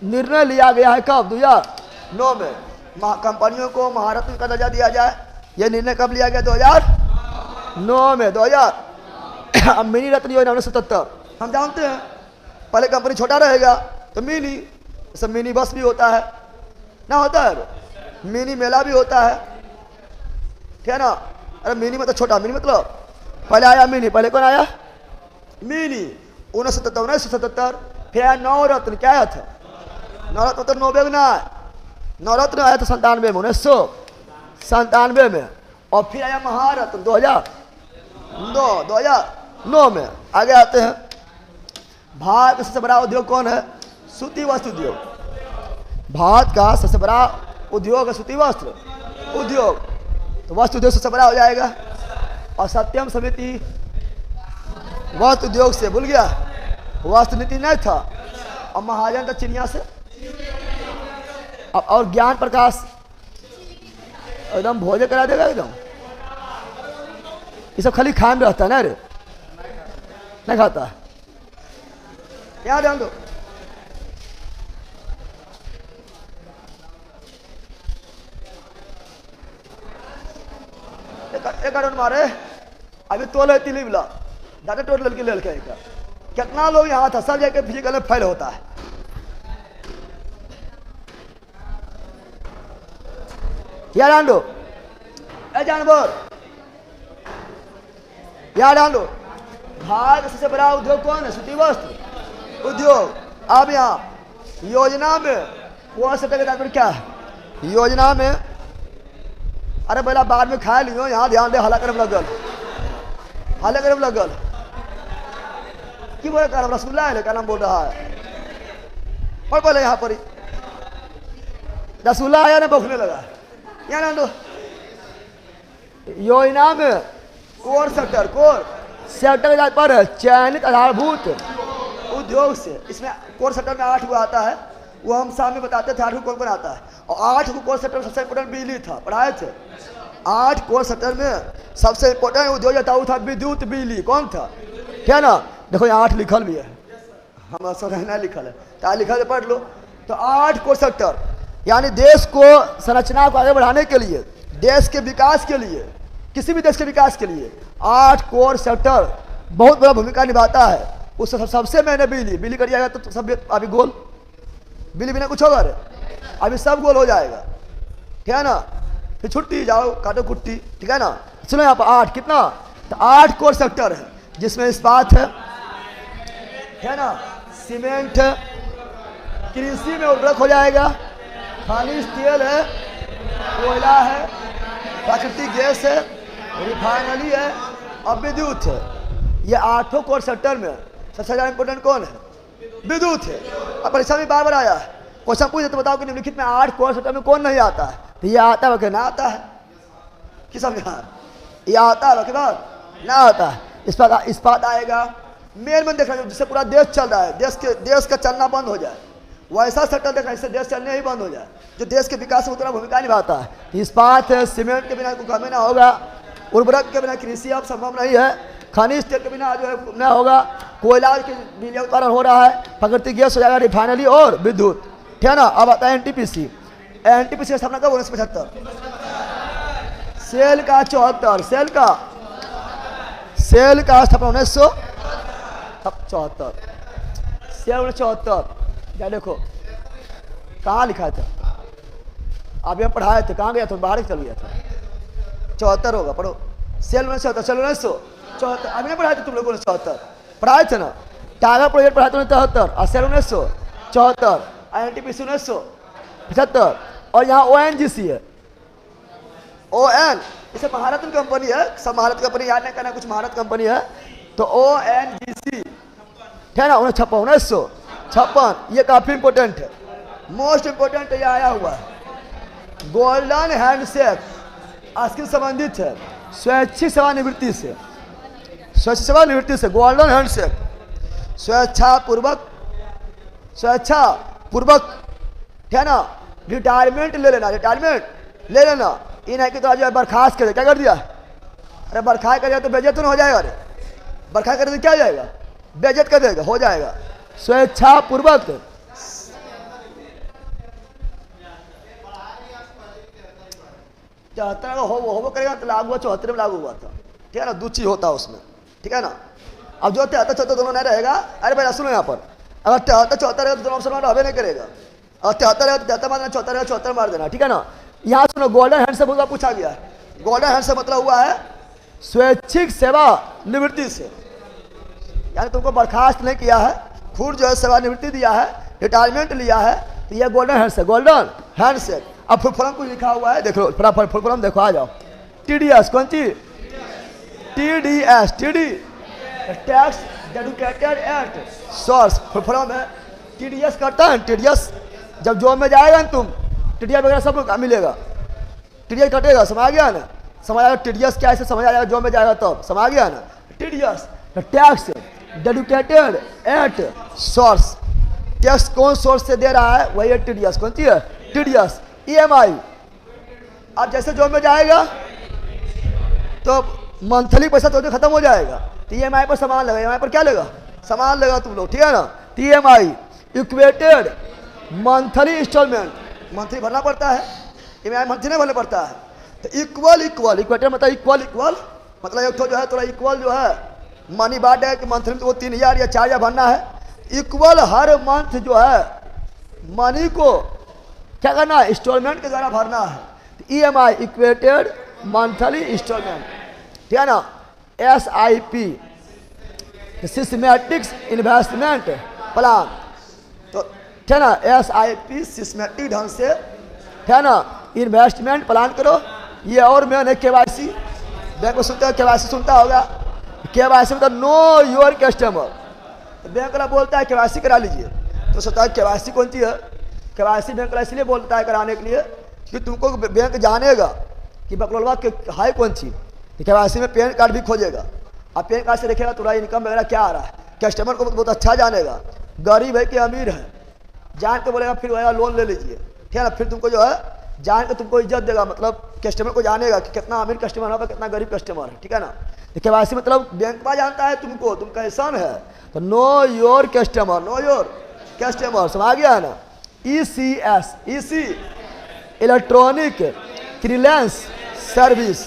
निर्णय लिया गया है कब? 2009 में कंपनियों को महारत्न का दर्जा दिया जाए। यह निर्णय कब लिया गया? 2009 में। 2000 मिनी रत्न योजना 1977। हम जानते हैं पहले कंपनी छोटा रहेगा तो मिनी, सब मिनी बस भी होता है ना, होता है मिनी मेला भी होता है, ठीक है ना। अरे मिनी मतलब छोटा, मिनी मतलब पहले आया मिनी, पहले कौन आया? मिनी 1977। फिर आया नवरत्न, क्या आया था? नवरत्न तो 90 में ना, नवरत्न आया था 97 में, 1997 में। और फिर आया महारत्न 2009 में। आगे आते हैं, भारत का सबसे बड़ा उद्योग कौन है? सूती वस्त्र उद्योग। भारत का सबसे बड़ा उद्योग है सूती वस्त्र उद्योग, तो वस्त्र उद्योग सबसे बड़ा हो जाएगा। और सत्यम समिति वस्त्र उद्योग से, भूल गया, वस्त्र नीति नहीं था। और महाजन था चिनिया से। और ज्ञान प्रकाश एकदम भोजन करा देगा एकदम। ये सब खाली खान रहता है ना, रे नहीं खाता है, यहाँ ध्यान दो। एक मारे अभी तो ले तिली बिला दादा टोट लड़की लड़के का कितना लोग यहाँ था, सब जाके फिजिकल में फेल होता है। यार आंडो ए जानवर, यार आंडो, भारत का सबसे बड़ा उद्योग कौन है? सूती वस्त्र उद्योग। अब यहाँ योजना में कौन सा तात्पर्य क्या है? योजना में, अरे पहला बाद में खा लियो, यहाँ ध्यान दे, हला करम लगल की बोले कर रसगुल्ला है, क्या नाम बोल रहा है? और बोले यहाँ पर रसगुल्ला आया ना, बखने लगा। यहाँ नाम दो, योजना में कोर सेक्टर पर चयनित आधारभूत उद्योग से, इसमें कोर सेक्टर में 8 आता है, वो हम सामने बताते थे 8 कौन कौन आता है। और 8 कोर सेक्टर में सबसे इम्पोर्टेंट बिजली था, पढ़ाए थे। 8 कोर सेक्टर में सबसे इम्पोर्टेंट उद्योग था, वो था विद्युत बिजली। कौन था? ठीक है ना, देखो यहाँ 8 लिखल भी है, हम सब रहना लिखल है, क्या लिखल है पढ़ लो। तो 8 कोर सेक्टर, यानी देश को संरचना को आगे बढ़ाने के लिए, देश के विकास के लिए, किसी भी देश के विकास के लिए 8 कोर सेक्टर बहुत बड़ा भूमिका निभाता है। उस सबसे मैंने बिजली कर जाएगा तो सब अभी गोल, बिजली बिना कुछ होगा रे, अभी सब गोल हो जाएगा, ठीक है ना। फिर छुट्टी जाओ काटो कुट्टी, ठीक है ना। सुनो यहाँ पर 8 कितना, तो 8 कोर सेक्टर है जिसमें इस्पात है ना, सीमेंट है, कृषि में उर्वरक हो जाएगा, खनिज तेल है, कोयला है, प्राकृतिक गैस है, रिफाइनरी है और विद्युत है। ये 8 कोर सेक्टर में सबसे ज़्यादा इंपॉर्टेंट कौन है? विद्युत है। अब परीक्षा में बार बार आया है, क्वेश्चन पूछे तो बताओ कि निम्नलिखित में 8 कोर सेक्टर में कौन नहीं आता है? तो ये आता है ना आता है कि समझा, ये आता है बात ना आता है। इस्पात आएगा, मेन में देखा जिससे पूरा देश चल रहा है, देश का चलना बंद हो जाए, वैसा सेक्टर देखा इससे देश चलने ही बंद हो जाए, जो देश के विकास में उतना भूमिका निभाता है। इस्पात है, सीमेंट के बिना कोई ना होगा, उर्वरक के बिना कृषि अब संभव नहीं है, खनिज तेल के बिना जो है न होगा, कोयला के बिजली उत्पादन हो रहा है, प्राकृतिक गैस हो जाएगा, रिफाइनरी और विद्युत, ठीक है ना। अब आता है एनटीपीसी। एनटीपीसी की स्थापना कब? 1975। सेल का 74, सेल का स्थापना 1974, सेल 1974। क्या देखो कहाँ लिखा था, अभी हम पढ़ाए थे, कहाँ गया था? बाहर ही चल गया था। 74 होगा, पढ़ो। सेल 1974, सेल 1974, अभी नहीं पढ़ाए थे तुम लोगों ने? 74 पढ़ाए थे ना। टागा प्रोजेक्ट पढ़ाए थे 1973 और सेल 1974, एनटीपीसी 1975। और यहाँ ONGC है, ON इसे महारत्न कंपनी है, सब महारत कंपनी याद नहीं करना, कुछ महारत कंपनी है, तो ONGC, ठीक है ना। 1956, ये काफी इंपॉर्टेंट है, मोस्ट इंपॉर्टेंट ये आया हुआ है। गोल्डन हैंडशेक स्किल संबंधित है स्वैच्छिक सेवानिवृत्ति से, स्वैच्छिक सेवानिवृत्ति से गोल्डन हैंडशेक, स्वेच्छा पूर्वक, ठीक है ना। रिटायरमेंट ले लेना, ये नहीं कि तो आज बर्खास्त कर दे, क्या कर दिया? अरे बर्खास्त कर दिया तो बेइज्जत तो हो जाएगा, अरे बर्खास्त कर दे क्या हो जाएगा? बेइज्जत कर देगा, हो जाएगा। स्वेच्छा पूर्वक चौहत्तर हो करेगा तो लागू हुआ, 74 में लागू हुआ था, ठीक है ना। 2 चीज होता है उसमें, ठीक है ना। अब जो 73 74 दोनों नहीं रहेगा, अरे भाई सुनो यहाँ पर, अगर 73 74 रहेगा तो दोनों ऑप्शन रहबे नहीं करेगा, और 73 है तो 73 मार देना, 74 है 74 मार देना, ठीक है ना। यहाँ सुनो गोल्डन हैंडशेक होगा, पूछा गया है। गोल्डन हैंडशेक मतलब हुआ है स्वैच्छिक सेवा निवृत्ति से, यानी तुमको बर्खास्त नहीं किया है, खुद जो है सेवानिवृत्ति दिया है, रिटायरमेंट लिया है, तो यह गोल्डन हैंडशेक, गोल्डन हैंडशेक। अब फुल फॉर्म कुछ लिखा हुआ है, देख लो फटाफट फुल फॉर्म देखो, आ जाओ। TDS, कौन सी? TDS, tax dedicated at source, full form है। TDS करता है, TDS जब जॉब में जाएगा ना तुम, TDS वगैरह सब मिलेगा, TDS कटेगा, समझ आ गया ना, समझ आएगा TDS क्या है, समझ आ जाएगा जॉब में जाएगा तब, समझ आ गया ना। TDS tax dedicated at source, tax कौन सोर्स से दे रहा है वही है TDS, कौन सी है? TDS। EMI, अब जैसे जॉब में जाएगा तो मंथली पैसा तो खत्म हो जाएगा, तो EMI पर सामान लगा, EMI पर क्या लेगा? सामान लेगा तुम लोग, ठीक है ना। EMI equated monthly instalment, monthly भरना पड़ता है, EMI मंथली नहीं भरना पड़ता है। तो इक्वल इक्वेटेड मतलब इक्वल मतलब एक तो जो है थोड़ा इक्वल जो है मनी बांट है कि मंथली तो वो 3000 या 4000 भरना है, इक्वल हर मंथ जो है मनी को क्या करना है? इंस्टॉलमेंट के द्वारा भरना है। EMI इक्वेटेड मंथली इंस्टॉलमेंट, ठीक है ना। SIP सिस्टमैटिक इन्वेस्टमेंट प्लान, तो ठीक है ना, SIP सिस्टमैटिक ढंग से, ठीक है ना, इन्वेस्टमेंट प्लान करो। ये और मैं KYC, बैंक में सुनते हो KYC सुनता होगा, KYC मतलब नो योर कस्टमर, बैंक वाला बोलता है KYC करा लीजिए, तो सोचता है KYC कौन सी है? KYC बैंक वाला इसलिए बोलता है कराने के लिए कि तुमको बैंक जानेगा कि बकलोलवा के हाई कौन सी, तो KYC में पैन कार्ड भी खोजेगा, अब पैन कार्ड से देखेगा तुम्हारा इनकम वगैरह क्या आ रहा है, कस्टमर को बहुत अच्छा जानेगा, गरीब है कि अमीर है जान के बोलेगा, फिर वह लोन ले लीजिए, ठीक है ना। फिर तुमको जो है जान के तुमको इज्जत देगा, मतलब कस्टमर को जानेगा कि कितना अमीर कस्टमर होगा, कितना गरीब कस्टमर है, ठीक है ना। तो KYC मतलब बैंक में जानता है तुमको, तुम कैसन है, तो नो योर कस्टमर, समझ गया है ना। ECS, EC electronic clearance service,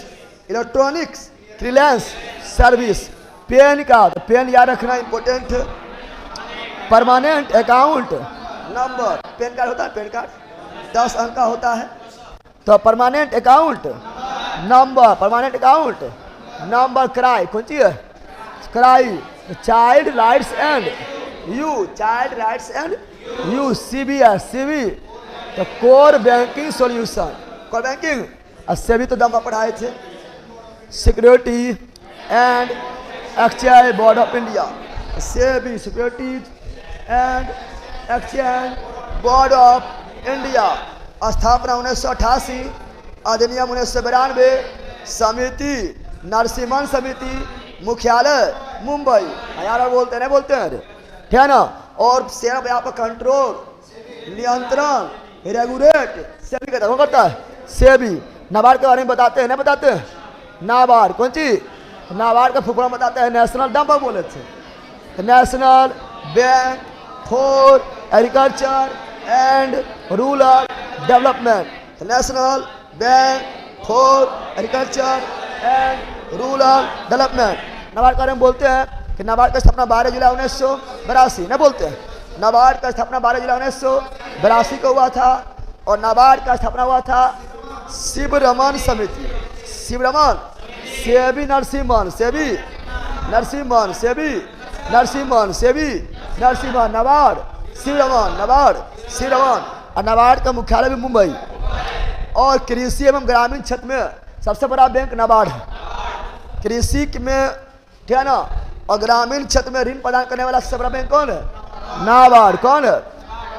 electronics clearance service. Pan card, pan याद रखना important. Permanent account number, pan card होता है, पैन कार्ड 10 अंक का होता है, तो permanent account number, permanent account number. Cry कौन चीज है? Cry child rights and you, child rights and you. CBS, CB तो core banking solution, core banking से भी तो दम पढ़ाए थे। Security and exchange board of India, से भी security and exchange board of India. स्थापना 1988, अधिनियम 1992। समिति नरसिम्हन समिति, मुख्यालय मुंबई। यार बोलते नहीं बोलते हैं, ठीक है ना। और सेना व्यापक कंट्रोल, नियंत्रण, रेगुलेट सेबी का काम करता है। सेबी नाबार्ड के बारे में बताते हैं, नहीं बताते हैं? नाबार्ड कौन चीज? नाबार्ड का फुफड़ा बताते हैं, नेशनल डंबा बोले थे, national bank for agriculture and rural development. National bank for agriculture and rural development. NABARD के बारे में बोलते हैं कि नाबार्ड का स्थापना 12 जुलाई 1982, न बोलते हैं? नाबार्ड का स्थापना 12 जुलाई 1982 को हुआ था। और नाबार्ड का स्थापना हुआ था शिवरमन समिति, शिवरमन, सेबी नरसिम्हन, सेबी नरसिम्हन, सेबी नरसिम्हन, सेबी नरसिम्हन, नाबार्ड शिवरमन, नाबार्ड शिवरमन। और नाबार्ड का मुख्यालय भी मुंबई। और कृषि एवं ग्रामीण क्षेत्र में सबसे बड़ा बैंक नाबार्ड है, कृषि में, ठीक है ना। और ग्रामीण क्षेत्र में ऋण प्रदान करने वाला सबसे बड़ा बैंक कौन है? नाबार्ड। कौन है?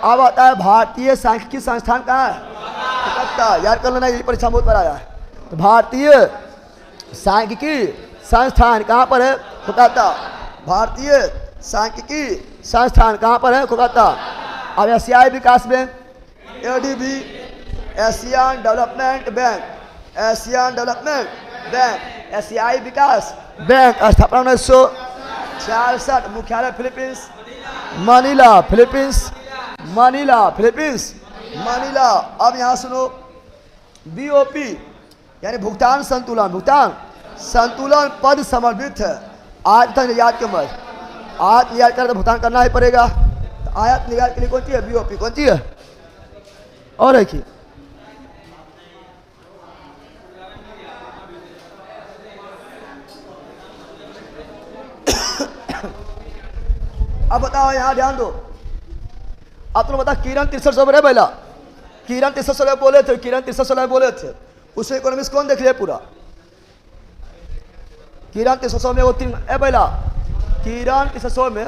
अब आता है भारतीय सांख्यिकी संस्थान कहाँ है? कलकत्ता। याद कर लेना, ये परीक्षा बहुत बार आया है। तो भारतीय सांख्यिकी संस्थान कहाँ पर है? कलकत्ता। भारतीय सांख्यिकी संस्थान कहाँ पर है? कलकत्ता। अब एशियाई विकास bank, ADB, Asian development bank, Asian development bank, एशियाई विकास बैंक। स्थापना 1966, मुख्यालय Philippines, Manila, Philippines, Manila, Philippines, Manila. अब यहाँ सुनो, BOP यानी भुगतान संतुलन, भुगतान संतुलन पद समर्पित है। आज तक याद के मत, आज याद कर तो भुगतान करना ही पड़ेगा। तो आयत निकाल के लिए कौन सी है? BOP कौन सी है? और है कि अब बताओ, यहाँ ध्यान दो। अब तुम बता, किरण 63 बोले पहला, किरण 63 बोले थे, किरण 63 बोले थे। उसमें इकोनॉमिक्स कौन देख लिया पूरा? किरण 63 में वो तीन पहला, किरण 63 में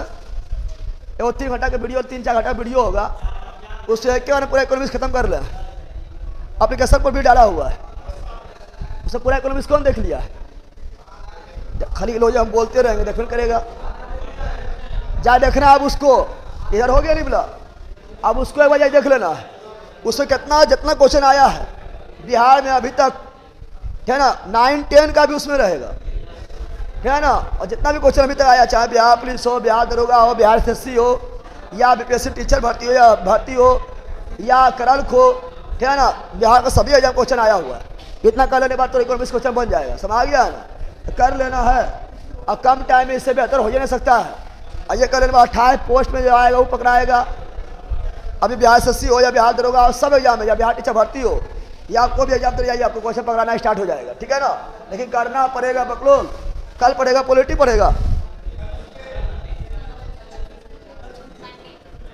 वो 3 घंटा का वीडियो, 3-4 घंटा वीडियो होगा, उससे क्या पूरा इकोनॉमिक्स खत्म कर ले। एप्लीकेशन पर भी डाला हुआ है, उससे पूरा इकोनॉमिक्स कौन देख लिया है? खाली लोग हम बोलते रहेंगे, देखने करेगा। जा देखना अब उसको, इधर हो गया नहीं बोला, अब उसको एक बार देख लेना। उसमें कितना जितना क्वेश्चन आया है बिहार में अभी तक, है ना, 9-10 का भी उसमें रहेगा, है ना। और जितना भी क्वेश्चन अभी तक आया, चाहे बिहार पुलिस हो, बिहार दरोगा हो, बिहार SSC हो, या BPSC टीचर भर्ती हो, या भर्ती हो, या करल हो, है ना, बिहार का सभी एग्जाम क्वेश्चन आया हुआ है। इतना कर लेने बाद तो इकोनॉमिक्स क्वेश्चन बन जाएगा, समझ गया ना। तो कर लेना है, और कम टाइम में इससे बेहतर हो ही नहीं सकता है। ये कर लेने बाद 28 पोस्ट में जो आएगा वो पकड़ाएगा। अभी बिहार SSC हो, या बिहार दरोगा हो, सब एग्जाम है, या बिहार टीचर भर्ती हो, या आपको भी एग्जाम तो जाइए, आपको क्वेश्चन पकड़ाना स्टार्ट हो जाएगा, ठीक है ना। लेकिन करना पड़ेगा बकलोल। कल पढ़ेगा पॉलिटी पढ़ेगा,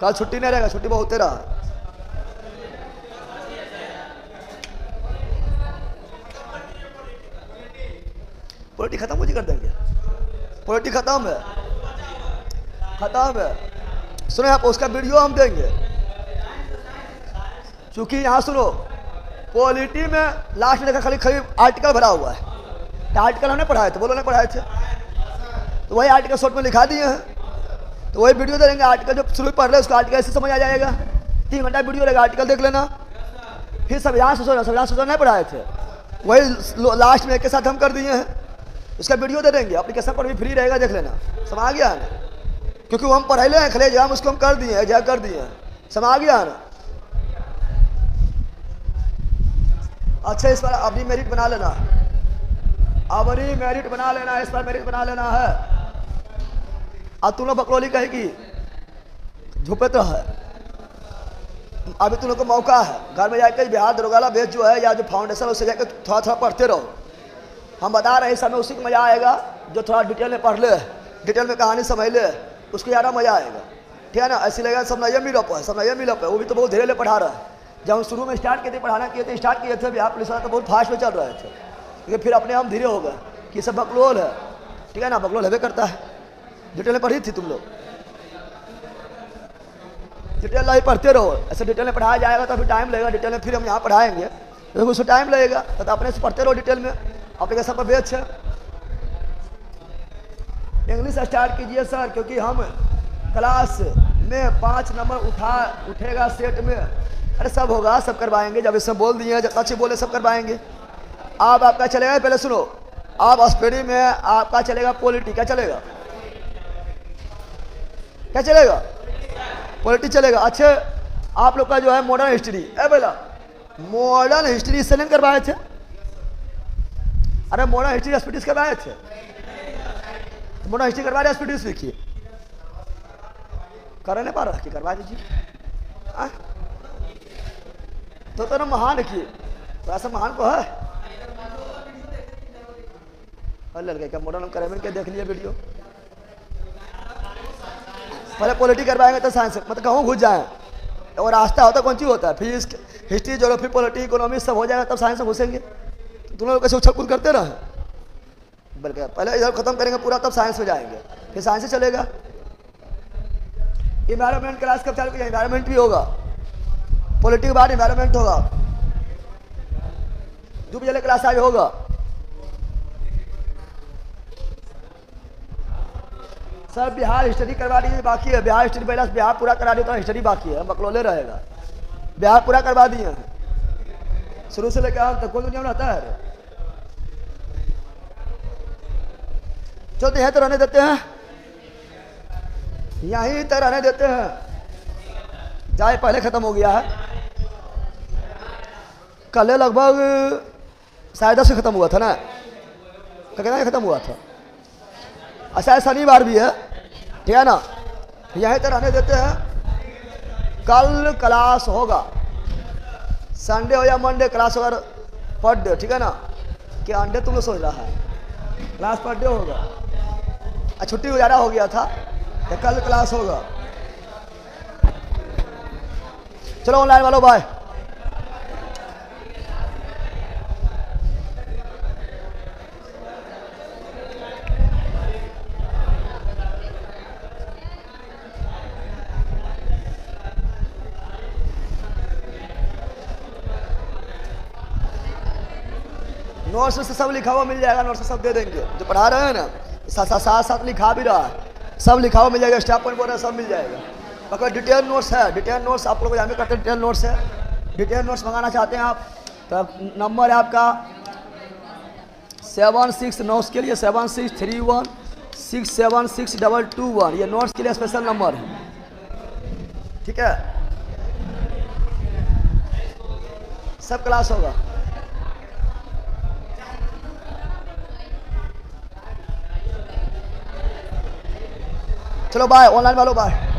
कल छुट्टी नहीं रहेगा, छुट्टी बहुत रहा। पॉलिटी खत्म मुझे कर देंगे, पॉलिटी खत्म है, खत्म है। सुनो आप, उसका वीडियो हम देंगे, क्योंकि यहाँ सुनो, पॉलिटी में लास्ट में देखा खाली खाली आर्टिकल भरा हुआ है। तो आर्टिकल हमने पढ़ाए थे, बोलो नहीं पढ़ाए थे, तो वही आर्टिकल शॉर्ट में लिखा दिए हैं। तो वही वीडियो दे देंगे, आर्टिकल जो शुरू पढ़ रहे उसका आर्टिकल ऐसे समझ आ जाएगा। 3 घंटा वीडियो रहेगा, आर्टिकल देख लेना। फिर संविधान संशोधन नहीं पढ़ाए थे, वही लास्ट में एक के साथ हम कर दिए हैं। उसका वीडियो दे देंगे, एप्लीकेशन पर भी फ्री रहेगा, देख लेना, समझ गया ना। क्योंकि वो हम पढ़े हैं, खले हम उसको हम कर दिए हैं, कर दिए हैं, समझ गया ना। अच्छा इस बार अपनी मेरिट बना लेना, अपनी मेरिट बना लेना, इस बार मेरिट बना लेना है। अब तुम लोग बकरौली कहेगी झुपे तो है, अभी तुम लोग को मौका है घर में जाकर बिहार दरोगाला बेच जो है या जो फाउंडेशन उससे जाकर थोड़ा थोड़ा पढ़ते रहो। हम बता रहे हैं समय उसी को मजा आएगा जो थोड़ा डिटेल में पढ़ ले, डिटेल में कहानी समझ ले, उसको ज़्यादा मजा आएगा। ठीक है ना, ऐसी लगेगा सब नया मिलप है, सब नया मिलप है। वो भी तो बहुत धीरे पढ़ा रहा है। जब हम शुरू में स्टार्ट किए थे पढ़ाना किए थे, स्टार्ट किए थे बिहार पुलिस वाला तो बहुत फास्ट में चल रहे थे, लेकिन फिर अपने हम धीरे हो गए कि सब बकलोल है। ठीक है ना, बकलोल हवे करता है। डिटेल में पढ़ी थी तुम लोग, डिटेल नहीं पढ़ते रहो, ऐसे डिटेल में पढ़ाया जाएगा तो अभी टाइम लगेगा। डिटेल में फिर हम यहाँ पढ़ाएंगे तो उसको टाइम लगेगा, तो अपने से पढ़ते रहो डिटेल में। एप्लीकेशन पर बेच है। इंग्लिश स्टार्ट कीजिए सर, क्योंकि हम क्लास में 5 नंबर उठेगा सेट में। अरे सब होगा, सब करवाएंगे। जब इसमें बोल दिए जब अच्छे बोले सब करवाएंगे। अब आपका चलेगा, पहले सुनो, आप स्टडी में आपका चलेगा पॉलिटी। क्या चलेगा, क्या चलेगा? पॉलिटी चलेगा। अच्छे आप लोग का जो है मॉडर्न हिस्ट्री है, बोला मॉडर्न हिस्ट्री इससे नहीं करवाए थे? अरे मॉडर्न हिस्ट्री एसपीटीज करवाए थे, मॉडर्न हिस्ट्री करवा रहे एसपीटीज लिखिए। कर नहीं पा रहा कि करवा दीजिए। तो ना महान लिखिए, तो ऐसा महान को है। लड़के क्या मॉडर्न करें क्या देख लिया वीडियो। पहले पॉलिटी करवाएंगे तो साइंस, मतलब कहूँ घुस जाए और रास्ता होता कौन चीज होता है, physics history geography polity economy सब हो जाएगा तब साइंस में घुसेंगे। तुम लोग कैसे उछल कूद करते रहे, बल्कि पहले इधर खत्म करेंगे पूरा तब साइंस में जाएंगे, फिर साइंस से चलेगा। इन्वायरमेंट क्लास कब चालू किया? इन्वायरमेंट भी होगा, पॉलिटी के बाद इन्वायरमेंट होगा। 2 बजे क्लास आज होगा। सर बिहार हिस्ट्री करवा दीजिए, बाकी है बिहार हिस्ट्री। पहले बिहार पूरा करा दिया तो हिस्ट्री बाकी है, बकलोले रहेगा। बिहार पूरा करवा दिए हैं शुरू से लेकर अंत तक। कौन दुनिया में रहता है? चलते हैं तो रहने देते हैं, यहीं तक रहने देते हैं। जाए पहले खत्म हो गया है, कल लगभग साढ़े 10 से खत्म हुआ था ना, कितना खत्म हुआ था? अच्छा शनिवार भी है, ठीक है ना, यहीं तक रहने देते हैं। कल क्लास होगा, संडे हो या मंडे क्लास होगा, पर डे। ठीक है ना, कि अंडे तुम लोग सोच रहा है क्लास पर डे होगा। छुट्टी गुजारा हो गया था तो कल क्लास होगा। चलो ऑनलाइन वालों बाय। नोट्स से सब लिखा हुआ मिल जाएगा, नोट्स से सब दे देंगे। जो पढ़ा रहे हैं ना साथ लिखा भी रहा है, सब लिखा हुआ मिल जाएगा। स्टाफ पॉइंट बोल रहा है सब मिल जाएगा। अगर डिटेल नोट्स है, डिटेल नोट्स आप लोग को जानते करते हैं, डिटेल नोट्स है। डिटेल नोट्स मंगाना चाहते हैं आप तो नंबर है आपका 76 नोट्स के लिए 7631676221। ये नोट्स के लिए स्पेशल नंबर है, ठीक है। सब क्लास होगा। चलो बाय ऑनलाइन वालों बाय।